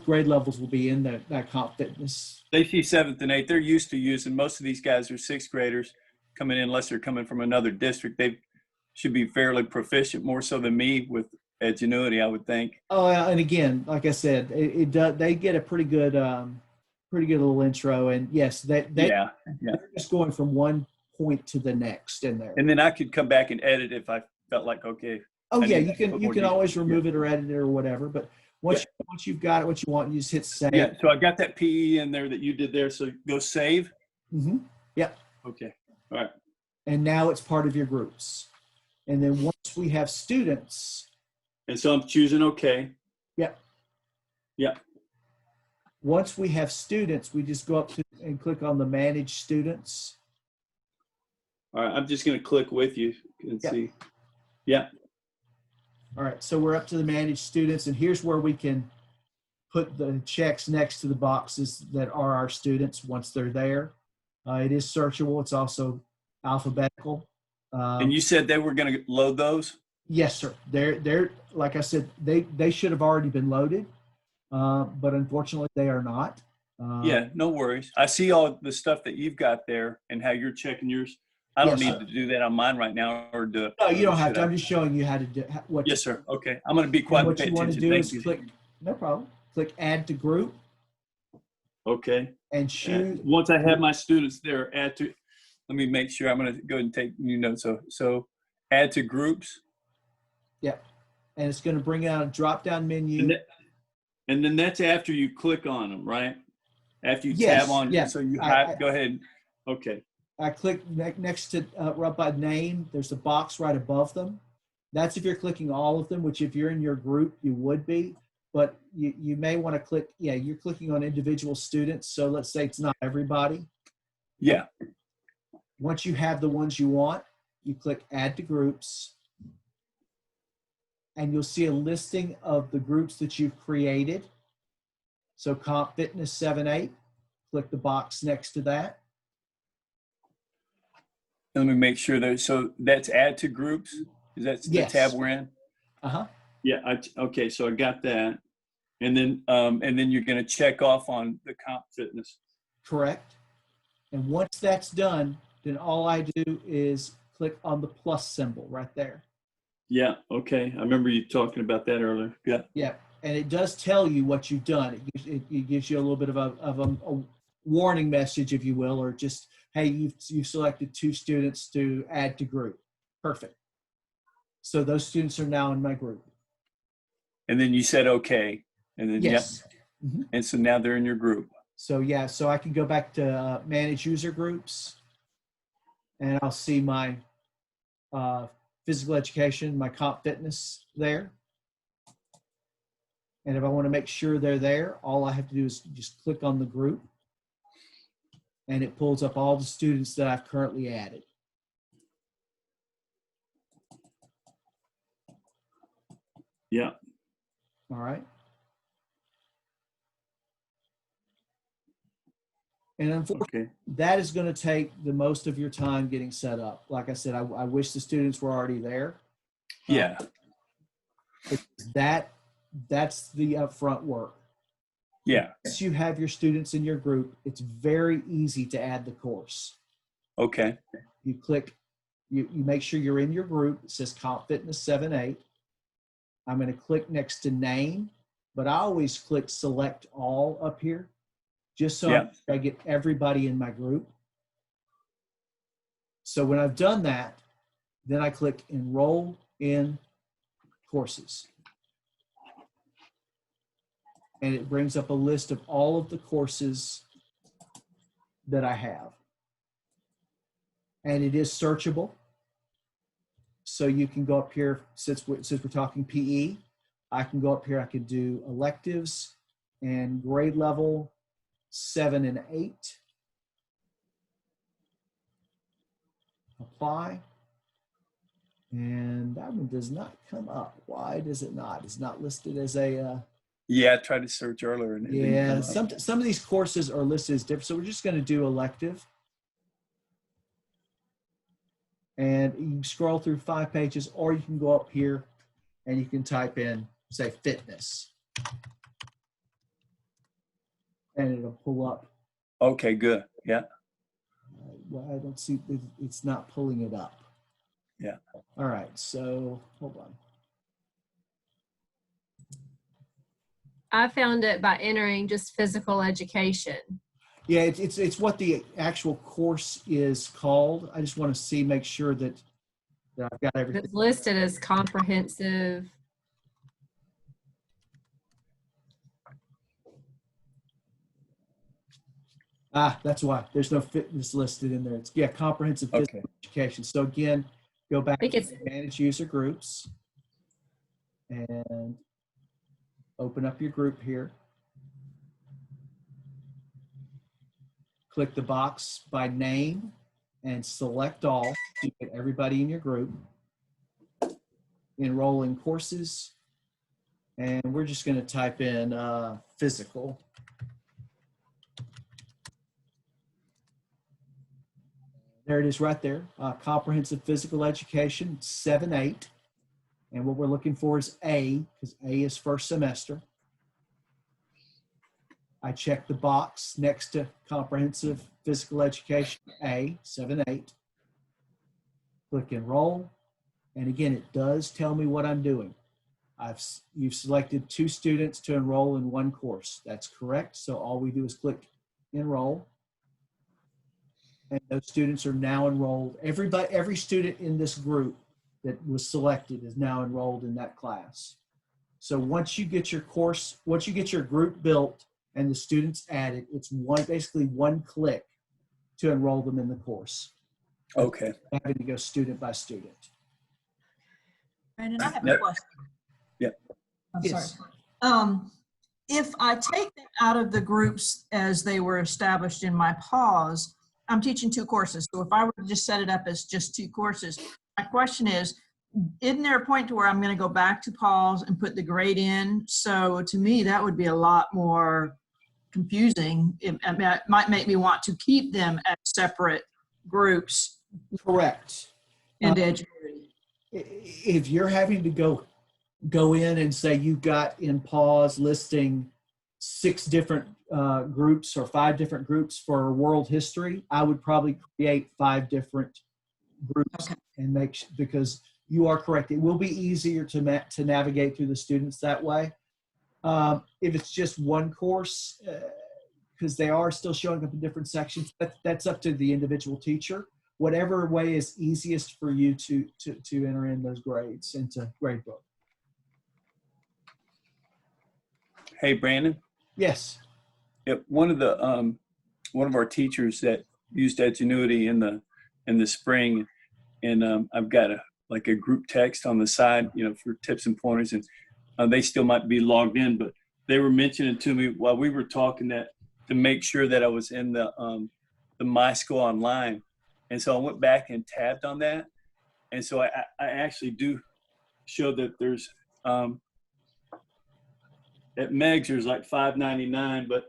grade levels will be in that Comp Fitness. They see 7th and 8th. They're used to using, most of these guys are 6th graders coming in, unless they're coming from another district. They should be fairly proficient, more so than me with Edgenuity, I would think. Oh, and again, like I said, it does. They get a pretty good little intro, and yes, they're just going from one point to the next in there. And then I could come back and edit if I felt like, okay. Oh I yeah, need you to can put you more can detail. always remove it or edit it or whatever. But once you've got it, what you want, you just hit save. Yeah. So I got that PE in there that you did there. So go save. Mm-hmm. Yep. Okay. All right. And now it's part of your groups. And then once we have students. And so I'm choosing okay. Yep. Yep. Once we have students, we just go up to and click on the manage students. All right. I'm just going to click with you and see. Yeah. All right. So we're up to the manage students, and here's where we can put the checks next to the boxes that are our students once they're there. It is searchable. It's also alphabetical. And you said they were going to load those? Yes, sir. They're like I said, they should have already been loaded, but unfortunately they are not. Yeah, no worries. I see all the stuff that you've got there and how you're checking yours. I don't Yes, need sir. to do that on mine right now, or do. No, you don't have should to. I? I'm just showing you how to do what. Yes, sir. Okay, I'm going to be And quiet and what pay you want to attention. do Thank is you. click. No problem. Click add to group Okay. and choose. Once I have my students there, add to. Let me make sure. I'm going to go ahead and take new notes. So add to groups. Yep. And it's going to bring out a drop-down menu. And then that's after you click on them, right? After you Yes, tab on. yeah. So you I- go ahead. Okay. I click next to right by name. There's a box right above them. That's if you're clicking all of them, which if you're in your group, you would be. But you may want to click, you're clicking on individual students. So let's say it's not everybody. Yeah. Once you have the ones you want, you click add to groups. And you'll see a listing of the groups that you've created. So Comp Fitness 7-8, click the box next to that. Let me make sure that, so that's add to groups? Is that the Yes. tab we're in? Uh-huh. Yeah, okay, so I got that. And then you're gonna check off on the Comp Fitness. Correct. And once that's done, then all I do is click on the plus symbol right there. Yeah, okay, I remember you talking about that earlier. Yeah. Yeah, and it does tell you what you've done. It gives you a little bit of a warning message, if you will, or just, hey, you've selected 2 students to add to group. Perfect. So those students are now in my group. And then you said okay, and then Yes. Yep. Mhm. And so now they're in your group. So yeah, so I can go back to manage user groups, and I'll see my physical education, my Comp Fitness there. And if I want to make sure they're there, all I have to do is just click on the group, and it pulls up all the students that I've currently added. Yeah. All right. And unfortunately, that is going to take the most of your time getting set up. Like I said, I wish the students were already there. Yeah. That's the upfront work. Yeah. Once you have your students in your group, it's very easy to add the course. Okay. You click, you make sure you're in your group. It says Comp Fitness 7-8. I'm going to click next to name, but I always click select all up here, just so I get everybody in my group. So when I've done that, then I click Enroll in Courses. And it brings up a list of all of the courses that I have. And it is searchable. So you can go up here, since we're talking PE, I can go up here, I could do electives and grade level 7 and 8. Apply. And that one does not come up. Why does it not? It's not listed as a... Yeah, I tried to search earlier. And it didn't yeah, come up. some of these courses are listed as different. So we're just going to do elective. And you can scroll through 5 pages, or you can go up here and you can type in, say, fitness. And it'll pull up. Okay, good. Yeah. Well, I don't see, it's not pulling it up. Yeah. All right, so hold on. I found it by entering just physical education. Yeah, it's what the actual course is called. I just want to see, make sure that I've got everything. It's listed as comprehensive. Ah, that's why there's no fitness listed in there. It's, yeah, comprehensive physical education. So again, go back to manage user groups and open up your group here. Click the box by name and select all to get everybody in your group. Enroll in courses. And we're just going to type in physical. There it is right there. Comprehensive physical education, 7-8. And what we're looking for is A, because A is first semester. I check the box next to comprehensive physical education, A, 7-8. Click enroll. And again, it does tell me what I'm doing. You've selected 2 students to enroll in 1 course. That's correct. So all we do is click enroll. And those students are now enrolled. Every student in this group that was selected is now enrolled in that class. So once you get your course, once you get your group built and the students added, it's basically one click to enroll them in the course. Okay. Having to go student by student. Brandon, I have a question. Yeah. I'm sorry. If I take them out of the groups as they were established in my pause, I'm teaching 2 courses. So if I were to just set it up as just 2 courses, my question is, isn't there a point to where I'm going to go back to pause and put the grade in? So to me, that would be a lot more confusing. It might make me want to keep them as separate groups. Correct. And educate. If you're having to go in and say you've got in pause listing 6 different groups or 5 different groups for world history, I would probably create 5 different groups and because you are correct. It will be easier to navigate through the students that way. If it's just 1 course, because they are still showing up in different sections, that's up to the individual teacher. Whatever way is easiest for you to enter in those grades into gradebook. Hey, Brandon. Yes. Yep. One of our teachers that used Edgenuity in the spring, and I've got a group text on the side, for tips and pointers, and they still might be logged in, but they were mentioning to me while we were talking that to make sure that I was in the MySchool online, and so I went back and tabbed on that, and so I actually do show that there's at Meg's there's like $5.99, but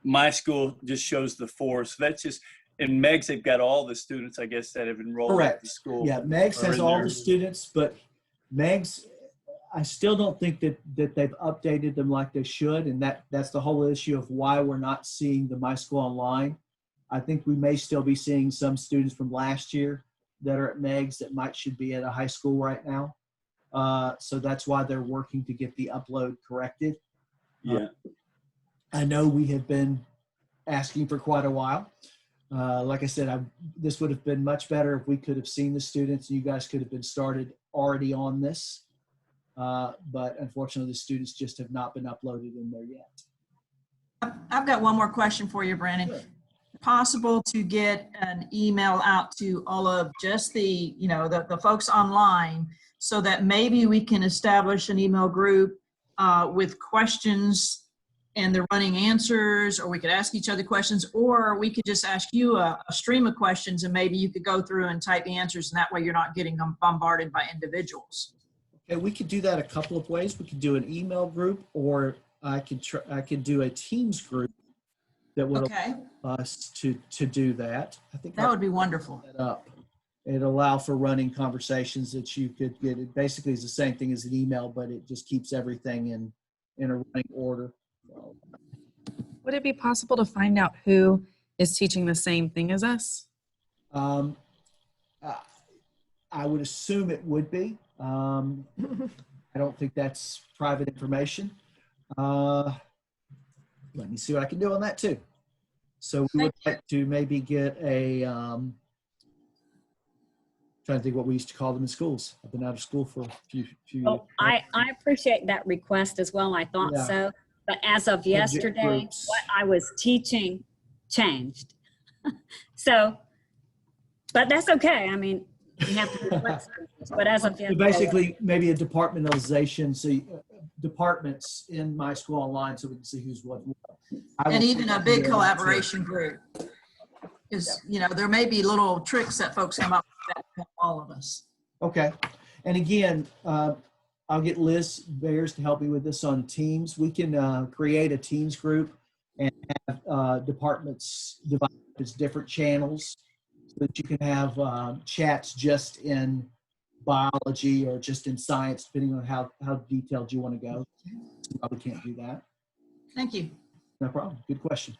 MySchool just shows the 4. So that's just, in Meg's they've got all the students, I guess, that have enrolled Correct. at the school. Yeah, Meg's has all the students, but Meg's, I still don't think that they've updated them like they should, and that's the whole issue of why we're not seeing the MySchool online. I think we may still be seeing some students from last year that are at Meg's that should be at a high school right now. So that's why they're working to get the upload corrected. Yeah. I know we have been asking for quite a while. Like I said, this would have been much better if we could have seen the students. You guys could have been started already on this. But unfortunately, the students just have not been uploaded in there yet. I've got one more question for you, Brandon. Sure. Possible to get an email out to all of just the, the folks online, so that maybe we can establish an email group with questions and they're running answers, or we could ask each other questions, or we could just ask you a stream of questions and maybe you could go through and type the answers, and that way you're not getting bombarded by individuals. Okay, we could do that a couple of ways. We could do an email group, or I could do a Teams group that would allow us to do that. I think that would be wonderful. It'd allow for running conversations that you could get. It basically is the same thing as an email, but it just keeps everything in a running order. Would it be possible to find out who is teaching the same thing as us? I would assume it would be. I don't think that's private information. Let me see what I can do on that too. So we would like to maybe get a, trying to think what we used to call them in schools. I've been out of school for a few years. I appreciate that request as well. I thought so. But as of yesterday, what I was teaching changed. So, but that's okay. I mean, you have to be flexible. But as of yesterday, basically, maybe a departmentalization, so departments in MySchool Online, so we can see who's what. And even a big collaboration group. Because, there may be little tricks that folks come up with that help all of us. Okay. And again, I'll get Liz Bears to help me with this on Teams. We can create a Teams group and have departments divided as different channels, so that you can have chats just in biology or just in science, depending on how detailed you want to go. You probably can't do that. Thank you. No problem. Good question.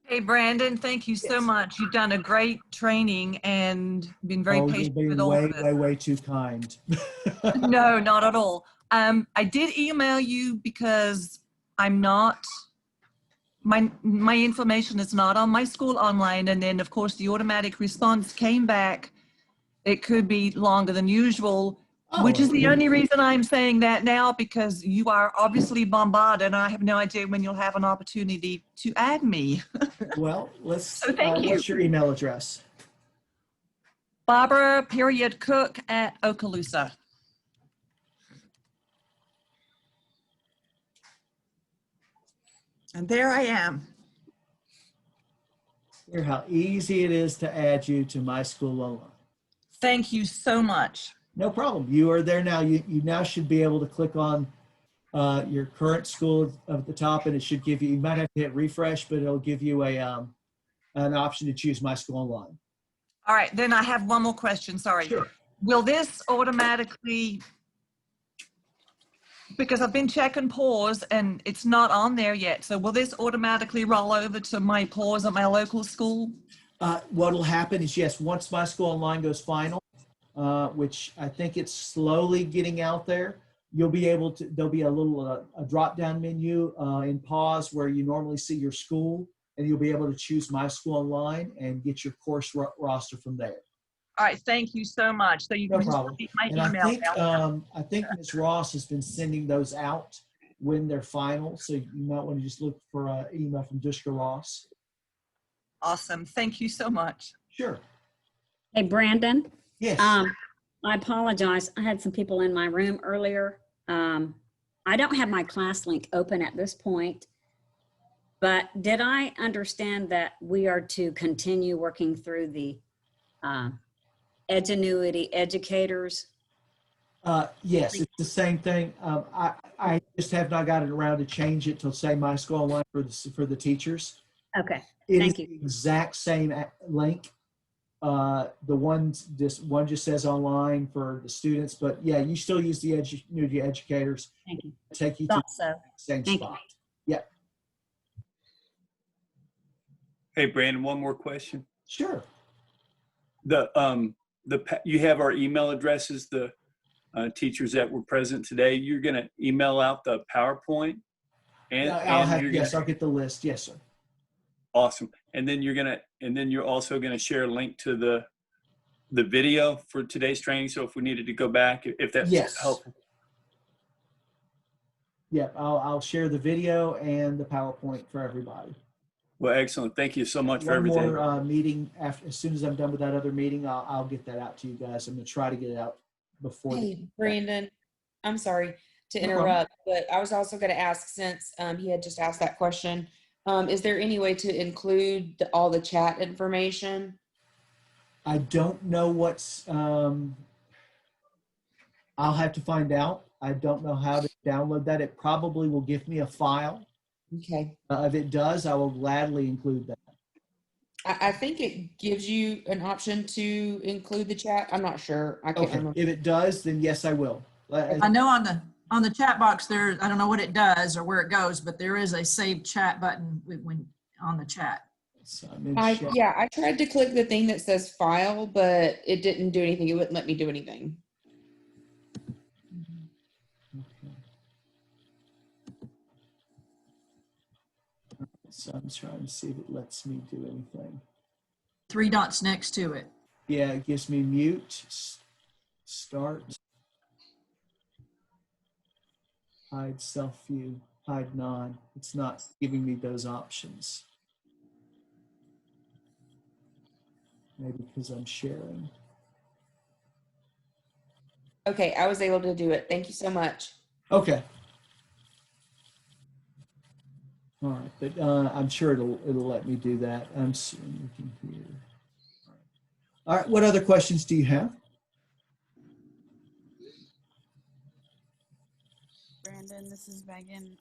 Hey, Brandon, thank you so much. You've done a great training and been very patient with all of it. Way too kind. No, not at all. I did email you because I'm not, my information is not on MySchool Online, and then of course the automatic response came back. It could be longer than usual, which is the only reason I'm saying that now, because you are obviously bombarded and I have no idea when you'll have an opportunity to add me. Well, so thank you. What's your email address? Barbara.Cook@Okaloosa. And there I am. Hear how easy it is to add you to MySchool Online. Thank you so much. No problem. You are there now. You now should be able to click on your current school at the top, and it should give you might have to hit refresh, but it'll give you an option to choose MySchool Online. All right, then I have one more question. Sorry. Sure. Will this automatically, because I've been checking pause and it's not on there yet, so will this automatically roll over to my pause at my local school? What will happen is, yes, once MySchool Online goes final, which I think it's slowly getting out there, you'll be able to, there'll be a little a drop-down menu in pause where you normally see your school, and you'll be able to choose MySchool Online and get your course roster from there. All right, thank you so much. So you No can just problem. read my And email. I think Ms. Ross has been sending those out when they're final, so you might want to just look for an email from Dushka Ross. Awesome. Thank you so much. Sure. Hey, Brandon. Yes. I apologize. I had some people in my room earlier. I don't have my class link open at this point, but did I understand that we are to continue working through the Edgenuity educators? Yes, it's the same thing. I just have not gotten around to change it to say MySchool Online for the teachers. Okay, Thank you. The exact same link. The one just says online for the students, but yeah, you still use the Edgenuity educators. Thank you. Take you to the same Thank spot. Yeah. Hey, Brandon, one more question. Sure. You have our email addresses, the teachers that were present today. You're going to email out the PowerPoint, and I'll get the list. Yes, sir. Awesome. and then you're also gonna share a link to the video for today's training. So if we needed to go back, if that's Yes. helpful. Yep, I'll share the video and the PowerPoint for everybody. Well, excellent. Thank you so much for One everything. more meeting after, as soon as I'm done with that other meeting, I'll get that out to you guys. I'm gonna try to get it out before. Hey, Brandon, I'm sorry to No problem. interrupt, but I was also going to ask, since he had just asked that question, is there any way to include all the chat information? I don't know what's, I'll have to find out. I don't know how to download that. It probably will give me a file. Okay. If it does, I will gladly include that. I think it gives you an option to include the chat. I'm not sure. I can't Okay, remember. if it does, then yes, I will. I know on the chat box there, I don't know what it does or where it goes, but there is a save chat button when on the chat. So Yeah, I tried to click the thing that says file, but it didn't do anything. It wouldn't let me do anything. So I'm trying to see if it lets me do anything. 3 dots next to it. Yeah, it gives me mute, start, hide self view, hide non. It's not giving me those options. Maybe because I'm sharing. Okay, I was able to do it. Thank you so much. Okay. All right, but I'm sure it'll let me do that. I'm looking here. All right, what other questions do you have? Brandon, this is Megan.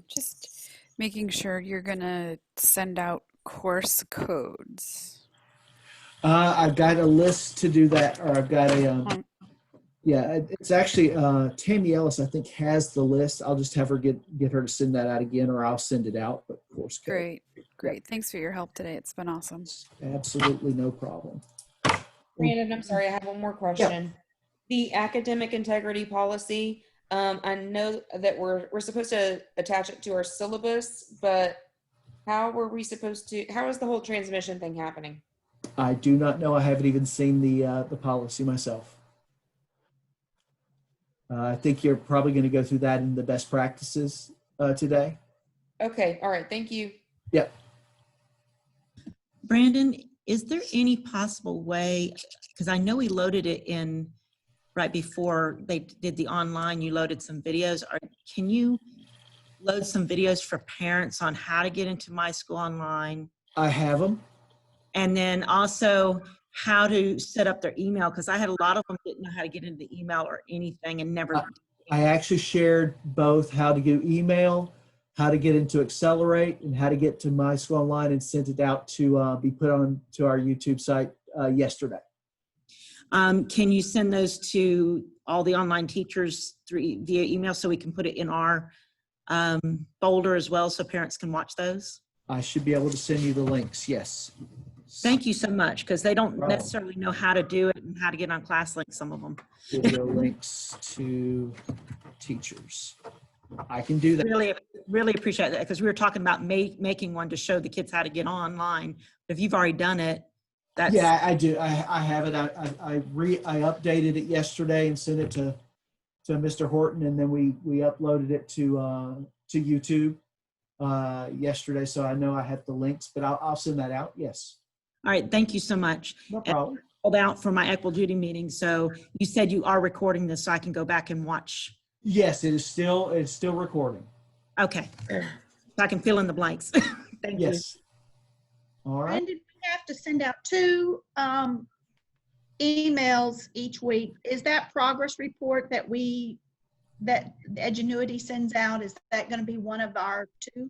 Just making sure you're gonna send out course codes. I've got a list to do that, or I've got a, yeah, it's actually, Tammy Ellis, I think, has the list. I'll just have her get her to send that out again, or I'll send it out, but course code. Great. Thanks for your help today. It's been awesome. Absolutely no problem. Brandon, I'm sorry, I have one more question. The academic integrity policy, I know that we're supposed to attach it to our syllabus, but how is the whole transmission thing happening? I do not know. I haven't even seen the policy myself. I think you're probably going to go through that in the best practices today. Okay, all right, thank you. Yep. Brandon, is there any possible way, because I know we loaded it in right before they did the online, you loaded some videos. Can you load some videos for parents on how to get into MySchool Online? I have them. And then also how to set up their email, because I had a lot of them didn't know how to get into the email or anything and never. I actually shared both how to do email, how to get into Accelerate, and how to get to MySchool Online, and sent it out to be put on to our YouTube site yesterday. Can you send those to all the online teachers via email so we can put it in our folder as well so parents can watch those? I should be able to send you the links, yes. Thank you so much, because they don't necessarily know how to do it and how to get on ClassLink, some of them. Video links to teachers. I can do that. Really appreciate that, because we were talking about making one to show the kids how to get online. But if you've already done it, that's... Yeah, I do. I have it. I updated it yesterday and sent it to Mr. Horton, and then we uploaded it to YouTube yesterday. So I know I have the links, but I'll send that out. Yes. All right. Thank you so much. No problem. Pulled out for my equal duty meeting. So you said you are recording this, so I can go back and watch. Yes, it's still recording. Okay. So I can fill in the blanks. Thank you. All right. When did we have to send out 2 emails each week? Is that progress report that Edgenuity sends out, is that going to be one of our 2?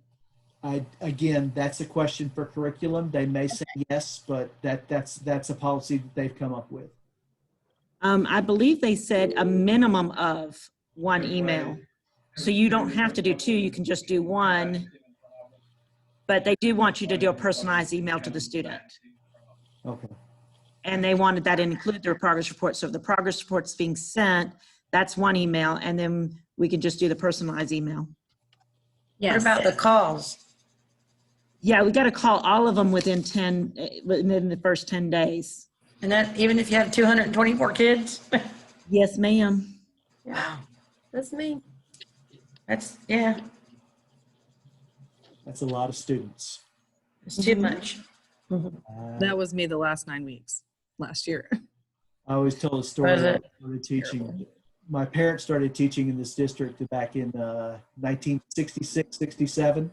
Again, that's a question for curriculum. They may say yes, but that's a policy that they've come up with. I believe they said a minimum of 1 email. So you don't have to do 2, you can just do 1. But they do want you to do a personalized email to the student. Okay. And they wanted that to include their progress report. So if the progress report's being sent, that's 1 email, and then we can just do the personalized email. What about the calls? Yeah, we got to call all of them within the first 10 days. And that, even if you have 224 kids? Yes, ma'am. Wow. That's me. That's, yeah, That's a lot of students. it's too much. That was me the last 9 weeks last year. I always tell a story. Was I it? started teaching. My parents started teaching in this district back in 1966, 67,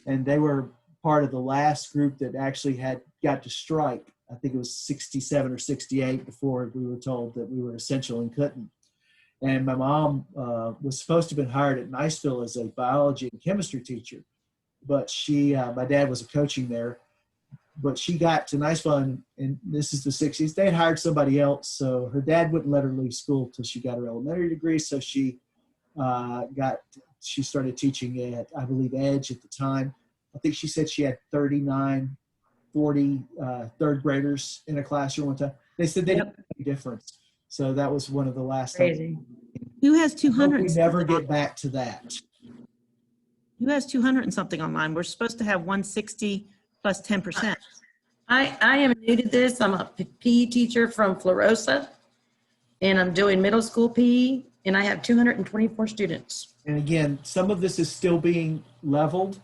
and they were part of the last group that actually got to strike. I think it was 67 or 68 before we were told that we were essential and couldn't. And my mom was supposed to have been hired at Niceville as a biology and chemistry teacher, but my dad was coaching there. But she got to Niceville, and this is the 60s. They had hired somebody else, so her dad wouldn't let her leave school till she got her elementary degree. So she started teaching at, I believe, Edge at the time. I think she said she had 39, 40 third graders in a classroom one time. They said they didn't make any difference. So that was one of the last. Crazy. Who has 200? We never get back to that. Who has 200 and something online? We're supposed to have 160 plus 10%. I am new to this. I'm a PE teacher from Florosa, and I'm doing middle school PE, and I have 224 students. And again, some of this is still being leveled.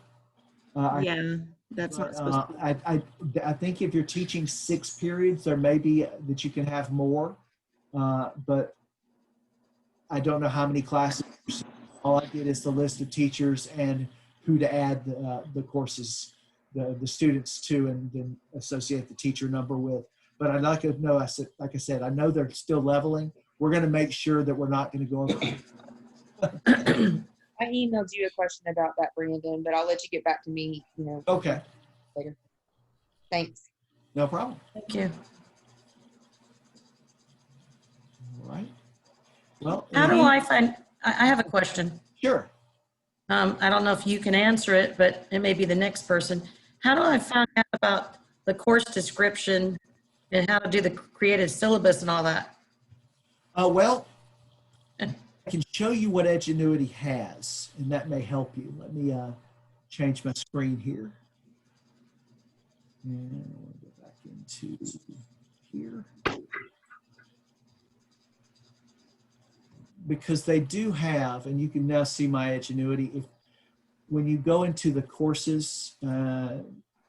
Yeah, that's not supposed to be. I think if you're teaching 6 periods, there may be that you can have more, but I don't know how many classes. All I get is the list of teachers and who to add the courses, the students to, and then associate the teacher number with. But I'd like to know, like I said, I know they're still leveling. We're going to make sure that we're not going to go over. I emailed you a question about that, Brandon, but I'll let you get back to me, Okay. later. Thanks. No problem. Thank you. All right. Well, How do I find, I have a question. Sure. I don't know if you can answer it, but it may be the next person. How do I find out about the course description and how to do the creative syllabus and all that? Well, I can show you what Edgenuity has, and that may help you. Let me change my screen here. And we'll go back into here. Because they do have, and you can now see my Edgenuity. When you go into the courses,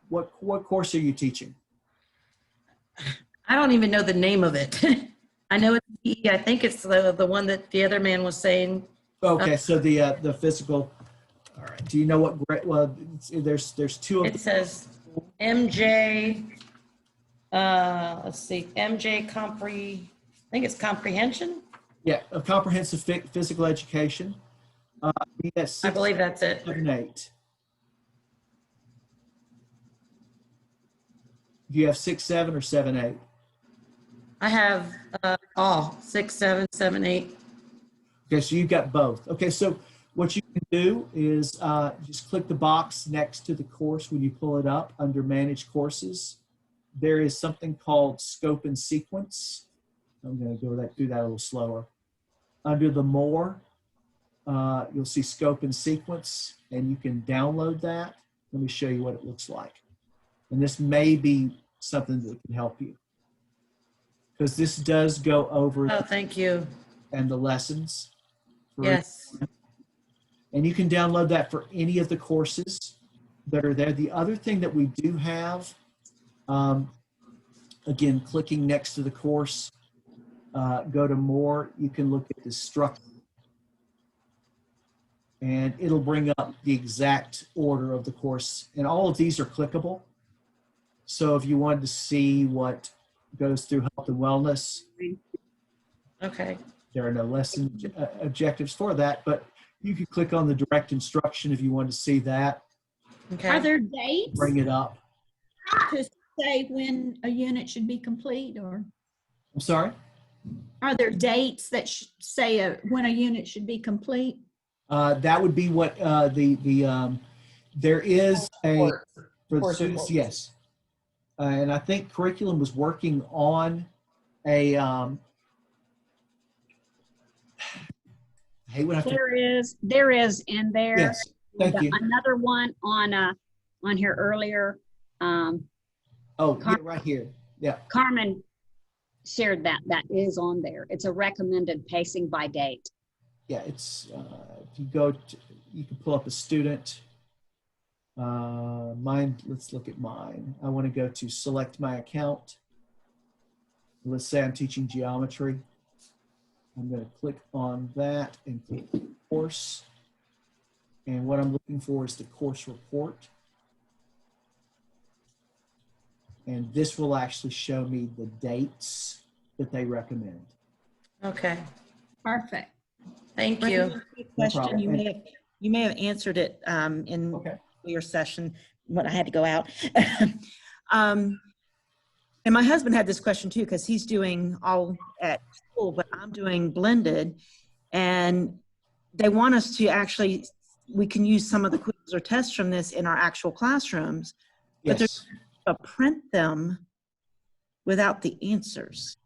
what course are you teaching? I don't even know the name of it. I know it's PE. I think it's the one that the other man was saying. Okay, so the physical. All right. Do you know what grade? Well, there's 2 of them. It says MJ. Let's see, MJ I think it's comprehension. Yeah, a comprehensive physical education. I believe that's it. 7, 8. Do you have 6, 7, or 7, 8? I have all 6, 7, 7, 8. Okay, so you've got both. Okay, so what you can do is just click the box next to the course when you pull it up under Manage Courses. There is something called Scope and Sequence. I'm going to go through that a little slower. Under the More, you'll see Scope and Sequence, and you can download that. Let me show you what it looks like. And this may be something that can help you, because this does go over. Oh, thank you. And the lessons. Yes. And you can download that for any of the courses that are there. The other thing that we do have, again, clicking next to the course, go to More, you can look at the structure. And it'll bring up the exact order of the course. And all of these are clickable. So if you wanted to see what goes through health and wellness, okay, there are no lesson objectives for that, but you could click on the direct instruction if you want to see that. Okay. Are there dates Bring it up. to say when a unit should be complete, or I'm sorry? are there dates that say when a unit should be complete? That would be what there is a, for the students, yes. And I think curriculum was working on a, I hate when I have to, There is in there. yes, thank you. Another one on on here earlier. Oh, yeah, right here. Yeah. Carmen shared that. That is on there. It's a recommended pacing by date. Yeah, it's, if you go to, you can pull up a student. Mine, let's look at mine. I want to go to select my account. Let's say I'm teaching geometry. I'm going to click on that and click course. And what I'm looking for is the course report. And this will actually show me the dates that they recommend. Okay. Perfect. Thank Brenda, you. quick No question. problem. You may have answered it in your session when I had to go out. And my husband had this question too, because he's doing all at school, but I'm doing blended. And they want us to actually, we can use some of the quizzes or tests from this in our actual classrooms, but Yes. there's print them without the answers.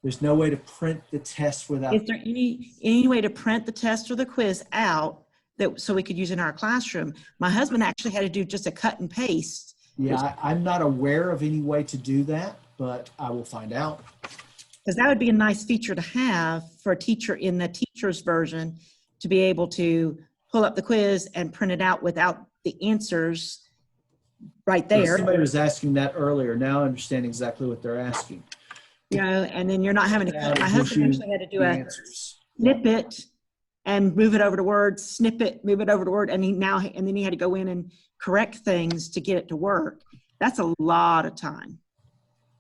There's no way to print the test without. Is there any way to print the test or the quiz out that so we could use in our classroom? My husband actually had to do just a cut and paste. Yeah, I'm not aware of any way to do that, but I will find out. Because that would be a nice feature to have for a teacher in the teacher's version, to be able to pull up the quiz and print it out without the answers right Yeah, there. somebody was asking that earlier. Now I understand exactly what they're asking. You know, and then you're not having to cut. My husband actually had to do a snippet and move it over to Word, snippet, move it over to Word, and then he had to go in and correct things to get it to work. That's a lot of time.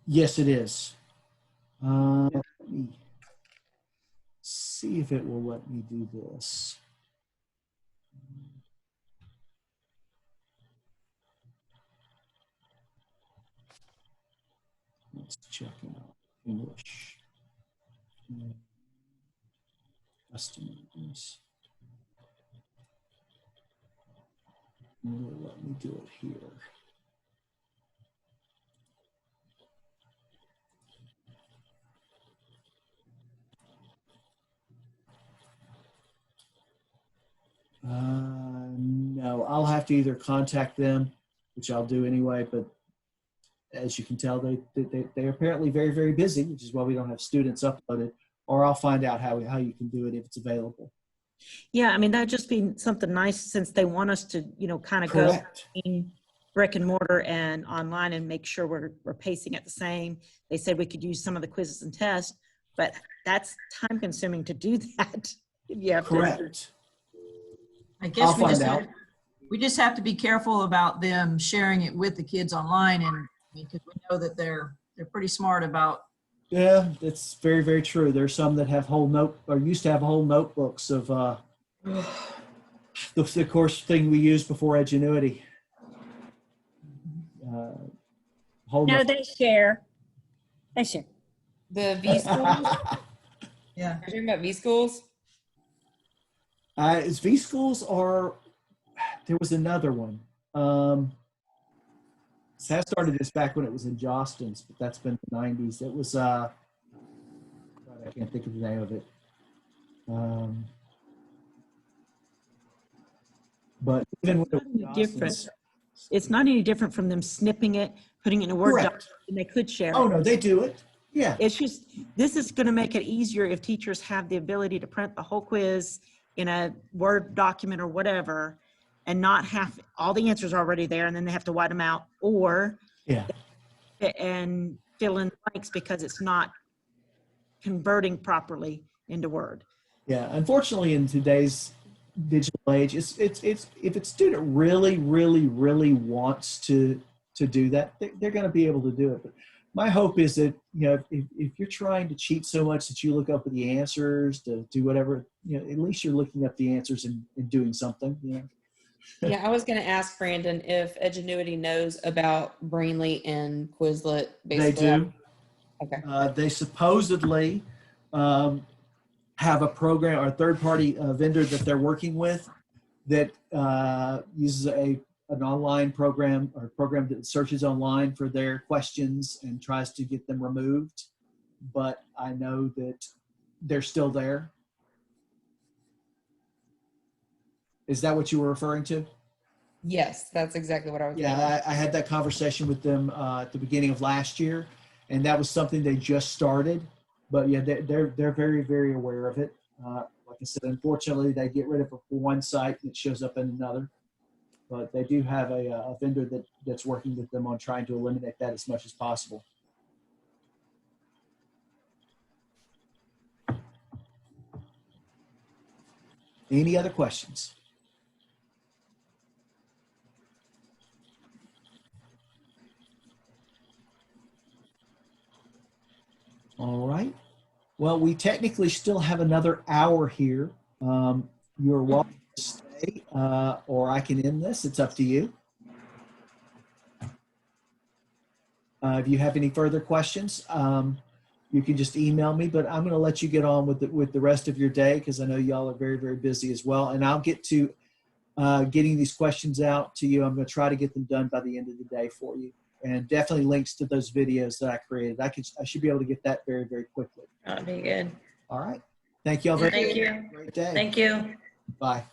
Yes, it is. Let me see if it will let me do this. Let's check out English. Customers. Let me do it here. No, I'll have to either contact them, which I'll do anyway, but as you can tell, they're apparently very, very busy, which is why we don't have students uploaded, or I'll find out how you can do it if it's available. Yeah, I mean, that'd just be something nice since they want us to, you know, kind of go Correct. between brick and mortar and online and make sure we're pacing it the same. They said we could use some of the quizzes and tests, but that's time consuming to do that. Yeah. Correct. I guess I'll find out. We just have to be careful about them sharing it with the kids online, and because we know that they're pretty smart about. Yeah, that's very, very true. There's some that have used to have whole notebooks of the course thing we used before Edgenuity. No, they share. They share. The V schools? Yeah. You're talking about V schools? It's V schools, or there was another one. So I started this back when it was in Jostens, but that's been the 90s. It was, God, I can't think of the name of it. But even when it was Different. It's not any different from them snipping it, putting it in a Word document, and they could share it. Oh, no, they do it. Yeah. It's just, this is going to make it easier if teachers have the ability to print the whole quiz in a Word document or whatever, and not have all the answers already there, and then they have to white them out, or and fill in blanks because it's not converting properly into Word. Yeah, unfortunately, in today's digital age, it's if a student really wants to do that, they're going to be able to do it. But my hope is that, you know, if you're trying to cheat so much that you look up the answers to do whatever, you know, at least you're looking up the answers and doing something. You know? Yeah, I was going to ask Brandon if Edgenuity knows about Brainly and Quizlet. They do. Okay. They supposedly have a program or a third-party vendor that they're working with that uses an online program, or a program that searches online for their questions and tries to get them removed. But I know that they're still there. Is that what you were referring to? Yes, that's exactly what I was. Yeah, I had that conversation with them at the beginning of last year, and that was something they just started. But yeah, they're very, very aware of it. Like I said, unfortunately, they get rid of it for one site and it shows up in another. But they do have a vendor that's working with them on trying to eliminate that as much as possible. Any other questions? All right. Well, we technically still have another hour here. You're welcome to stay, or I can end this. It's up to you. If you have any further questions, you can just email me, but I'm going to let you get on with the rest of your day because I know y'all are very, very busy as well. And I'll get to getting these questions out to you. I'm going to try to get them done by the end of the day for you. And definitely links to those videos that I created. I should be able to get that very, very quickly. That'd be good. All right. Thank you all very much. Thank you. Great day. Thank you. Bye.